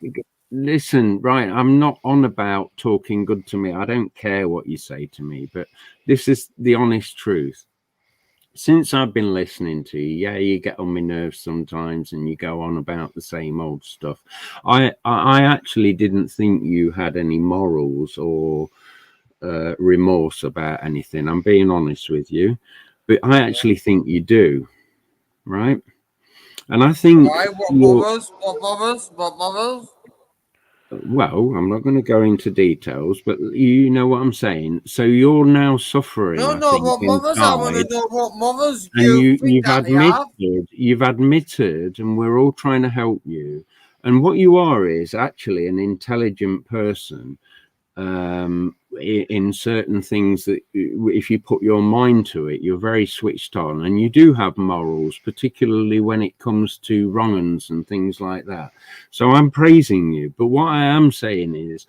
Listen, right, I'm not on about talking good to me. I don't care what you say to me, but this is the honest truth. Since I've been listening to you, yeah, you get on my nerves sometimes and you go on about the same old stuff. I actually didn't think you had any morals or remorse about anything. I'm being honest with you, but I actually think you do, right? And I think Why? What morals? What morals? What morals? well, I'm not going to go into details, but you know what I'm saying. So you're now suffering. No, I no, think, what morals? I want to inside. know what morals And you think that they have. you've admitted, and we're all trying to help you. And what you are is actually an intelligent person in certain things that if you put your mind to it, you're very switched on, and you do have morals, particularly when it comes to wrong-uns and things like that. So I'm praising you. But what I am saying is,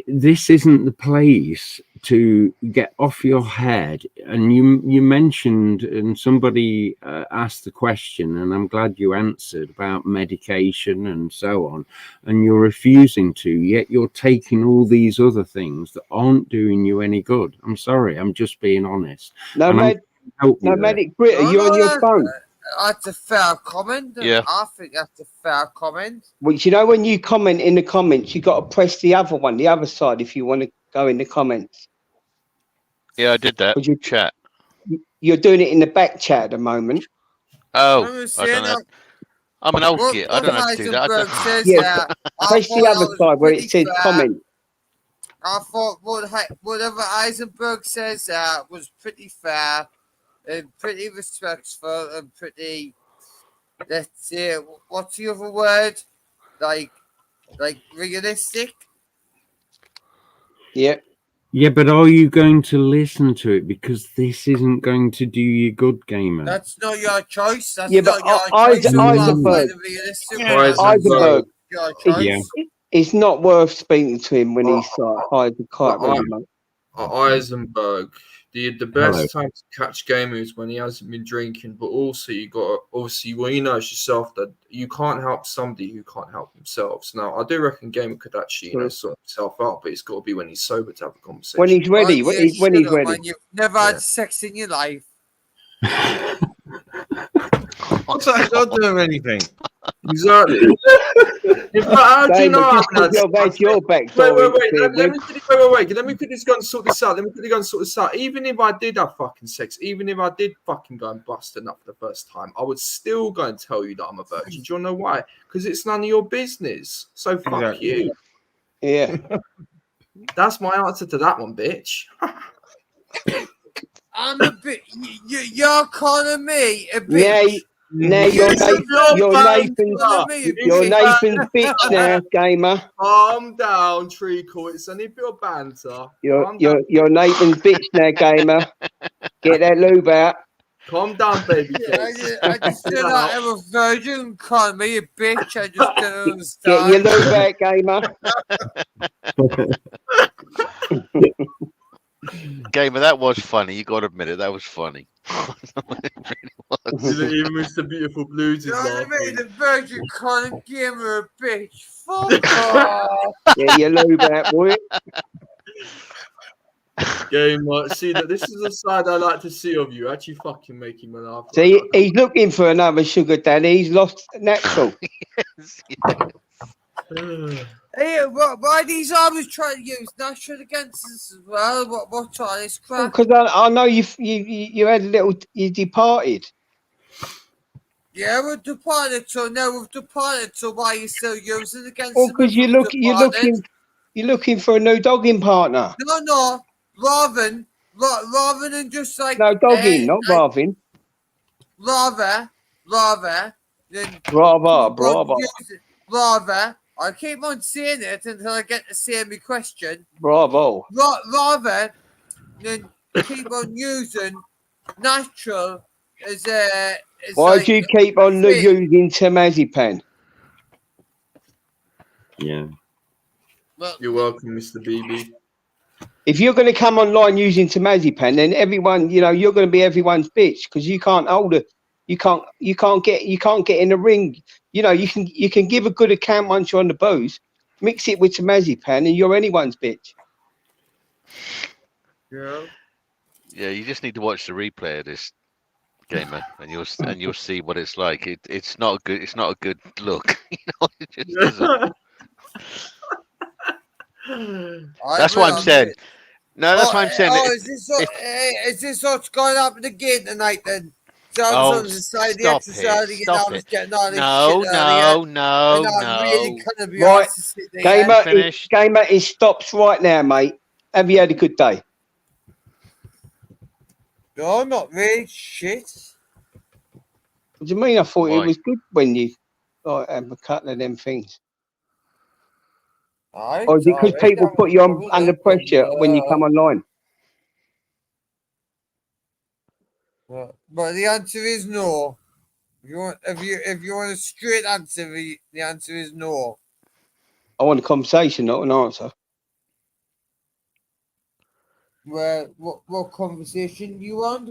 this isn't the place to get off your head. And you mentioned, and somebody asked the question, and I'm glad you answered about medication and so on, and you're refusing to, yet you're taking all these other things that aren't doing you any good. I'm sorry, I'm just being honest. No, Medic Brit, are you on your phone? That's a fair comment. Yeah. I think that's a fair comment. Well, you know, when you comment in the comments, you got to press the other one, the other side, if you want to go in the comments. Yeah, I did that. Would you Chat. You're doing it in the back chat at the moment. Oh, I don't know. I'm an old git. I don't know how to do that. Yeah, press the other side where it says comment. I thought whatever Eisenberg says was pretty fair and pretty respectful and pretty, let's see, what's the other word? Like realistic? Yeah. Yeah, but are you going to listen to it? Because this isn't going to do you good, gamer. That's not your choice. That's Yeah, not but your choice. Eisenberg. Eisenberg. Your choice. It's not worth speaking to him when he's like quite ready, mate. Eisenberg, the best time to catch gamer is when he hasn't been drinking, but also you got obviously you know yourself that you can't help somebody who can't help themselves. Now I do reckon gamer could actually sort himself out, but it's got to be when he's sober to have a conversation. When he's ready, when he's ready. When you've never had sex in your life. What's that got to do with anything? Exactly. In fact, how do you know? Wait. Let me quickly go and sort this out. Even if I did have fucking sex, even if I did fucking go and bust a nut for the first time, I would still go and tell you that I'm a virgin. Do you know why? Because it's none of your business. So fuck you. Yeah. That's my answer to that one, bitch. I'm a bit. You're calling me a bitch. Yeah. Now you're Nathan's bitch now, gamer. Calm down, Treacle. It's only a bit of banter. You're Nathan's bitch now, gamer. Get that lube out. Calm down, baby. I just did not have a virgin call me a bitch. I just didn't understand. Get your lube out, gamer. Gamer, that was funny. You got to admit it. That was funny. Even Mr. Beautiful Blues is laughing. The virgin calling gamer a bitch. Fuck off. Get your lube out, boy. Gamer, see that this is the side I like to see of you. Actually, fucking making me laugh. See, he's looking for another sugar daddy. He's lost natural. Yes. Hey, why these always trying to use natural against us as well? What's all this crap? Because I know you had a little. You departed. Yeah, we've departed. So now we've departed. So why are you still using against? Well, because you're looking for a new dogging partner. No. Rather rather than just like No, dogging, not Marvin. rather than Bravo, keep on bravo, rather I keep on saying it until I get to say my question. bravo. Rather than keep on using natural as a Why like do you keep on thing. using Tamazipan? Yeah. Well, You're welcome, Mr. BB. If you're going to come online using Tamazipan, then everyone, you know, you're going to be everyone's bitch because you can't hold it. You can't get in the ring. You know, you can give a good account once you're on the booze. Mix it with Tamazipan, and you're anyone's bitch. yeah. Yeah, you just need to watch the replay of this, gamer, and you'll see what it's like. It's not a good look. You know, it just isn't. That's what I'm saying. No, that's what I'm saying. Is this what's going up again tonight then? So I was Oh, on the side of the stop exercise it! and Stop I was it! getting all this No, shit earlier. no, And I'm really no. gonna be Right, asked to sit there. Gamer, it stops right now, mate. Have you had a good day? No, not really. Shit. What do you mean? I thought Why? it was good when you like have a couple of them things. Or is it because people put you on under pressure when you come online? But the answer is no. If you want a straight answer, the answer is no. I want a conversation, not an answer. Well, what conversation you want?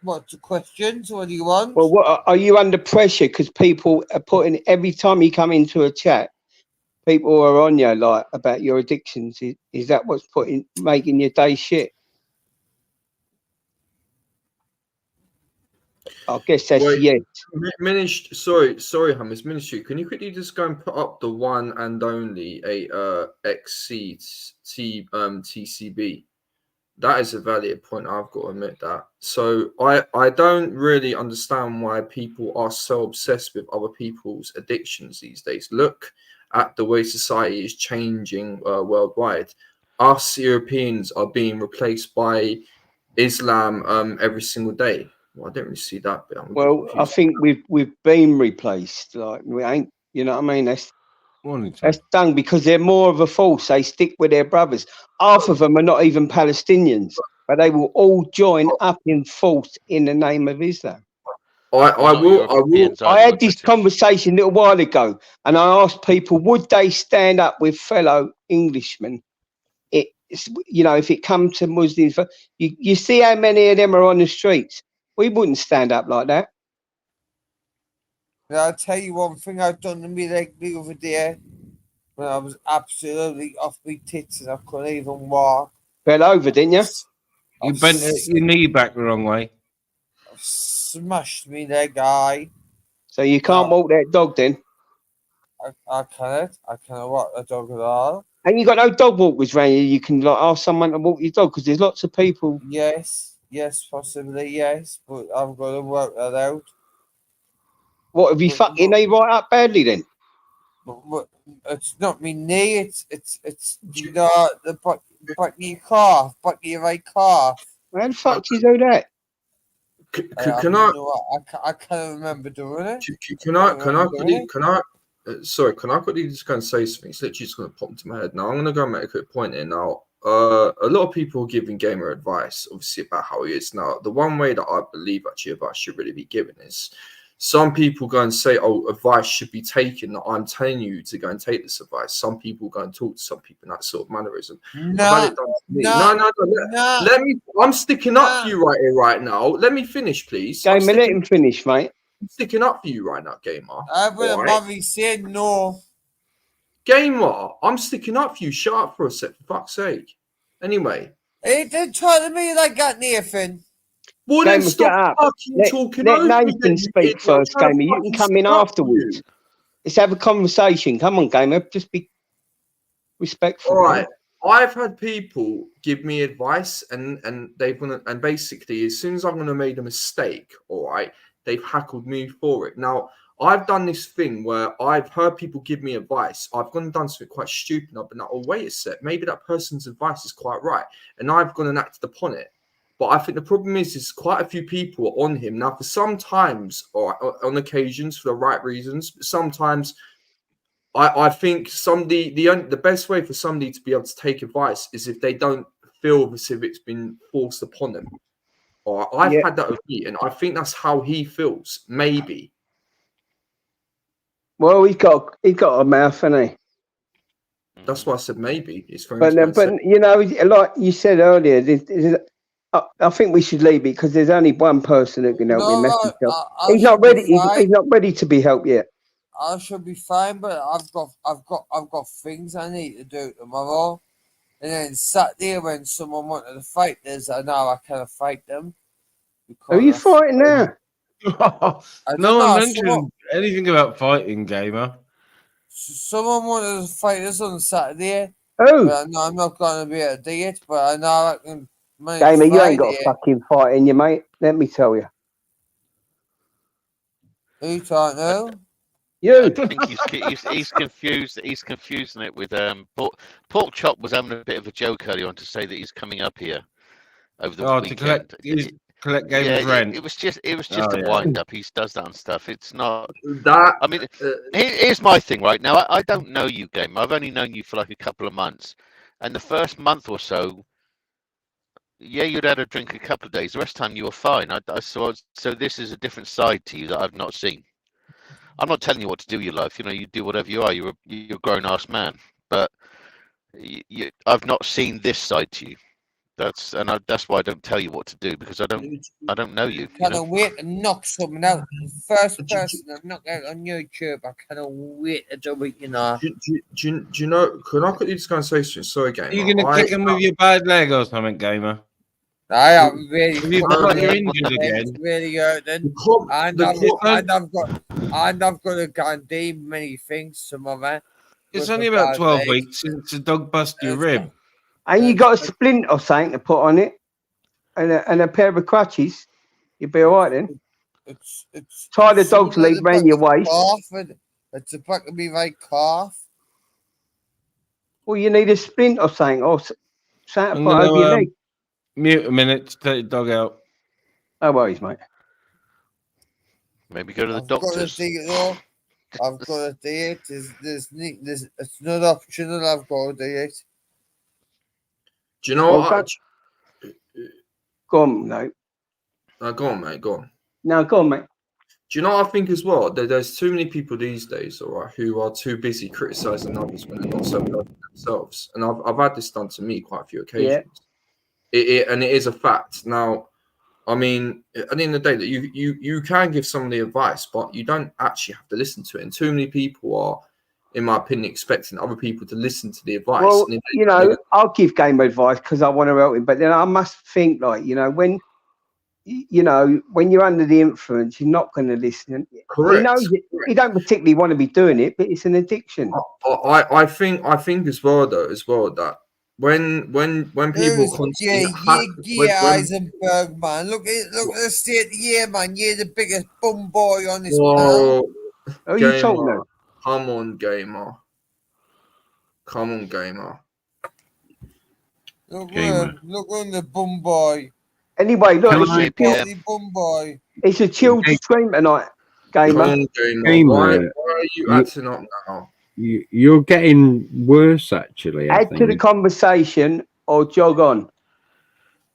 What's the questions? What do you want? Well, what are you under pressure? Because people are putting every time you come into a chat, people are on you like about your addictions. Is that what's making your day shit? I guess that's Wait, yes. Sorry, Hummus Ministry. Can you quickly just go and put up the one and only TCB? That is a valid point. I've got to admit that. So I don't really understand why people are so obsessed with other people's addictions these days. Look at the way society is changing worldwide. Us Europeans are being replaced by Islam every single day. Well, I don't really see that bit. I'm a bit Well, I confused. think we've been replaced. Like we ain't, you know what I mean? That's done because they're more of a force. They stick with their brothers. Half of them are not even Palestinians, but they will all join up in force in the name of Islam. I had this conversation a little while ago, and I asked people, would they stand up with fellow Englishmen? You know, if it comes to Muslims, you see how many of them are on the streets. We wouldn't stand up like that. Now, I'll tell you one thing I've done to me leg the other day when I was absolutely off my tits and I couldn't even walk. Fell over, didn't you? You bent your knee back the wrong way. I've smashed me leg eye. So you can't walk that dog then? I cannot walk the dog at all. And you got no dog walkers around you can like ask someone to walk your dog because there's lots of people. Yes, possibly, yes, but I'm going to work that out. What, have you fucked your knee right up badly then? But it's not me knee, it's you know, the back of your calf, back of your right calf. How the fuck do you do that? I can't remember doing it. Can I quickly just go and say something? It's literally just going to pop into my head. Now I'm going to go and make a quick point here. Now, a lot of people are giving Gamer advice, obviously, about how he is. Now, the one way that I believe actually advice should really be given is some people go and say, oh, advice should be taken. I'm telling you to go and take this advice. Some people go and talk to some people in that sort of mannerism. No. Let me. I'm sticking up for you right here, right now. Let me finish, please. Gamer, let him finish, mate. I'm sticking up for you right now, Gamer. I would have probably said no. Gamer, I'm sticking up for you. Shut up for a sec, for fuck's sake. Anyway. He didn't try to me like that, Nathan. Well, then stop fucking talking over me. Let Nathan speak first, Gamer. You can come in afterwards. Let's have a conversation. Come on, Gamer. Just be respectful. All right. I've had people give me advice and basically as soon as I'm gonna make a mistake, all right, they've hackled me for it. Now, I've done this thing where I've heard people give me advice. I've gone and done something quite stupid. I've been like, oh, wait a sec. Maybe that person's advice is quite right. And I've gone and acted upon it. But I think the problem is quite a few people are on him now. For sometimes, or on occasions, for the right reasons. But sometimes, I think the best way for somebody to be able to take advice is if they don't feel as if it's been forced upon them. Or I've had that with me, and I think that's how he feels. Maybe. Well, he's got a mouth, hasn't he? That's why I said maybe. It's for But you know, like you said earlier, I think we should leave it because there's only one person that can help me mess himself. He's not ready. He's not ready to be helped yet. I should be fine, but I've got things I need to do tomorrow. And then Saturday, when someone wanted to fight, I know I can't fight them. Who are you fighting now? No one mentioned anything about fighting, Gamer. Someone wanted to fight us on Saturday. Who? But no, I'm not going to be able to do it, but I know I can. Gamer, you ain't got a fucking fight in you, mate. Let me tell you. Who don't know? You. I think he's confused. He's confusing it with Pork Chop was having a bit of a joke earlier on to say that he's coming up here over the weekend. To collect Gamer's rent. It was just a wind up. He does that and stuff. It's not that. I mean, here's my thing right now. I don't know you, Gamer. I've only known you for like a couple of months, and the first month or so, yeah, you'd had a drink a couple of days. The rest of the time you were fine. So this is a different side to you that I've not seen. I'm not telling you what to do with your life. You know, you do whatever you are. You're a grown-ass man. But I've not seen this side to you. That's why I don't tell you what to do, because I don't know you. Cannot wait to knock someone out. The first person I've knocked out on YouTube. I cannot wait to do it. You know. Do you know? Can I quickly just go and say something? Sorry, Gamer. Are you gonna kick him with your bad leg or something, Gamer? I am really. You've got your injured again. Really hurting. And I've got to go and do many things tomorrow. It's only about 12 weeks since the dog busted your rib. And you got a splint or something to put on it, and a pair of crutches. You'll be all right then. It's tie the dog's leg round your waist. It's the back of me right calf. Well, you need a splint or something, or something to put over your leg. Mute a minute to take the dog out. No worries, mate. Maybe go to the doctors. I've got to do it. It's not optional. I've got to do it. Do you know what? Go on, no. Go on, mate. Go on. No, go on, mate. Do you know what I think as well? There's too many people these days, all right, who are too busy criticizing others when they're not so good themselves. And I've had this done to me quite a few occasions. Yeah. And it is a fact. Now, I mean, at the end of the day, that you can give somebody advice, but you don't actually have to listen to it. And too many people are, in my opinion, expecting other people to listen to the advice. Well, you know, I'll give Gamer advice because I want to help him, but then I must think, like, you know, when you're under the influence, you're not going to listen. Correct. He knows it. He don't particularly want to be doing it, but it's an addiction. I think as well that when people constantly Heisenberg, man, look at the state of the year, man. You're the biggest bum boy on this panel. Oh, you told me. Come on, Gamer. Look on the bum boy. Anyway, look, it's a chilled stream tonight, Gamer. Why are you acting up now? You're getting worse, actually. Add to the conversation or jog on.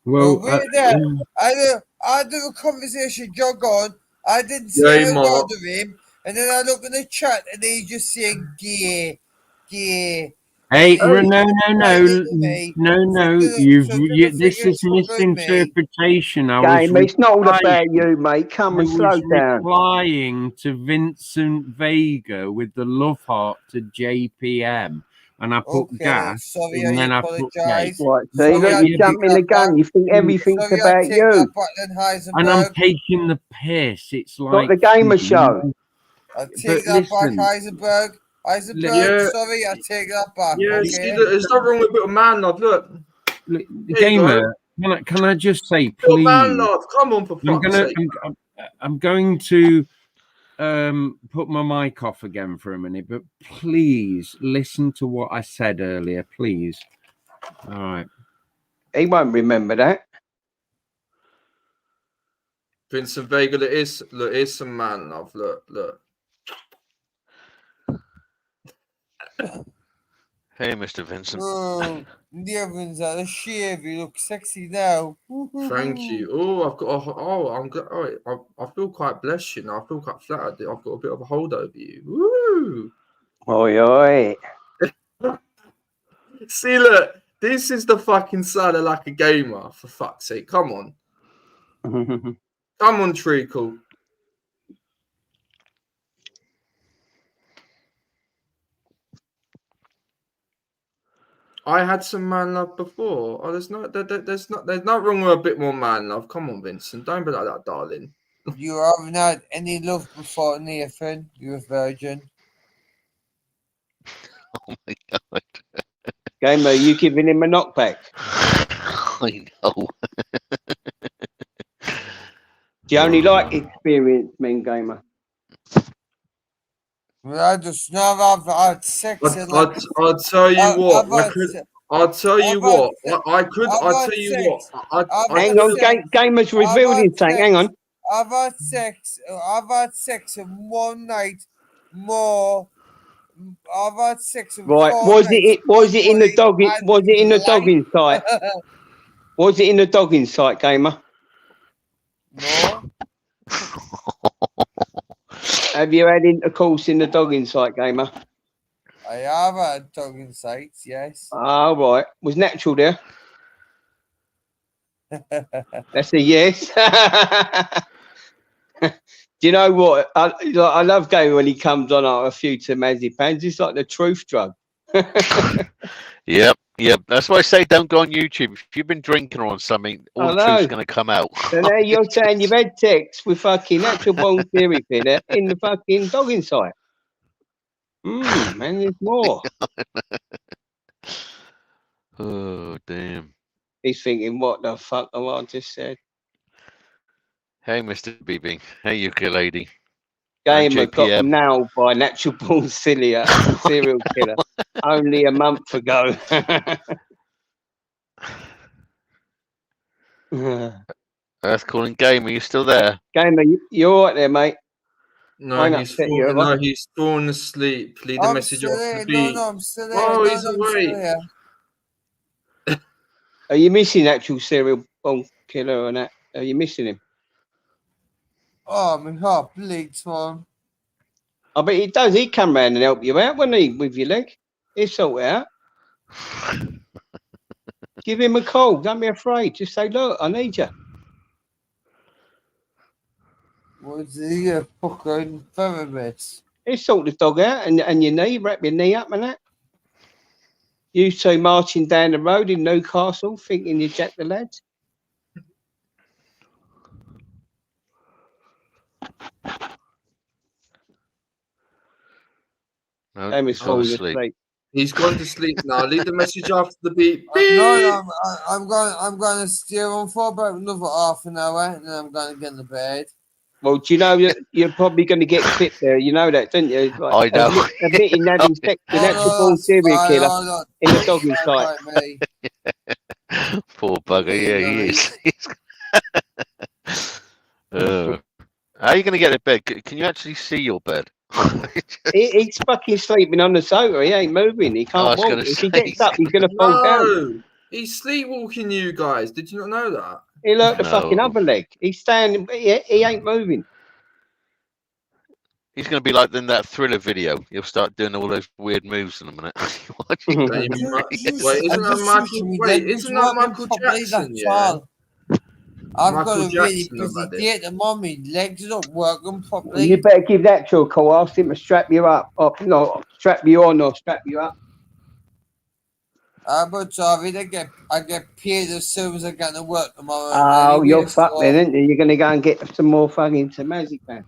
Well, I do a conversation, jog on. I didn't say a word of him, and then I look at the chat, and he's just saying gay. Hey, no. This is misinterpretation. It's not all about you, mate. Come and slow down. Replying to Vincent Vega with the love heart to JPM, and I put gas, and then I put gas. Right, so you're jumping the gun. You think everything's about you, and I'm taking the piss. It's like not the Gamer show. I take that back, Heisenberg. Sorry, I take that back. Yeah, there's nothing wrong with a bit of man love. Look Gamer, can I just say, please? Man love, come on, for fuck's sake. I'm going to put my mic off again for a minute, but please listen to what I said earlier, please. All right. He won't remember that. Vincent Vega, here's some man love. Look. Hey, Mr. Vincent. Oh, Nevin's out of shave. You look sexy now. Thank you. Oh, I've got I'm good. I feel quite blessed, you know. I feel quite flattered. I've got a bit of a hold over you. Woo! Oi, oi. See, look, this is the fucking side of like a gamer. For fuck's sake, come on, come on, Treacle. I had some man love before. Oh, there's no wrong with a bit more man love. Come on, Vincent, don't be like that, darling. You haven't had any love before, Nathan. You're a virgin. Oh my god. Gamer, you giving him a knockback? I know. Do you only like experienced men, Gamer? Well, I just never have had sex. I'll tell you what. I'll tell you what. I'll tell you what. Hang on, Gamer's revealed something. Hang on. I've had sex in one night more. I've had sex in Right. Was it in the dogging site? Was it in the dogging site, Gamer? No. Have you had intercourse in the dogging site, Gamer? I have had dogging sites, yes. Oh, right. Was natural there? That's a yes. Do you know what? I love Gamer when he comes on a few Tamazepams. It's like the truth drug. Yep. That's why I say don't go on YouTube. If you've been drinking or on something, all the truth's going to come out. So now you're saying you've had sex with fucking natural born theory filler in the fucking dogging site. Man, there's more. Oh, damn. He's thinking, what the fuck have I just said? Hey, Mr. BB. Hey, ukulele. Gamer got nailed by natural born serial killer only a month ago. That's calling Gamer. You still there? Gamer, you all right there, mate? No, he's fallen asleep. Leave the message off the beat. No, I'm still there. Oh, he's awake. Are you missing actual serial born killer or that? Are you missing him? Oh, my heart bleeds, man. I bet he does. He'd come round and help you out, wouldn't he, with your leg? He'll sort it out. Give him a call. Don't be afraid. Just say, look, I need you. What's the fucking therapist? He'll sort the dog out and your knee, wrap your knee up and that. You two marching down the road in Newcastle thinking you jack the lads. No, he's falling asleep. He's gone to sleep now. Leave the message after the beep. No, I'm going to steer on for about another half an hour, and then I'm going to get in the bed. Well, do you know you're probably going to get clipped there? You know that, don't you? Like, I know. Admitting having sex with an actual born serial killer in a dogging site. Poor bugger. Yeah, he is. How are you going to get to bed? Can you actually see your bed? He's fucking sleeping on the sofa. He ain't moving. He can't walk. If he gets up, he's going to fall down. He's sleepwalking, you guys. Did you not know that? He hurt the fucking other leg. He's standing. He ain't moving. He's going to be like in that Thriller video. He'll start doing all those weird moves in a minute. Isn't that Michael Jackson? Yeah. I've got a really busy day at the moment. Legs not working properly. You better give that to a call. Ask him to strap you up. No, strap you on or strap you up. But sorry, I get paid as soon as I get to work tomorrow. Oh, you're fucked then, aren't you? You're going to go and get some more fucking Tamazepam.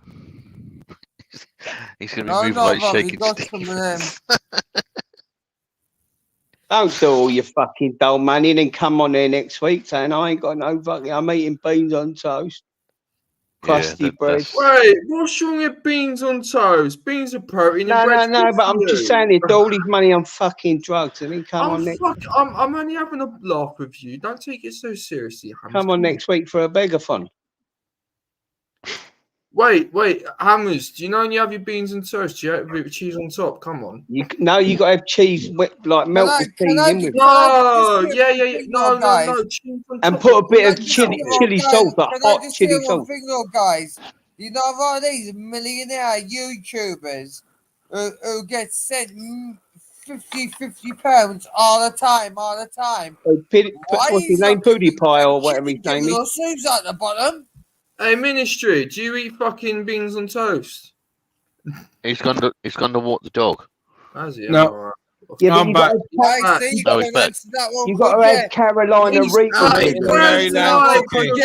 He's going to be moving like shaking Steve. Don't do all your fucking dull money and then come on there next week saying I ain't got no fucking. I'm eating beans on toast, crusty bread. Wait, what's wrong with beans on toast? Beans are protein. No, but I'm just saying it. Do all his money on fucking drugs and then come on next. I'm only having a laugh with you. Don't take it so seriously, Hams. Come on next week for a begathon. Wait, Hammers, do you know when you have your beans and toast, you have a bit of cheese on top? Come on. You got to have cheese, like melt the cheese in with it. No, yeah. No. Cheese on And top put a bit of Can chili sauce, like I hot just chili say one sauce. thing, though, guys? You know about these millionaire YouTubers who get sent 50 pounds all the time? Why What's his is name? not giving PewDiePie or them whatever his chicken name is. noodles at the bottom? Hey, Ministry, do you eat fucking beans on toast? He's gone to walk the dog. Has he? No. Alright. Yeah, but I'm back. I see you No, got he's to back. answer that one. You got to add Carolina He's Reaper out. with Where's it. the Maryland Maryland cookie? I'm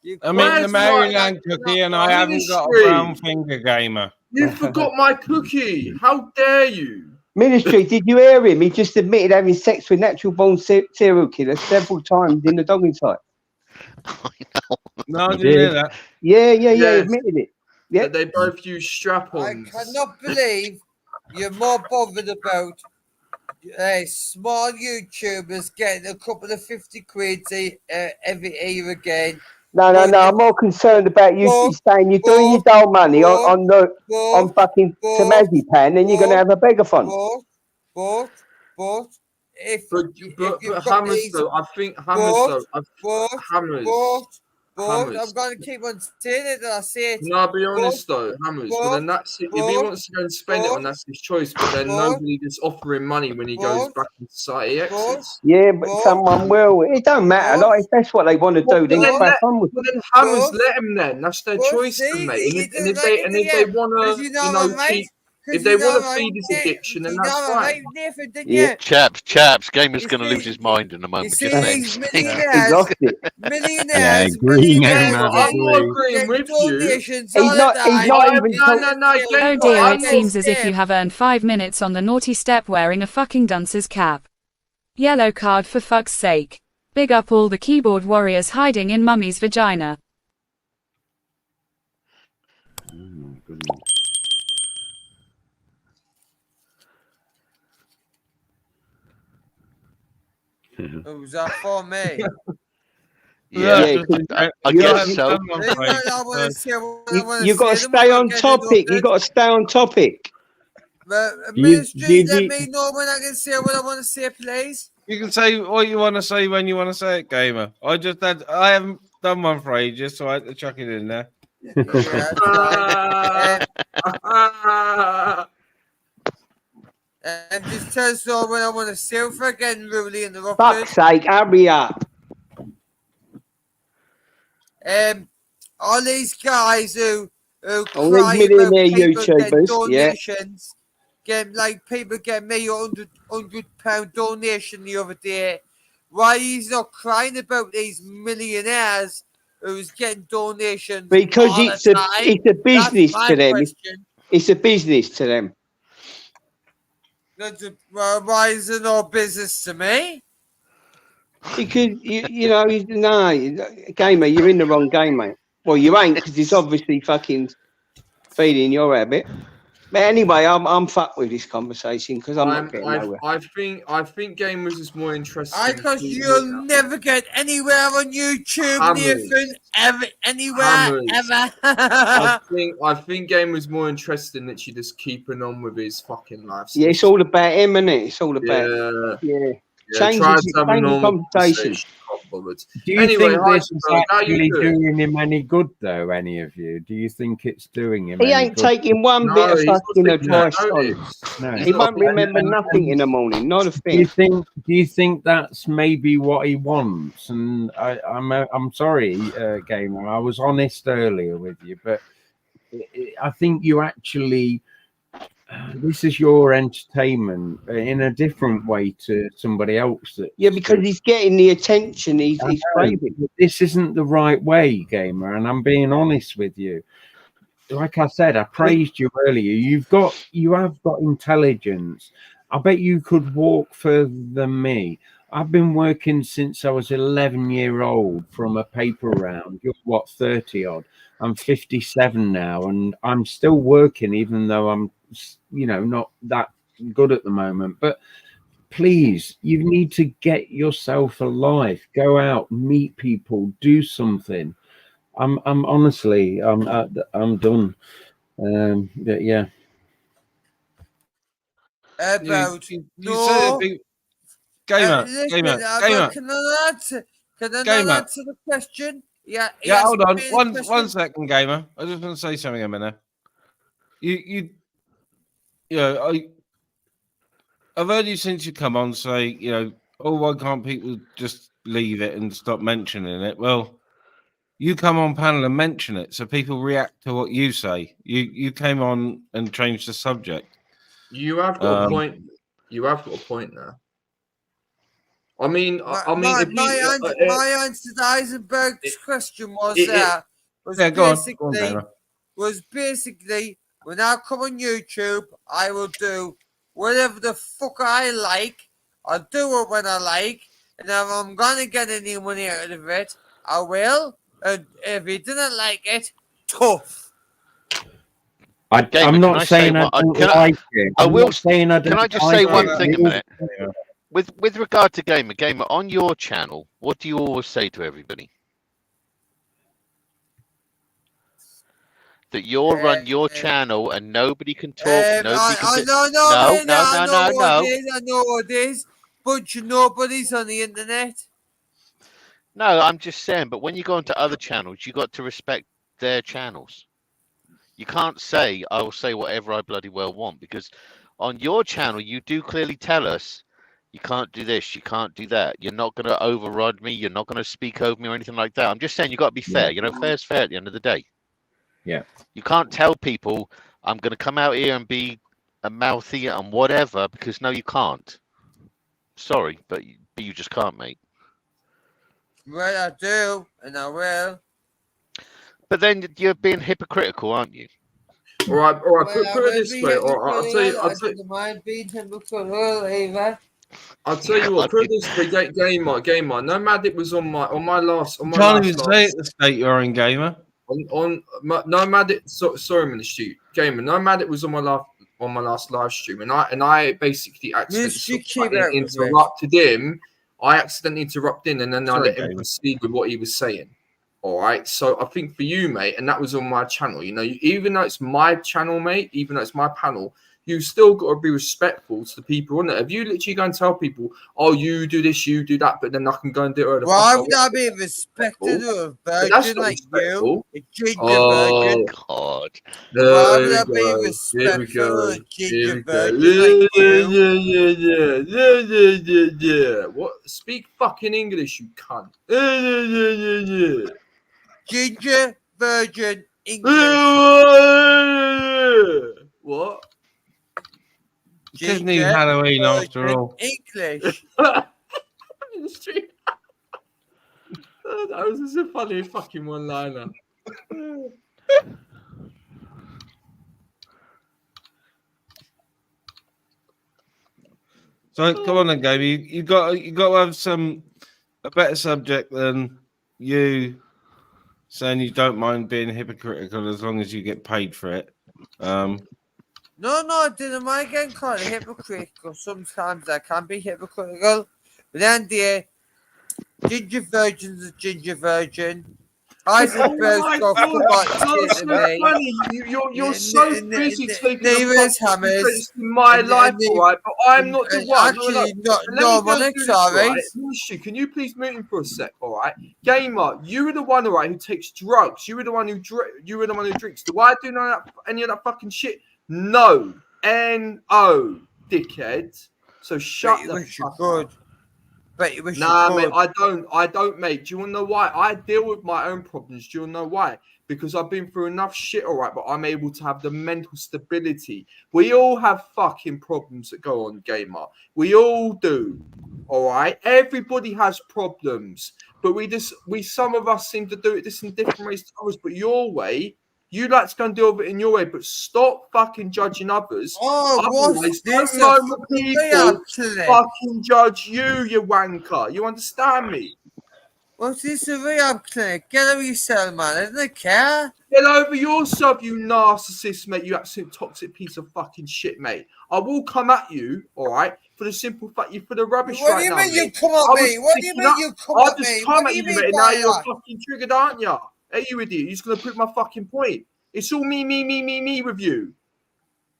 eating the Where's my Maryland cookie, and I haven't got a Ministry? brown finger, Gamer. You forgot my cookie. How dare you? Ministry, did you hear him? He just admitted having sex with natural born serial killers several times in the dogging site. No, I didn't hear that. Yeah, he Yes. admitted it. Yeah. That they both use I strap-ons. cannot believe you're more bothered about small YouTubers getting a couple of 50 quid every year again. No. I'm more concerned about you saying you're doing your dull money on fucking Tamazipan, then you're going to have a beggar fund. But if But you've got Hammers these, though, I think Hammers Hammers. I'm going to keep on saying it that I say it. No, I'll be honest though, Hammers. But then that's it. If he wants to go and spend it on, that's his choice. But then nobody just offering money when he goes back in society exits. Yeah, but someone will. It don't matter. Like, if that's what they want to do, then crack on with it. Well, then Hammers, let them then. That's their choice, then, mate. And if they want to, keep. If they want to feed this addiction, then that's fine. Yeah. Chaps, Gamer's going to lose his mind in a moment. See, Just these He's lost it. millionaires, green I'm not agreeing with you. donations He's all not the time. even No. Oh dear, it seems as if you have earned 5 minutes on the naughty step wearing a fucking dunce's cap. Yellow card for fuck's sake. Big up all the keyboard warriors hiding in mummy's vagina. Oh, goodness. Was that for me? Yeah, I guess so. You got to stay on topic. You got to stay on topic. Ministry, let me know when I can say what I want to say, please. You can say what you want to say when you want to say it, Gamer. I haven't done one for ages, so I had to chuck it in there. And just tell us all when I want to say if I get rudely interrupted. Fuck's sake, hurry up. All these guys who All cry these about millionaire people get YouTubers, donations, people get me £100 donation the other day. Why he's not crying about these millionaires who's getting donations? Because all it's the a time? business That's to my them. question. It's a business to them. Why is it no business to me? Because Gamer, you're in the wrong game, mate. Well, you ain't, because it's obviously fucking feeding your habit. But anyway, I'm fucked with this conversation because I'm not getting nowhere. I think Gamers is more interesting. Because you'll never get anywhere on YouTube, Nathan. Anywhere, ever. I think Gamers more interesting that she just keeping on with his fucking life. Yeah, it's all about him, isn't it? It's all about change the conversation. Do you think this is actually doing him any good, though? Any of you? Do you think it's doing him? He ain't taking one bit of fucking advice on. No, he won't remember nothing in the morning, not a thing. Do you think that's maybe what he wants? And I'm sorry, Gamer. I was honest earlier with you, but I think you actually. This is your entertainment in a different way to somebody else. Because he's getting the attention he's craving. This isn't the right way, Gamer, and I'm being honest with you. Like I said, I praised you earlier. You have got intelligence. I bet you could walk further than me. I've been working since I was 11-year-old from a paper round. You're what, 30 odd? I'm 57 now, and I'm still working, even though I'm not that good at the moment. But please, you need to get yourself a life. Go out, meet people, do something. I'm honestly, I'm done. Yeah. About You say no. it, gamer, Listen, gamer, can I answer? Can I not gamer. answer the question? Yeah, he Yeah, asked hold on, me the one question. second, gamer. I just want to say something a minute. You know, I've heard you since you come on say, you know, oh, why can't people just leave it and stop mentioning it? Well, you come on panel and mention it, so people react to what you say. You came on and changed the subject. You have got a point. You have got a point there. I mean, My answer to Eisenberg's question was was basically when I come on YouTube, I will do whatever the fuck I like. I'll do it when I like, and if I'm gonna get any money out of it, I will. And if he didn't like it, tough. I'm not saying I don't like it. I will. Saying I don't. Can I just say one thing a minute? With regard to gamer on your channel, what do you always say to everybody? That you'll run your channel and nobody can talk. Nobody can. I know what it is. Bunch of nobodies on the internet. No, I'm just saying. But when you go into other channels, you got to respect their channels. You can't say I will say whatever I bloody well want, because on your channel you do clearly tell us you can't do this, you can't do that. You're not going to override me. You're not going to speak over me or anything like that. I'm just saying you got to be fair. You know, fair's fair at the end of the day. Yeah. You can't tell people I'm going to come out here and be a mouthy and whatever, because no, you can't. Sorry, but you just can't, mate. Well, I do, and I will. But then you're being hypocritical, aren't you? All right. Put it this way. I'll tell you. I don't mind being hypocritical either. I'll tell you what. Put it this way, gamer. No matter it was on my last. On my can't last even say it the state you're in, gamer. No matter. Sorry, Ministry gamer. No matter it was on my last live stream, and I basically accidentally interrupted him. I accidentally interrupted him, and then I let him proceed with what he was saying. All right. So I think for you, mate, and that was on my channel. You know, even though it's my channel, mate, even though it's my panel, you still got to be respectful to the people on it. If you literally go and tell people, "Oh, you do this, you do that," but then I can go and do it. Why would I be respected of a virgin like you? A ginger virgin. God. Why would I be respectful of a ginger virgin like you? Yeah. What? Speak fucking English, you cunt. Ginger virgin English. What? Disney Halloween after all. English. That was just a funny fucking one-liner. So come on then, Gabe. You got to have a better subject than you saying you don't mind being hypocritical as long as you get paid for it. No, I didn't mind getting kind of hypocritical. Sometimes I can be hypocritical, but then the ginger virgin's a ginger virgin. Eisenberg's got so funny. You're so busy taking the my life, all right? But I'm not the one. Actually, no, sorry. Can you please mute him for a sec, all right? Gamer, you were the one, all right, who takes drugs. You were the one who drinks. Do I do any of that fucking shit? No. N-O, dickhead. So shut the fuck up. Nah, mate, I don't, mate. Do you want to know why? I deal with my own problems. Do you want to know why? Because I've been through enough shit, all right, but I'm able to have the mental stability. We all have fucking problems that go on, gamer. We all do, all right? Everybody has problems, but some of us seem to do it in different ways to others, but your way, you like to go and deal with it in your way, but stop fucking judging others. Oh, what's this? Don't people fucking judge you, you wanker. You understand me? What's this a rehab clinic? Get over yourself, man. I don't care. Get over yourself, you narcissist, mate. You absolute toxic piece of fucking shit, mate. I will come at you, all right, for the simple fact you're for the rubbish right now. What do you mean you come at me? What do you mean you come at me? I'll just come at you, mate. Now you're fucking triggered, aren't you? Hey, you idiot! You're just gonna prove my fucking point. It's all me with you.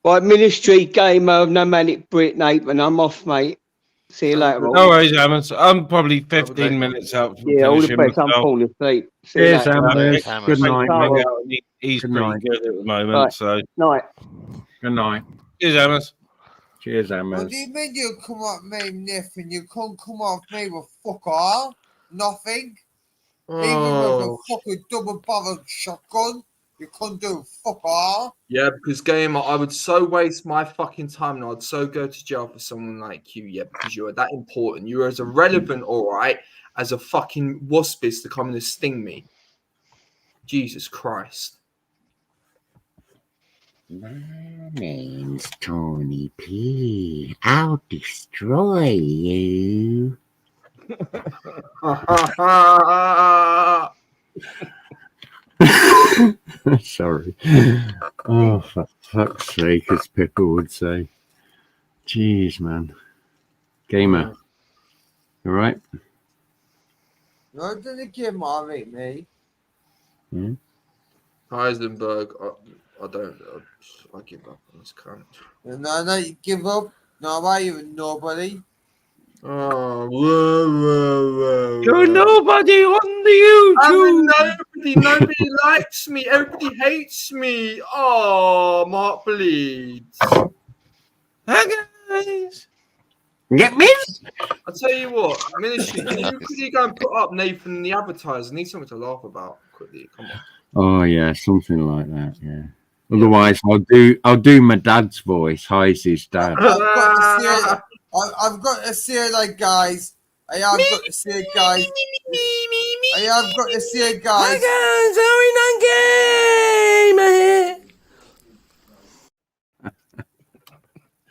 Right, Ministry Gamer of Nomadic Brit, Nathan. I'm off, mate. See you later. No all. worries, Amos. I'm probably Have a 15 good minutes out from Yeah, all the finishing best. I'm myself. falling asleep. See you Cheers, later. Amos. Thanks, Good Amos. night, Bye. mate. He's Good pretty night. good at the moment, Right. so Night. Good night. cheers, Amos. Cheers, What Amos. do you mean you come off me, Nathan? You can't come off me with fuck all? Nothing? Even with a Oh, fucking double barrel shotgun, you can't do fuck all? yeah, because Gamer, I would so waste my fucking time and I'd so go to jail for someone like you, yeah, because you are that important. You are as irrelevant, all right, as a fucking wasp is to come and sting me. Jesus Christ. My name's Tony P. I'll destroy you. Sorry. Oh, for fuck's sake, as people would say. Jeez, man. Gamer. All right? No, it doesn't give alright, mate. Yeah. Heisenberg, I don't. I give up on this cunt. And now that you give up, now I even nobody. Oh, whoa. You're nobody on the YouTube. Nobody likes me. Everybody hates me. Oh, Mark bleeds. Hi, guys. Get me? I'll tell you what, Ministry, could you go and put up Nathan and the advertiser? I need something to laugh about quickly. Come on. Oh, yeah, something like that, yeah. Otherwise, I'll do my dad's voice. Hi's his dad. I've got to say it like guys. I have got to say it, guys. I have got to say it, guys.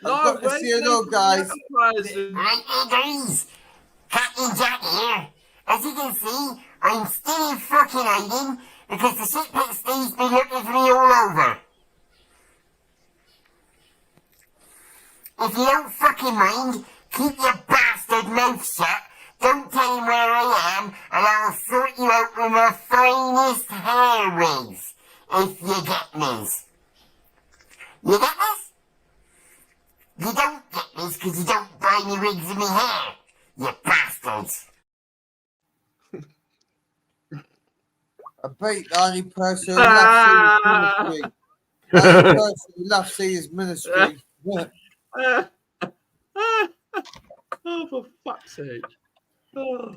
I've got to say it, though, guys. Right here, guys. Captain Jack here. As you can see, I'm still in fucking hiding because the shit pit Steve's been looking for me all over. If you don't fucking mind, keep your bastard mouth shut. Don't tell him where I am, and I'll sort you out with my finest hair wigs. If you get me. You get this? You don't get this because you don't buy me wigs in my hair. You bastards. I bet the only person who laughs at his ministry. The only person who laughs at his ministry. Oh, for fuck's sake. Oh.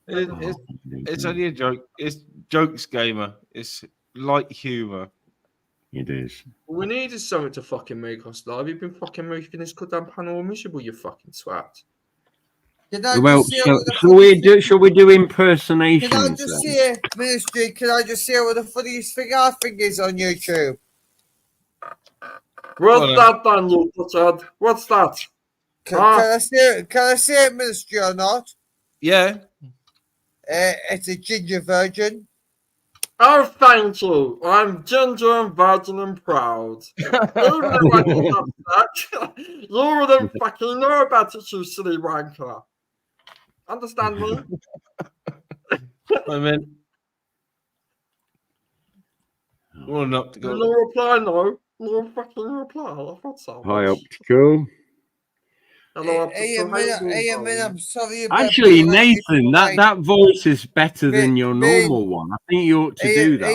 It's only a joke. It's jokes, Gamer. It's light humour. It is. We needed something to fucking make us laugh. You've been fucking making this goddamn panel miserable, you fucking twat. Well, shall we do impersonations? Can I just say, Ministry, can I just say what the funniest thing I think is on YouTube? What's that, Daniel Butchard? What's that? Can I say it, Ministry, or not? Yeah. It's a ginger virgin. Oh, thank you. I'm ginger and virgin and proud. Even though I can have that, you wouldn't fucking know about it, you silly wanker. Understand me? I mean, well, not to go. No reply, no. No fucking reply. I thought so. Hi, Optical. Hello, Hey, I'm sorry about Actually, Nathan, that voice is better than your normal one. I think you ought to do that.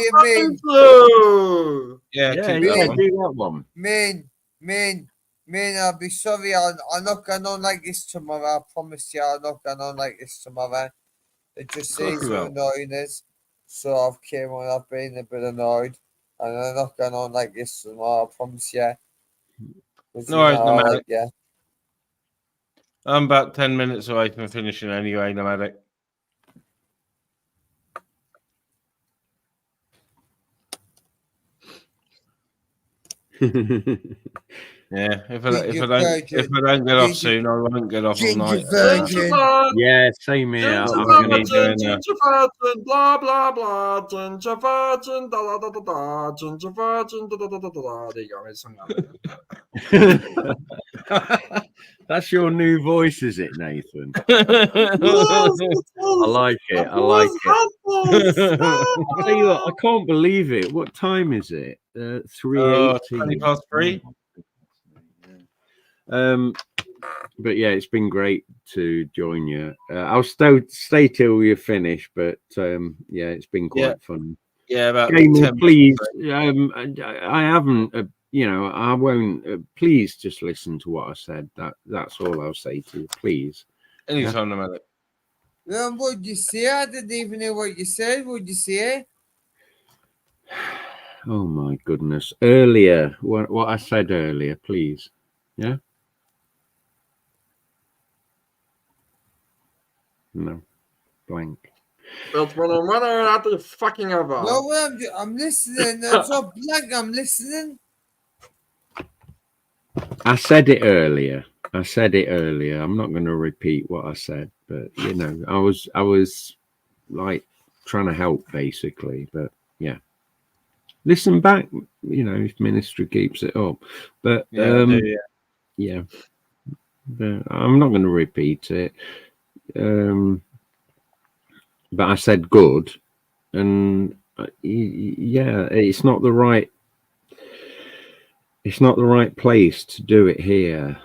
Yeah, do that one. Man, I'll be sorry. I'm not going on like this tomorrow. I promise you, I'm not going on like this tomorrow. It just says annoying us. So I've came on, I've been a bit annoyed. And I'm not going on like this tomorrow, I promise you. No worries, Nomadic. Yeah. I'm about 10 minutes away from finishing anyway, Nomadic. Yeah, if I Ginger don't get off Ginger- soon, I won't get off all Ginger night. virgin. Yeah, same here. Ginger I'm gonna virgin, doing, ginger virgin, blah blah blah, ginger virgin, da da da da da, ginger virgin, da da da da da. There you go. It's sung that. That's your new voice, is it, Nathan? Yes, it I is. like it. I've I like always it. had this. I tell you what, I can't believe it. What time is it? 3:18. 3:03. But yeah, it's been great to join you. I'll stay till you finish, but yeah, it's been quite fun. Yeah, about Gamer, 10 please. I haven't. You know, I won't. Please just listen to what I said. That's all I'll say to you. Please. Anytime, no matter. What'd you say? I didn't even know what you said. What'd you say? Oh my goodness! Earlier, what I said earlier, please. Yeah. No. Blank. It's when I'm running out the fucking over. No, I'm listening. That's not blank. I'm listening. I said it earlier. I'm not going to repeat what I said, but you know, I was like trying to help basically, but yeah. Listen back, you know, if ministry keeps it up. But yeah. But I'm not going to repeat it. But I said good, and yeah, it's not the right place to do it here.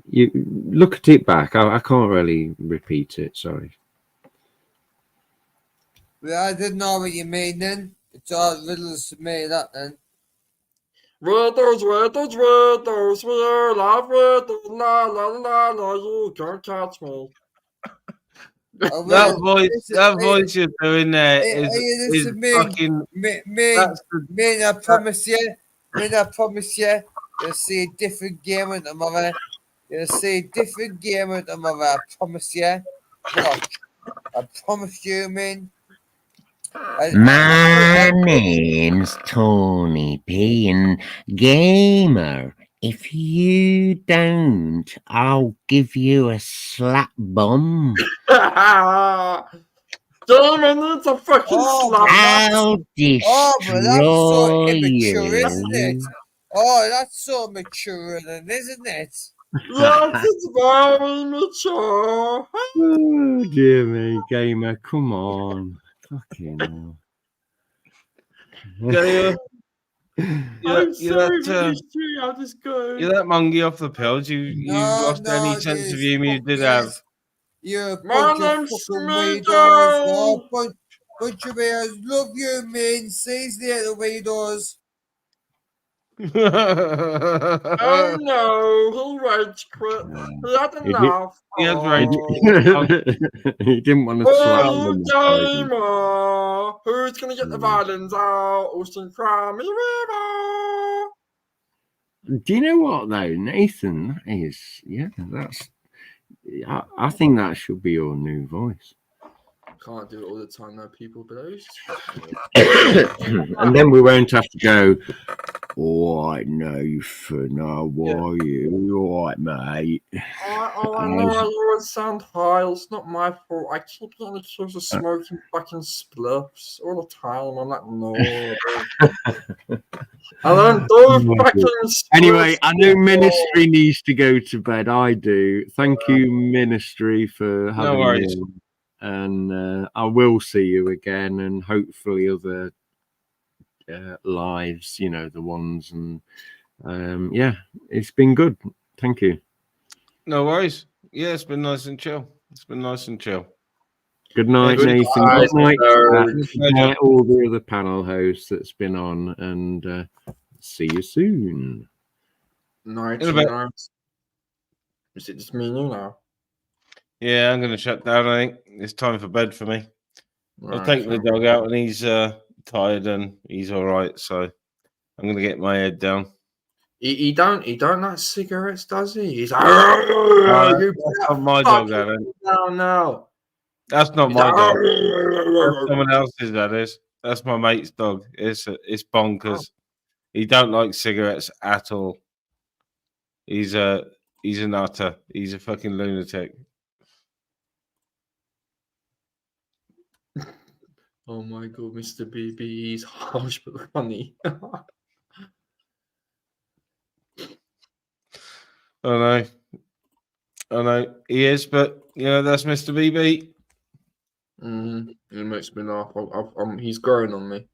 You look at it back. I can't really repeat it. Sorry. Well, I didn't know what you mean then. It's all riddles to me, that then. Riddles, riddles, riddles, we're live riddles, la la la la, you can't catch me. That voice you're doing there is fucking. Man, I promise you, you'll see a different game with the mother. You'll see a different game with the mother. I promise you. Watch. I promise you, man. My name's Tony P and Gamer. If you don't, I'll give you a slap bum. Gamer needs a fucking slap. I'll Oh, but that's so destroy immature, you. isn't it? Oh, that's so mature, then, isn't it? Yes, it's very mature. Oh dear me, Gamer, come on. Fucking hell. You're that monkey off the pills. You lost any sense of humour you did have. You're a My bunch of name's fucking Smeagol. weirdos. Oh, bunch of weirdos. Love you, man. Says the other weirdos. Oh no, he rage quit. He had enough. He has He didn't want to slap them. Gamer, who's gonna get the violins out? Austin Crime is a river. Do you know what though, Nathan? That is, yeah, that's. I think that should be your new voice. Can't do it all the time, though, people. But And then we won't have to go. All right, Nathan. How are you? All right, mate. I know I always sound high. It's not my fault. I keep getting accused of smoking fucking spliffs all the time. I'm like, no. I don't do fucking spliffs. Anyway, I know ministry needs to go to bed. I do. Thank you, ministry, for having me. And I will see you again, and hopefully other lives, you know, the ones. And yeah, it's been good. Thank you. No worries. Yeah, it's been nice and chill. Good night, Nathan. Good night, all the other panel hosts that's been on, and see you soon. Night. Is it just me and you now? Yeah, I'm going to shut down. I think it's time for bed for me. I've taken the dog out, and he's tired, and he's all right. So I'm going to get my head down. He don't like cigarettes, does he? He's like, that's not my dog, Alan. No. That's not my dog. That's someone else's. That is. That's my mate's dog. It's bonkers. He don't like cigarettes at all. He's a nutter. He's a fucking lunatic. Oh my god, Mr. BB, he's harsh but funny. I know he is, but that's Mr. BB. It makes me laugh. He's growing on me.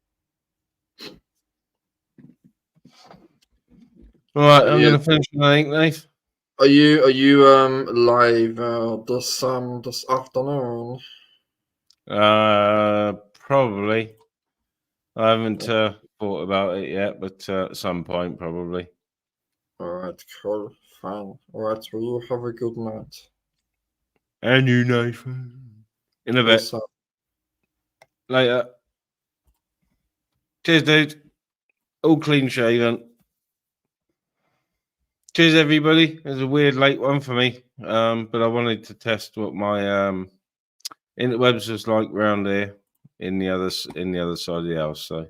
All right, I'm gonna finish. I think, Nate. Are you live this afternoon? Probably. I haven't thought about it yet, but at some point, probably. All right, cool, fine. All right, well, you have a good night. And you, Nathan. In a bit. Peace out. Later. Cheers, dude. All clean shaven. Cheers, everybody. It was a weird late one for me, but I wanted to test what my interwebs was like round here in the other side of the house. So,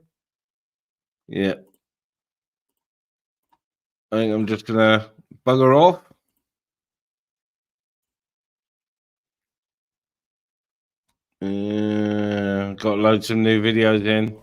yeah, I think I'm just gonna bugger off. Got loads of new videos in.